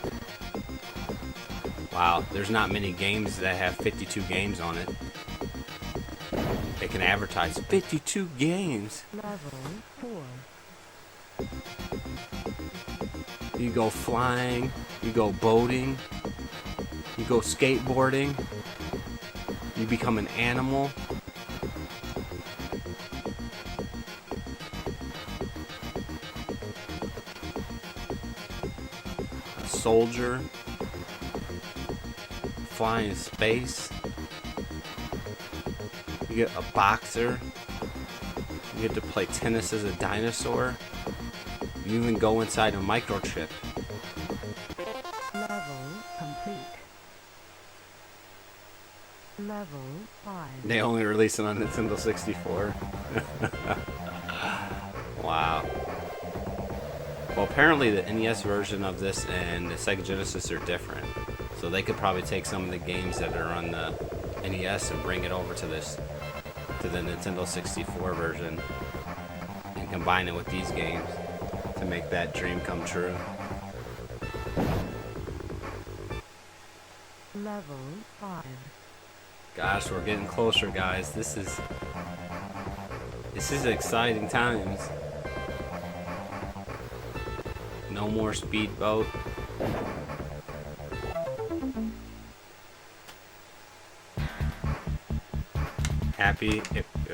Wow, there's not many games that have 52 games on it. They can advertise 52 games. Level 4. You go flying, you go boating, you go skateboarding, you become an animal. A soldier, fly in space. You get a boxer. You get to play tennis as a dinosaur. You even go inside a microchip. Level complete. Level 5. They only released it on Nintendo 64. Wow. Well, apparently the NES version of this and the Sega Genesis are different. So they could probably take some of the games that are on the NES and bring it over to the Nintendo 64 version and combine it with these games to make that dream come true. Level 5. Gosh, we're getting closer, guys. This is exciting times. No more speedboat. Happy.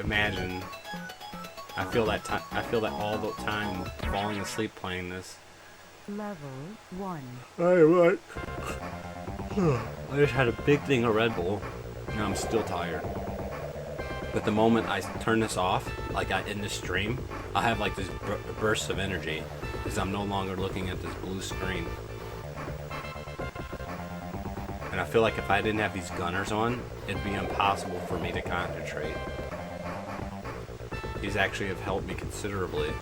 Imagine. I feel that all the time falling asleep playing this. Level 1. I just had a big thing of Red Bull. Now I'm still tired. But the moment I turn this off, like in the stream, I have like this burst of energy because I'm no longer looking at this blue screen. And I feel like if I didn't have these gunners on, it'd be impossible for me to concentrate. These actually have helped me considerably.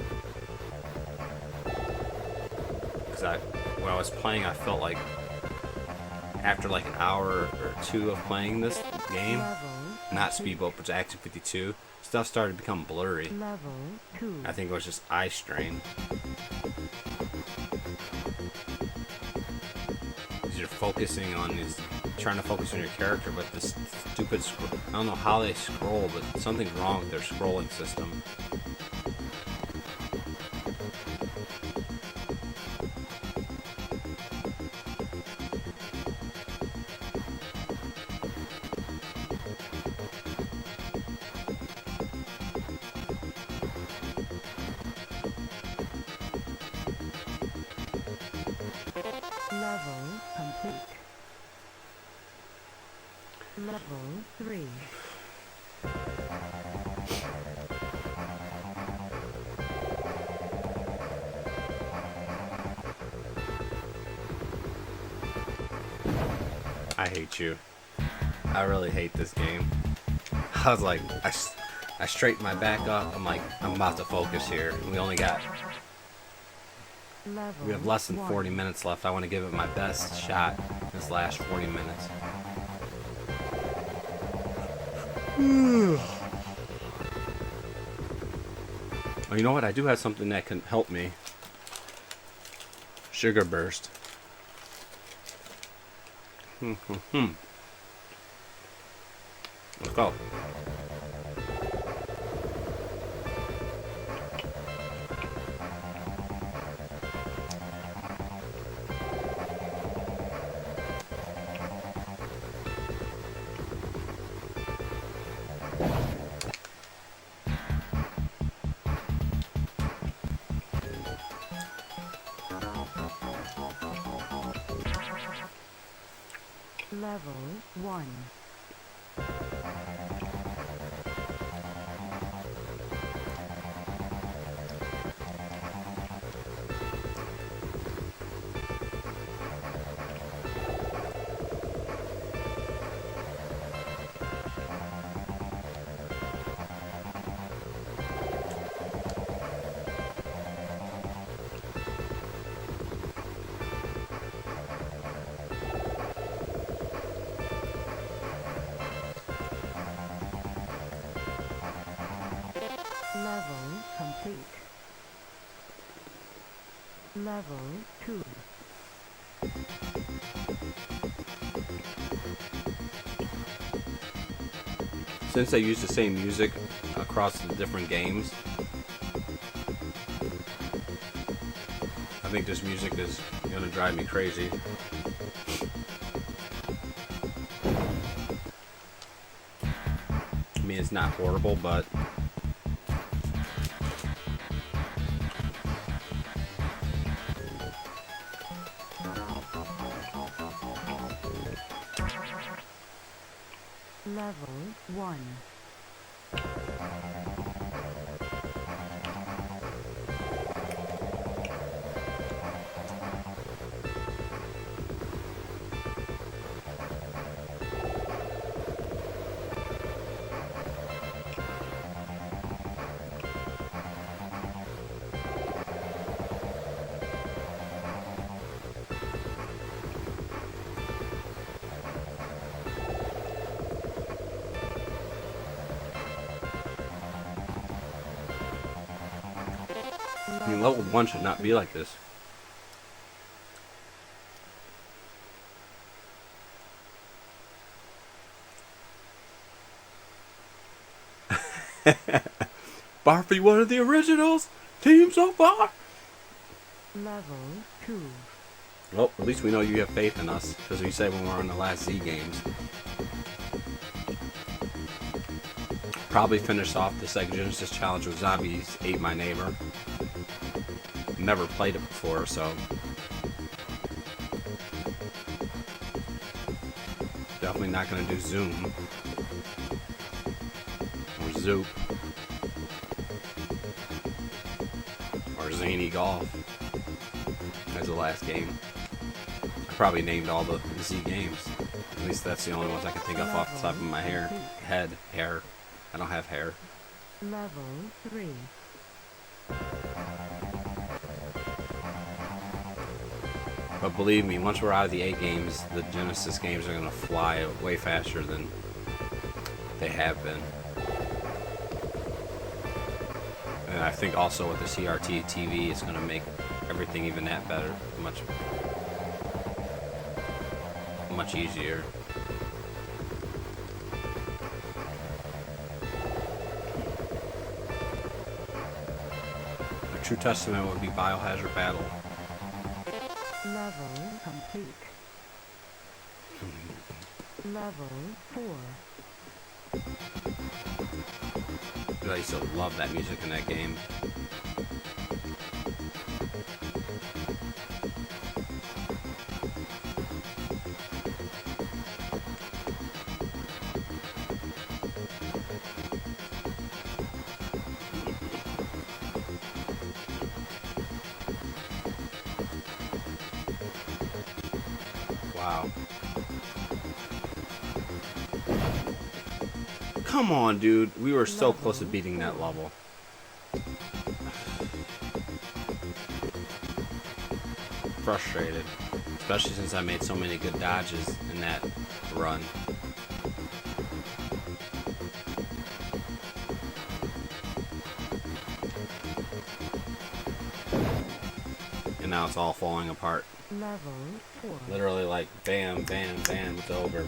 Because when I was playing, I felt like after like an hour or two of playing this game, not Speedboat, but Action 52, stuff started to become blurry. Level 2. I think it was just eye strain. Because you're focusing on these, trying to focus on your character, but this stupid I don't know how they scroll, but something's wrong with their scrolling system. Level complete. Level 3. I hate you. I really hate this game. I was like, I straightened my back up. I'm like, I'm about to focus here. We have less than 40 minutes left. I want to give it my best shot this last 40 minutes. Oh, you know what? I do have something that can help me. Sugar burst. Let's go. Level 1. Level 2. Since they use the same music across the different games, I think this music is gonna drive me crazy. I mean, it's not horrible, but Level 1. I mean, level 1 should not be like this. Barfy, one of the originals! Team so far! Level 2. Well, at least we know you have faith in us, because we said when we were on the last Z games. Probably finished off the Sega Genesis challenge with Zombies Ate My Neighbor. Never played it before, so definitely not going to do Zoom or Zoop or Zany Golf as the last game. I probably named all the Z games. At least that's the only ones I can think of off the top of my hair. Hair. I don't have hair. Level 3. But believe me, once we're out of the 8 games, the Genesis games are going to fly way faster than they have been. And I think also with the CRT TV, it's going to make everything even that better. Much easier. A true testament would be Biohazard Battle. Level complete. Level 4. I used to love that music in that game. Wow. Come on, dude. We were so close to beating that level. Frustrated. Especially since I made so many good dodges in that run. And now it's all falling apart. Level 4. Literally like bam, bam, bam, it's over.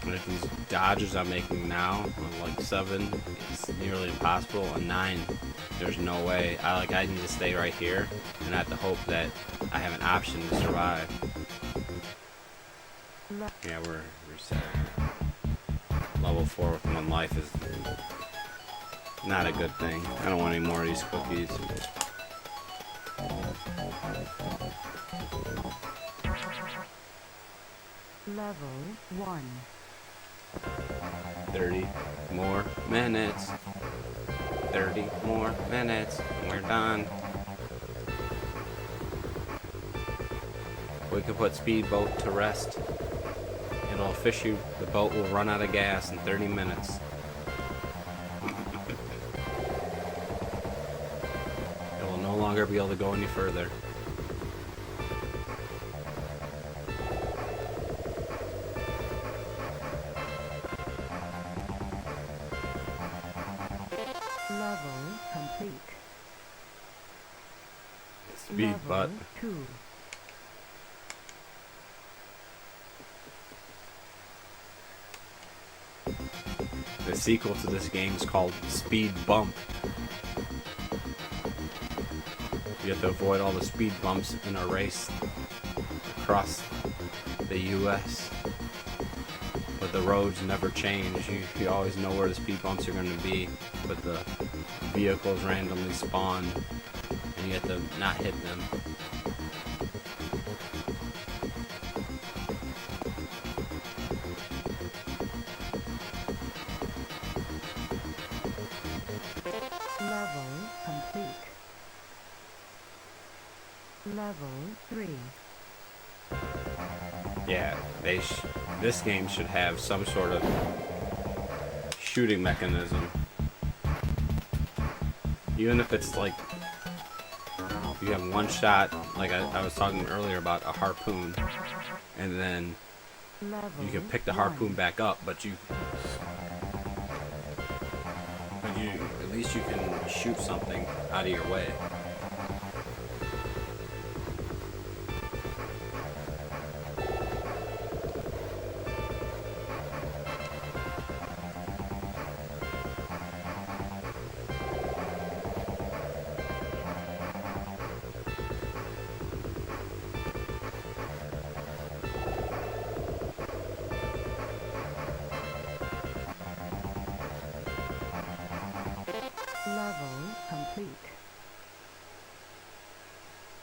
If these dodges I'm making now on like 7, it's nearly impossible. On 9, there's no way. I need to stay right here and I have to hope that I have an option to survive. Yeah, we're reset. Level 4 with 1 life is not a good thing. I don't want any more of these cookies. Level 1. 30 more minutes. 30 more minutes. And we're done. We can put Speedboat to rest. It'll fish you. The boat will run out of gas in 30 minutes. It will no longer be able to go any further. Speed butt. 2. The sequel to this game is called Speed Bump. You have to avoid all the speed bumps in a race across the US. But the roads never change. You always know where the speed bumps are going to be, but the vehicles randomly spawn and you have to not hit them. Level complete. Level 3. Yeah, this game should have some sort of shooting mechanism. Even if it's like you have one shot, like I was talking earlier about a harpoon, and then Level you can pick the 1. harpoon back up, but at least you can shoot something out of your way. Level complete.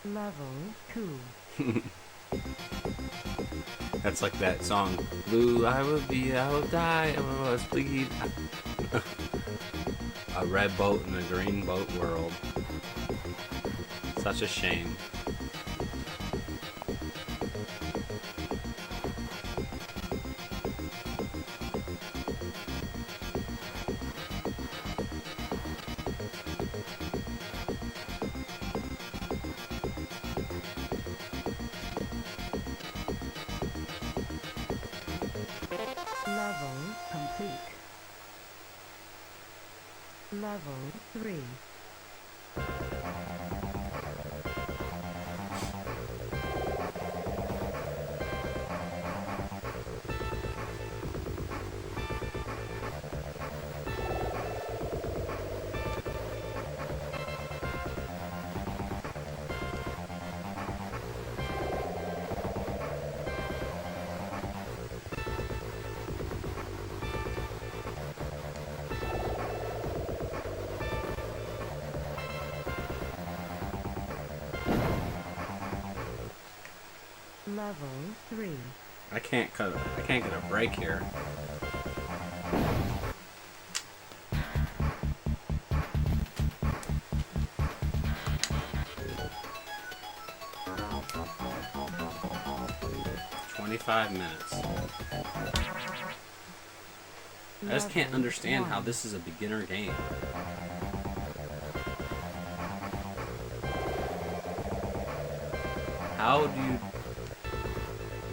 Level 2. That's like that song, Blue, I will die, I will bleed. A red boat in a green boat world. Such a shame. Level complete. Level 3. Level 3. I can't get a break here. $25 minutes. I just can't understand how this is a beginner game. How do you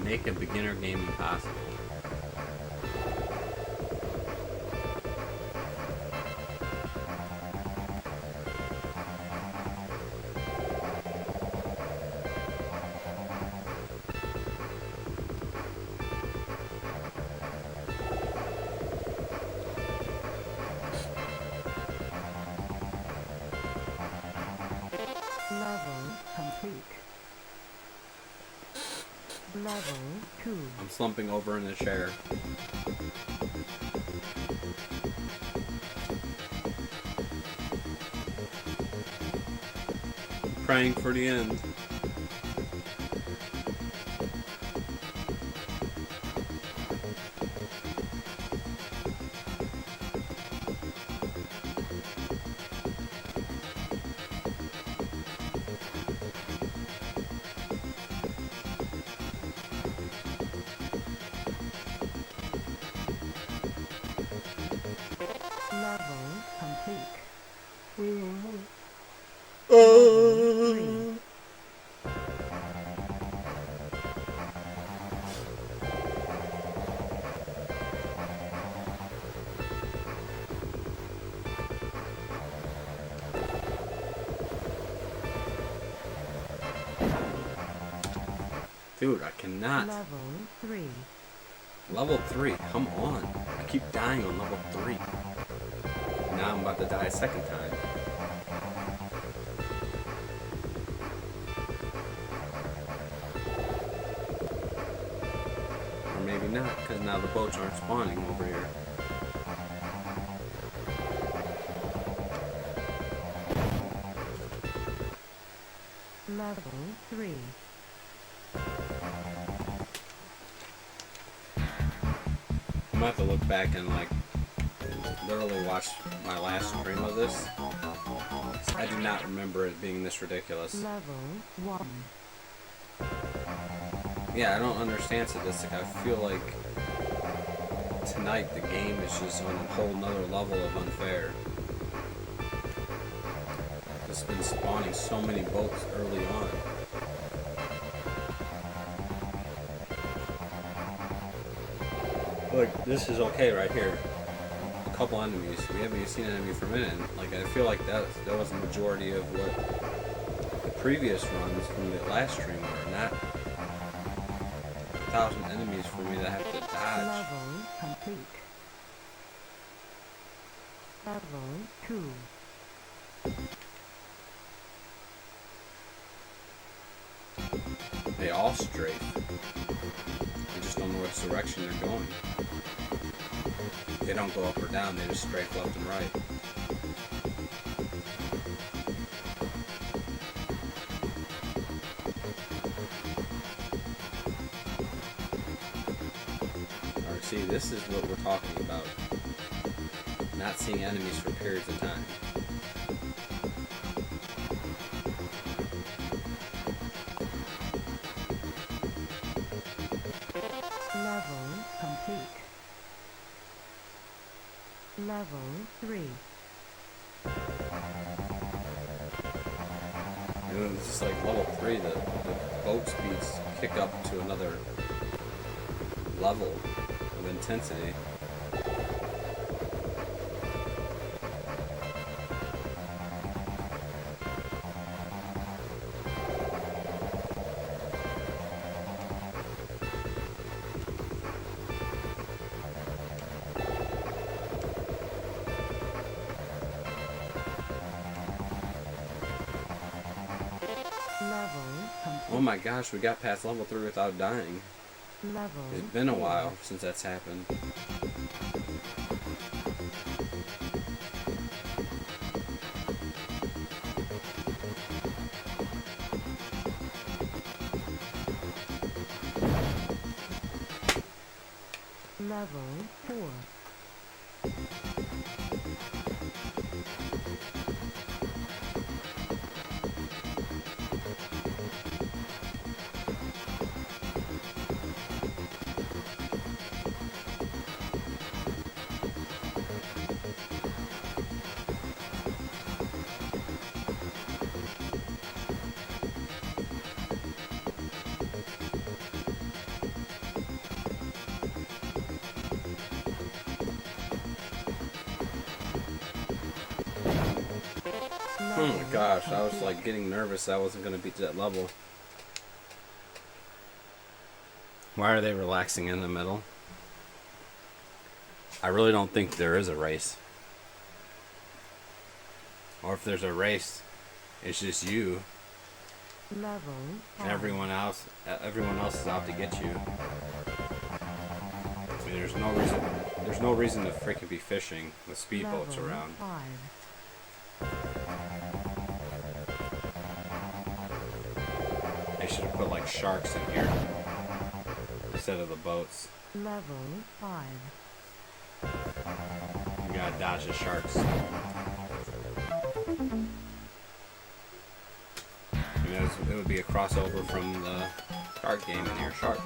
make a beginner game impossible? Level complete. Level 2. I'm slumping over in the chair. Praying for the end. Level complete. Level 3. Dude, I cannot. Level 3. Level 3, come on. I keep dying on level 3. And now I'm about to die a second time. Or maybe not, because now the boats aren't spawning over here. Level 3. I'm gonna have to look back and like literally watch my last stream of this. I do not remember it being this ridiculous. Level 1. Yeah, I don't understand Sadistic. I feel like tonight the game is just on a whole nother level of unfair. It's been spawning so many boats early on. Look, this is okay right here. A couple enemies. We haven't even seen an enemy for a minute. Like, I feel like that was the majority of what the previous runs from the last stream were. Not 1,000 enemies for me to have to dodge. Level complete. Level 2. They all strafe. They just don't know which direction they're going. They don't go up or down, they just strafe left and right. Alright, see, this is what we're talking about. Not seeing enemies for periods of time. Level complete. Level 3. And then it's just like level 3, the boat speeds kick up to another level of intensity. Level complete. Oh my gosh, we got past level 3 without dying. Level It's been a 4. while since that's happened. Level 4. Oh my gosh, I was like getting nervous I wasn't going to beat that level. Why are they relaxing in the middle? I really don't think there is a race. Or if there's a race, it's just you. Level And 5. everyone else is out to get you. I mean, there's no reason to freaking be fishing with speedboats Level around. 5. They should have put like sharks in here instead of the boats. Level 5. You gotta dodge the sharks. It would be a crossover from the shark game in here, sharks.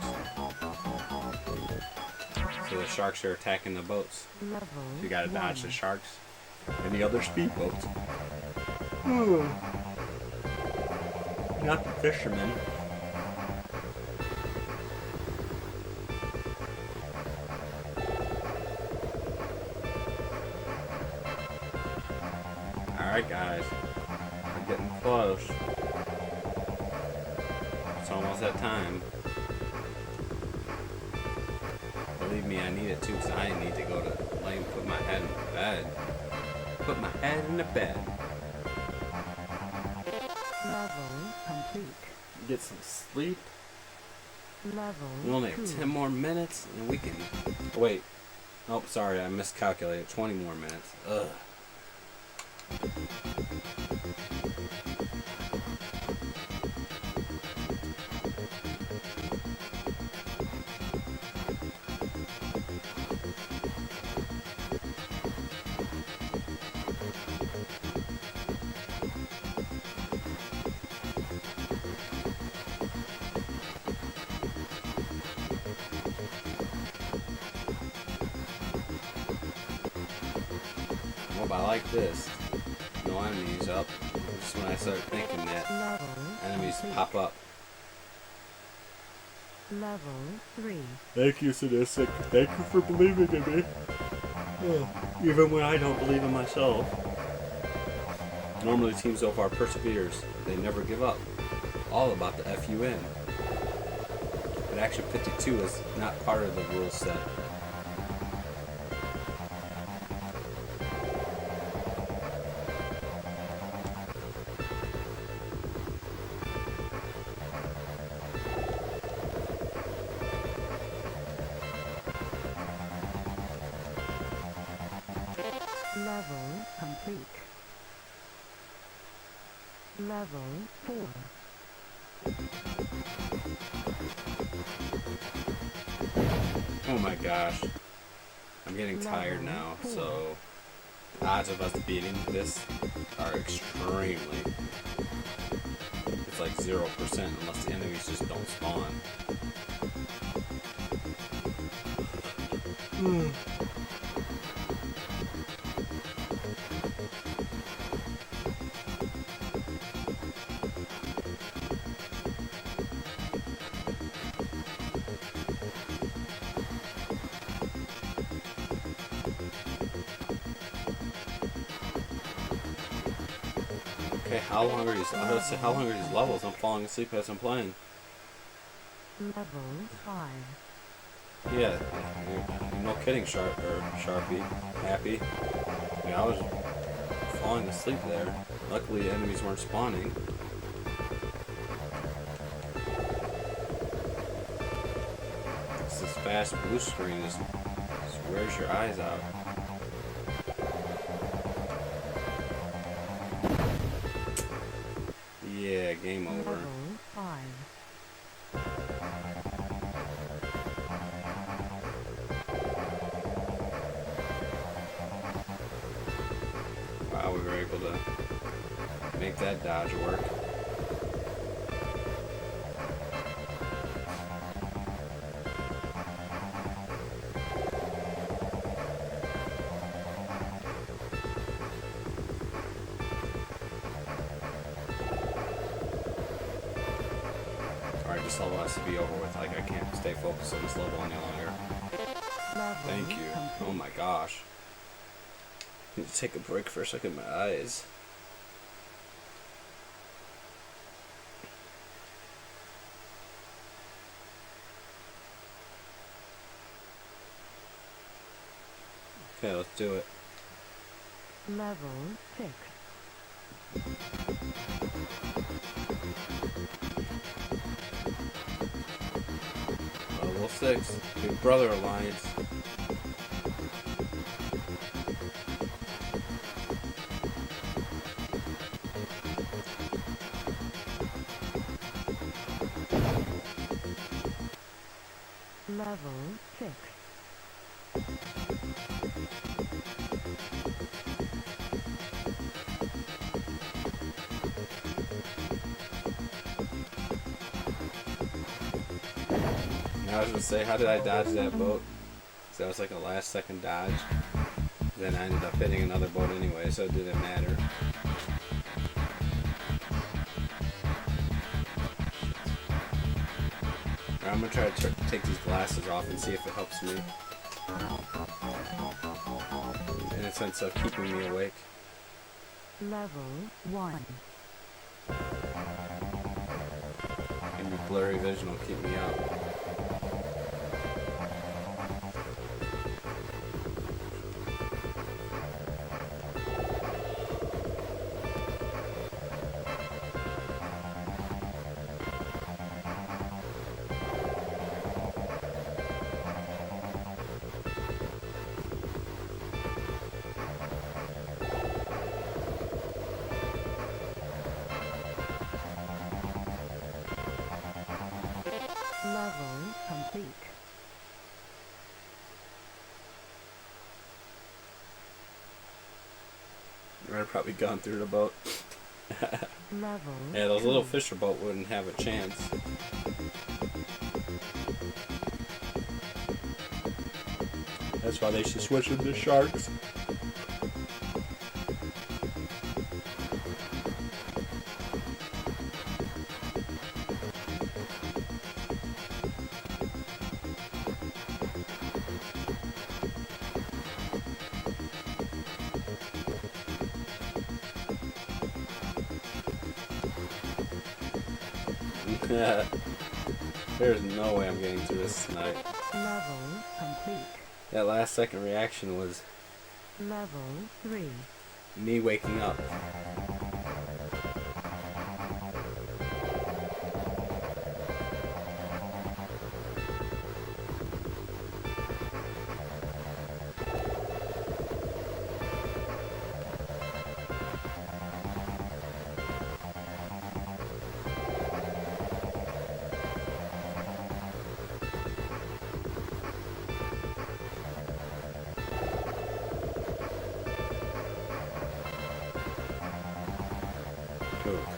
So the sharks are attacking the boats. Level So you gotta dodge 1. the sharks and the other speedboats. Not the fishermen. Alright guys, we're getting close. It's almost that time. believe me, I need it too, because I need to go to lay and put my head in the bed. Put my head in the bed. Level complete. Get some sleep. Level We only have 2. 10 more minutes, and we can... Wait. Oh, sorry, I miscalculated. 20 more minutes. Ugh. I like this. No enemies up. Just when I start thinking that Level enemies complete. pop up. Level 3. Thank you, Sadistic. Thank you for believing in me. Even when I don't believe in myself. Normally Team Zophar perseveres. They never give up. All about the FUN. But Action 52 is not part of the rule set. Level complete. Level 4. Oh my gosh. I'm getting tired Level now, 4. so the odds of us beating this are extremely... It's like 0% unless the enemies just don't spawn. Okay, how long are these? I was gonna say, how long are these levels? I'm falling asleep as I'm playing. Level 5. Yeah, you're no kidding, Sharpie. Happy. Yeah, I was falling asleep there. Luckily, enemies weren't spawning. This fast blue screen just wears your eyes out. Yeah, game over. Level 5. Wow, we were able to make that dodge work. Alright, this level has to be over with. Like, I can't stay focused on this level any longer. Level Thank you. complete. Oh my gosh. Need to take a break for a second, my eyes. Okay, let's do it. Level 6. Level 6, Big Brother Alliance. Level 6. Now I was gonna say, how did I dodge that boat? 'Cause that was like a last second dodge. Then I ended up hitting another boat anyway, so it didn't matter. Alright, I'm gonna try to take these glasses off and see if it helps me. In a sense of keeping me awake. Level 1. Maybe blurry vision will keep me up. complete. I'd probably gone through the boat. Level Yeah, those 2. little fisher boat wouldn't have a chance. That's why they should switch them to sharks. There's no way I'm getting through this tonight. Level complete. That last second reaction was Level 3. me waking up.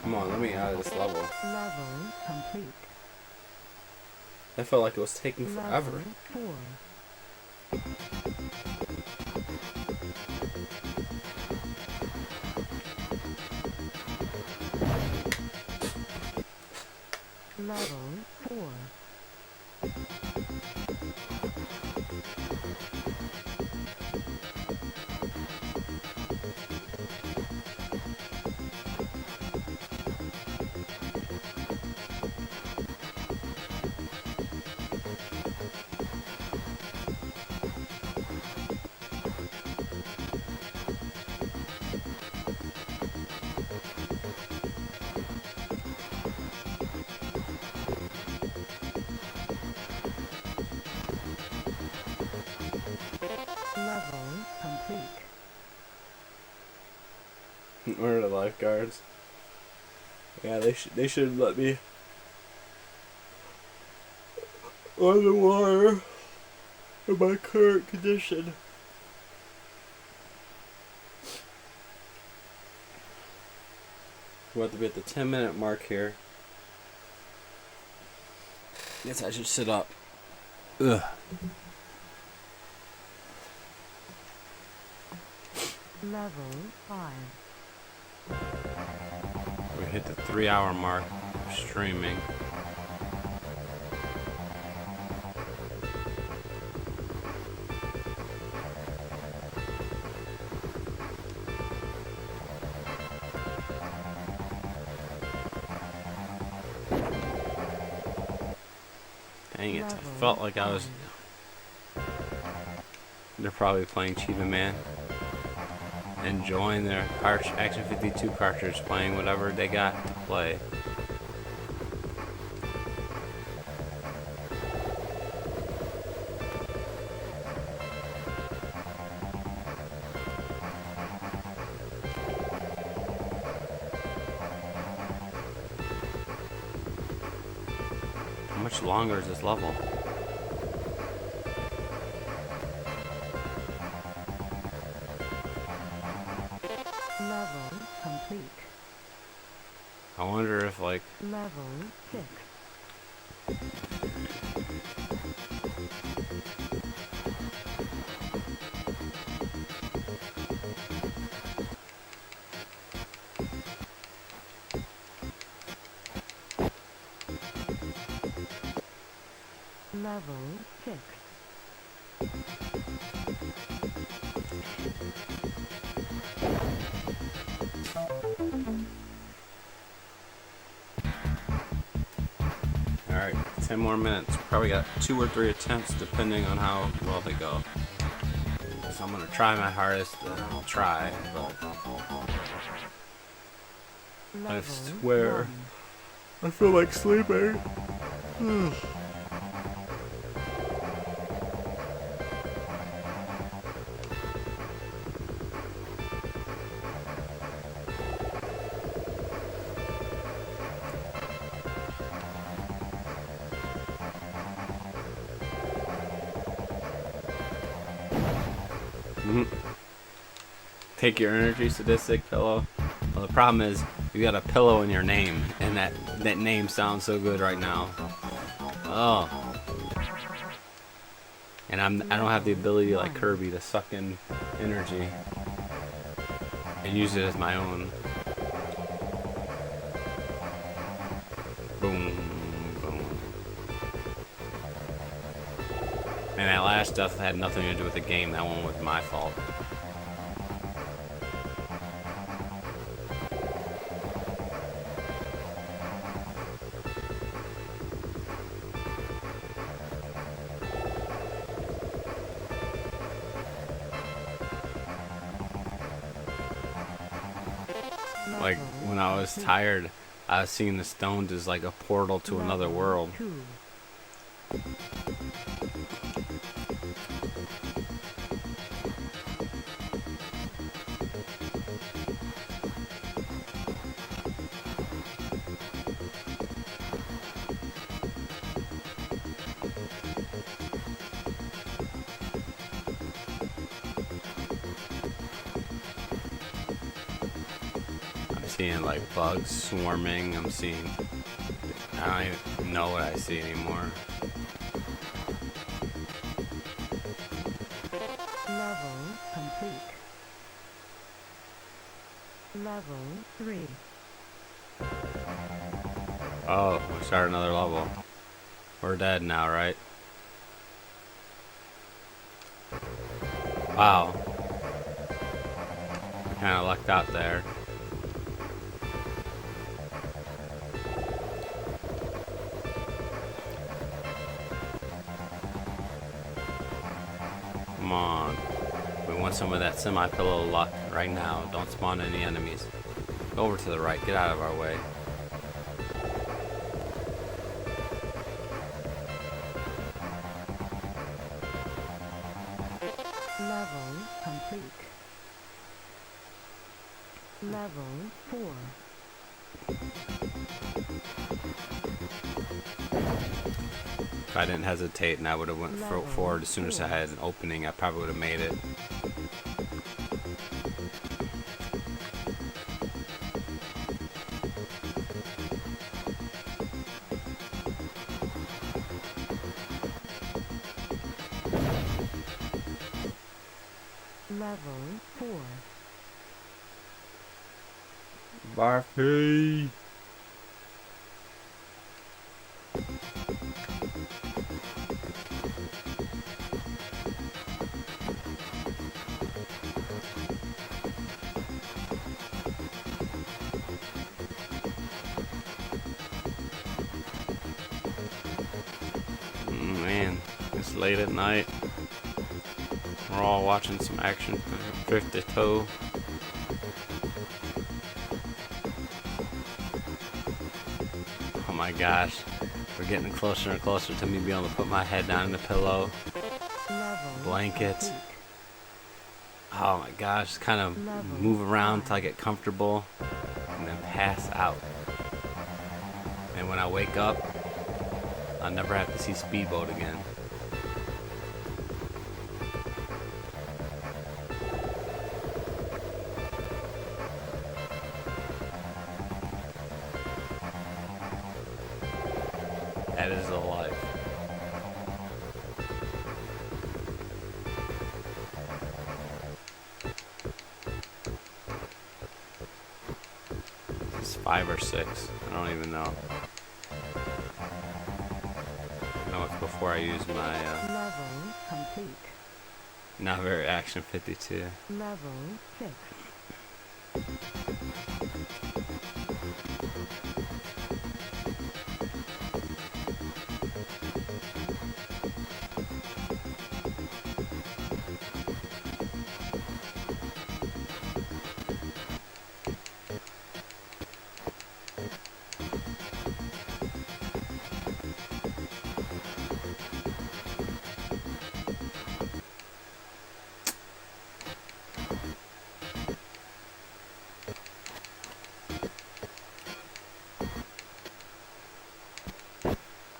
Come on, let me out of this level. Level complete. I felt like it was taking forever. Level 4. Level 4. Level complete. Where are the lifeguards? Yeah, they should let me on the water in my current condition. We're about to be at the 10-minute mark here. Guess I should sit up. Ugh. Level 5. We hit the 3-hour mark of streaming. Dang it, I felt like I was... They're probably playing Chiba Man. Enjoying their Action 52 cartridge, playing whatever they got to play. How much longer is this level? Level complete. I wonder if, like... Level 6. Level 6. Alright, 10 more minutes. Probably got 2 or 3 attempts depending on how well they go. So I'm gonna try my hardest to try, but I swear I feel like sleeping. Take your energy sadistic pillow. Well, the problem is you got a pillow in your name, and that name sounds so good right now. Oh. And I don't have the ability like Kirby to suck in energy and use it as my own. Boom, boom. And that last stuff had nothing to do with the game. That one was my fault. Like, when I was tired, I was seeing the stones as like a portal to another world. Seeing like bugs swarming. I'm seeing, I don't even know what I see anymore. Level complete. Level 3. Oh, we start another level. We're dead now, right? Wow. Kinda lucked out there. Come on. We want some of that semi-pillow luck right now. Don't spawn any enemies. Go over to the right. Get out of our way. Level complete. Level 4. If I didn't hesitate and I would have went forward as soon as I had an opening, I probably would have made it. Level 4. Barfy. Man, it's late at night. We're all watching some action for 52. Oh my gosh, we're getting closer and closer to me being able to put my head down in the pillow. Blankets. Oh my gosh, just kind of move around till I get comfortable and then pass out. And when I wake up, I'll never have to see Speedboat again. That is the life. It's 5 or 6. I don't even know. No, it's before I use my Level complete. not very action 52. Level 6.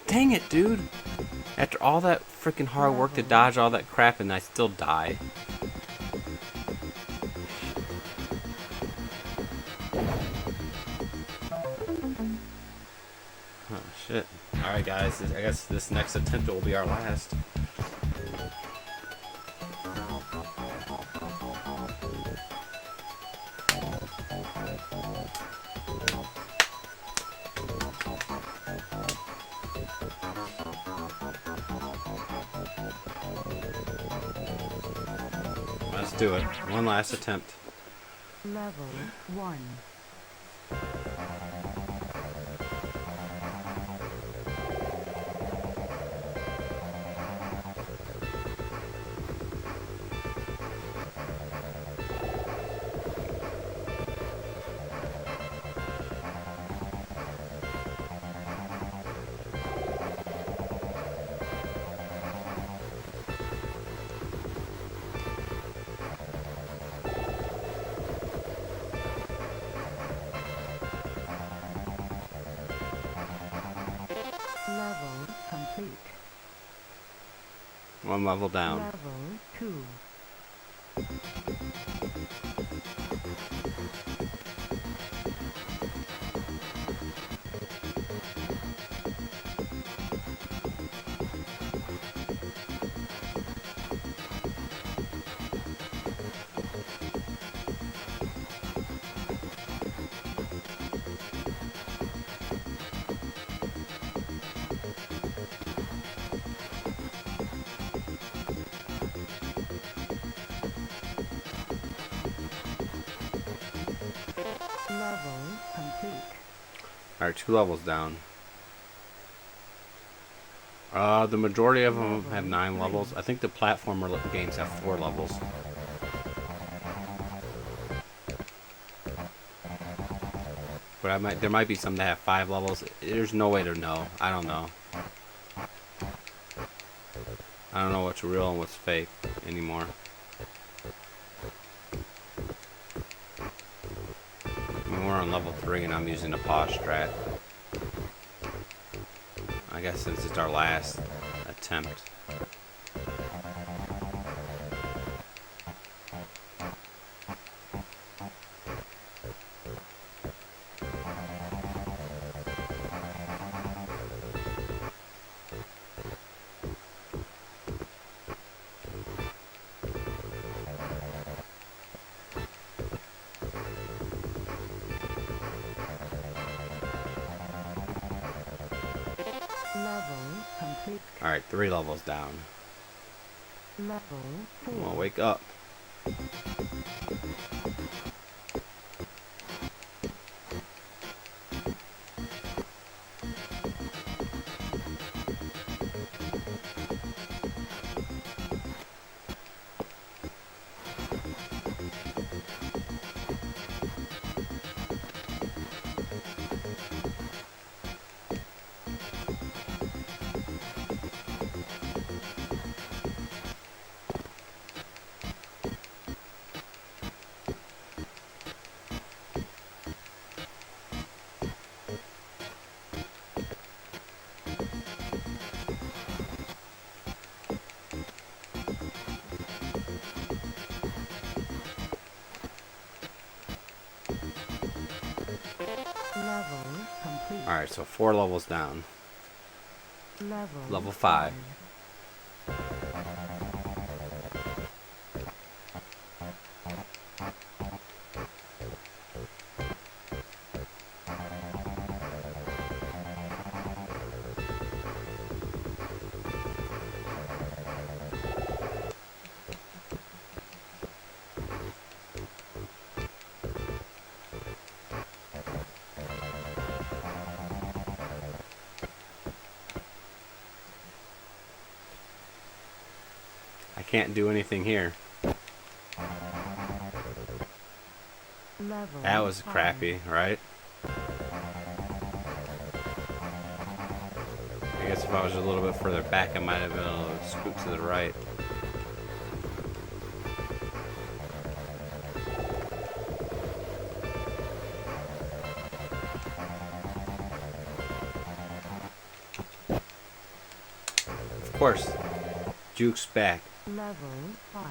Dang it, dude. After all that freaking hard work to dodge all that crap and I still die. Alright guys, I guess this next attempt will be our last. Let's do it. One last attempt. Level 1. Level complete. One level down. Level 2. Level complete. Alright, 2 levels down. The majority of them have 9 levels. I think the platformer games have 4 levels. But there might be some that have 5 levels. There's no way to know. I don't know. I don't know what's real and what's fake anymore. I mean, we're on level 3 and I'm using a pause strat. I guess since it's our last attempt. Level complete. Alright, 3 levels down. Level 4. Come on, wake up. Level complete. Alright, so 4 levels down. Level 5. I can't do anything here. Level That was 5. crappy, right? I guess if I was a little bit further back, I might have been able to scoot to the right. Of course, Juke's back. Level 5.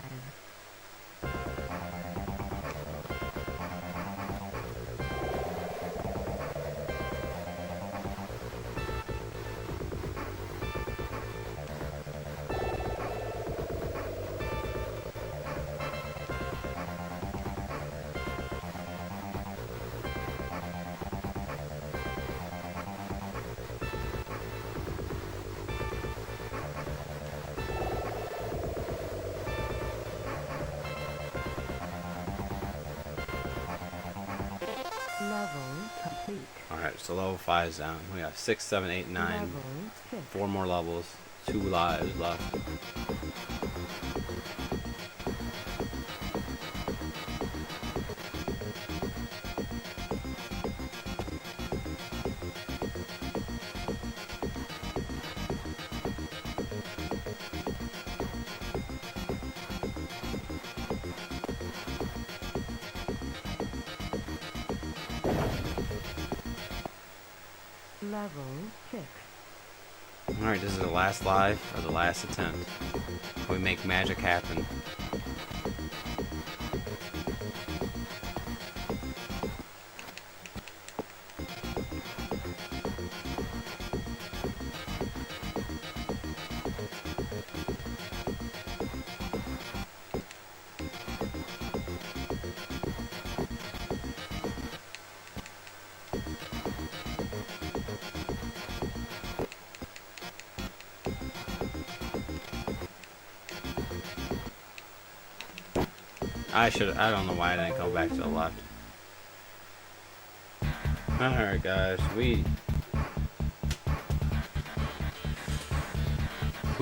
Alright, so level 5 is down. We got 6, 7, 8, 9. Level 6. 4 more levels. 2 lives left. Level 6. Alright, this is the last live, or the last attempt. We make magic happen. I don't know why I didn't go back to the left. Alright guys, we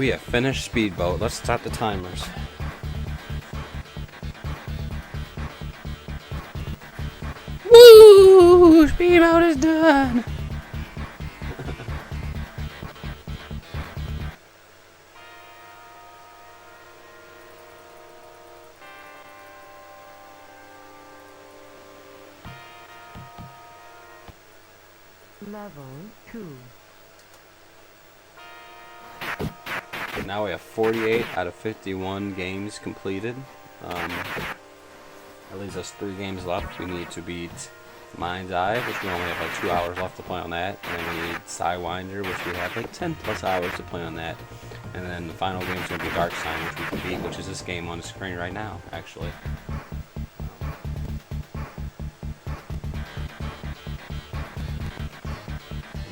have finished Speedboat. Let's start the timers. Woo! Speedboat is done! Level 2. Now we have 48 out of 51 games completed. That leaves us 3 games left. We need to beat Mind's Eye, which we only have like 2 hours left to play on that. And then we need Sidewinder, which we have like 10 plus hours to play on that. And then the final game is going to be Dark Sign, which we can beat, which is this game on the screen right now, actually.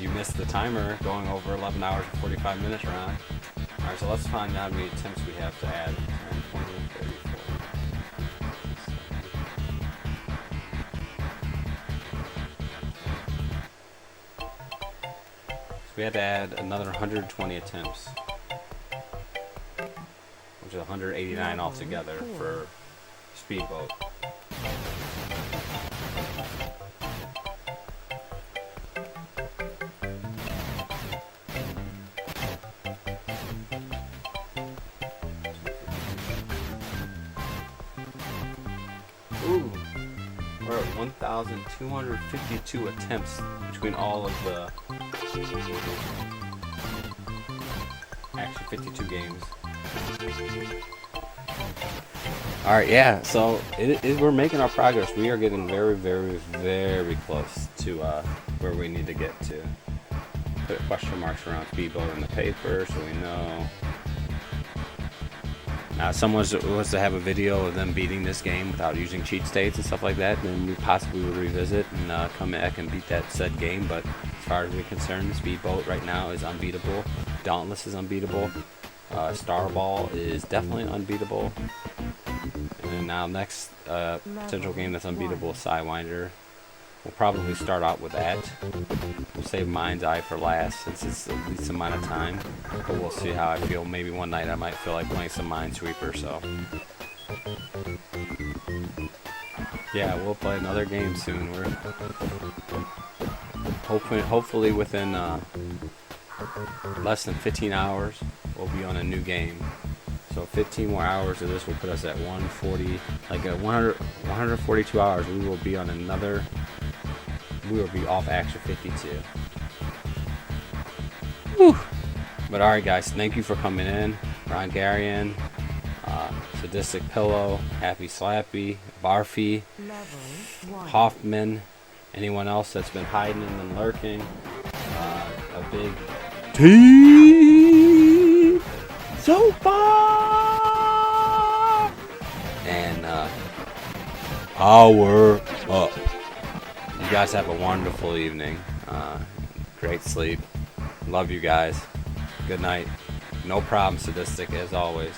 You missed the timer going over 11 hours and 45 minutes around. Alright, so let's find out how many attempts we have to add. 10, 20, 30, 40. So we had to add another 120 attempts, which is 189 altogether for Speedboat. Ooh, we're at 1,252 attempts between all of the actually 52 games. Alright, yeah, so we're making our progress. We are getting very, very, very close to where we need to get to. Put question marks around Speedboat in the paper so we know. Someone was to have a video of them beating this game without using cheat states and stuff like that, then we possibly would revisit and come back and beat that said game. But as far as we're concerned, Speedboat right now is unbeatable. Dauntless is unbeatable. Starball is definitely unbeatable. And then now next potential game that's unbeatable is Sidewinder. We'll probably start out with that. We'll save Mind's Eye for last since it's the least amount of time. But we'll see how I feel. Maybe one night I might feel like playing some Minesweeper, so. Yeah, we'll play another game soon. We're hopefully within less than 15 hours, we'll be on a new game. So 15 more hours of this will put us at 140, like 142 hours. We will be on another. We will be off Action 52. Whew. But alright guys, thank you for coming in. Ron Garian, Sadistic Pillow, Happy Slappy, Barfy, Hoffman, anyone else that's been hiding and been lurking, a big T so far, and power up. You guys have a wonderful evening. Great sleep. Love you guys. Good night. No problem, Sadistic, as always.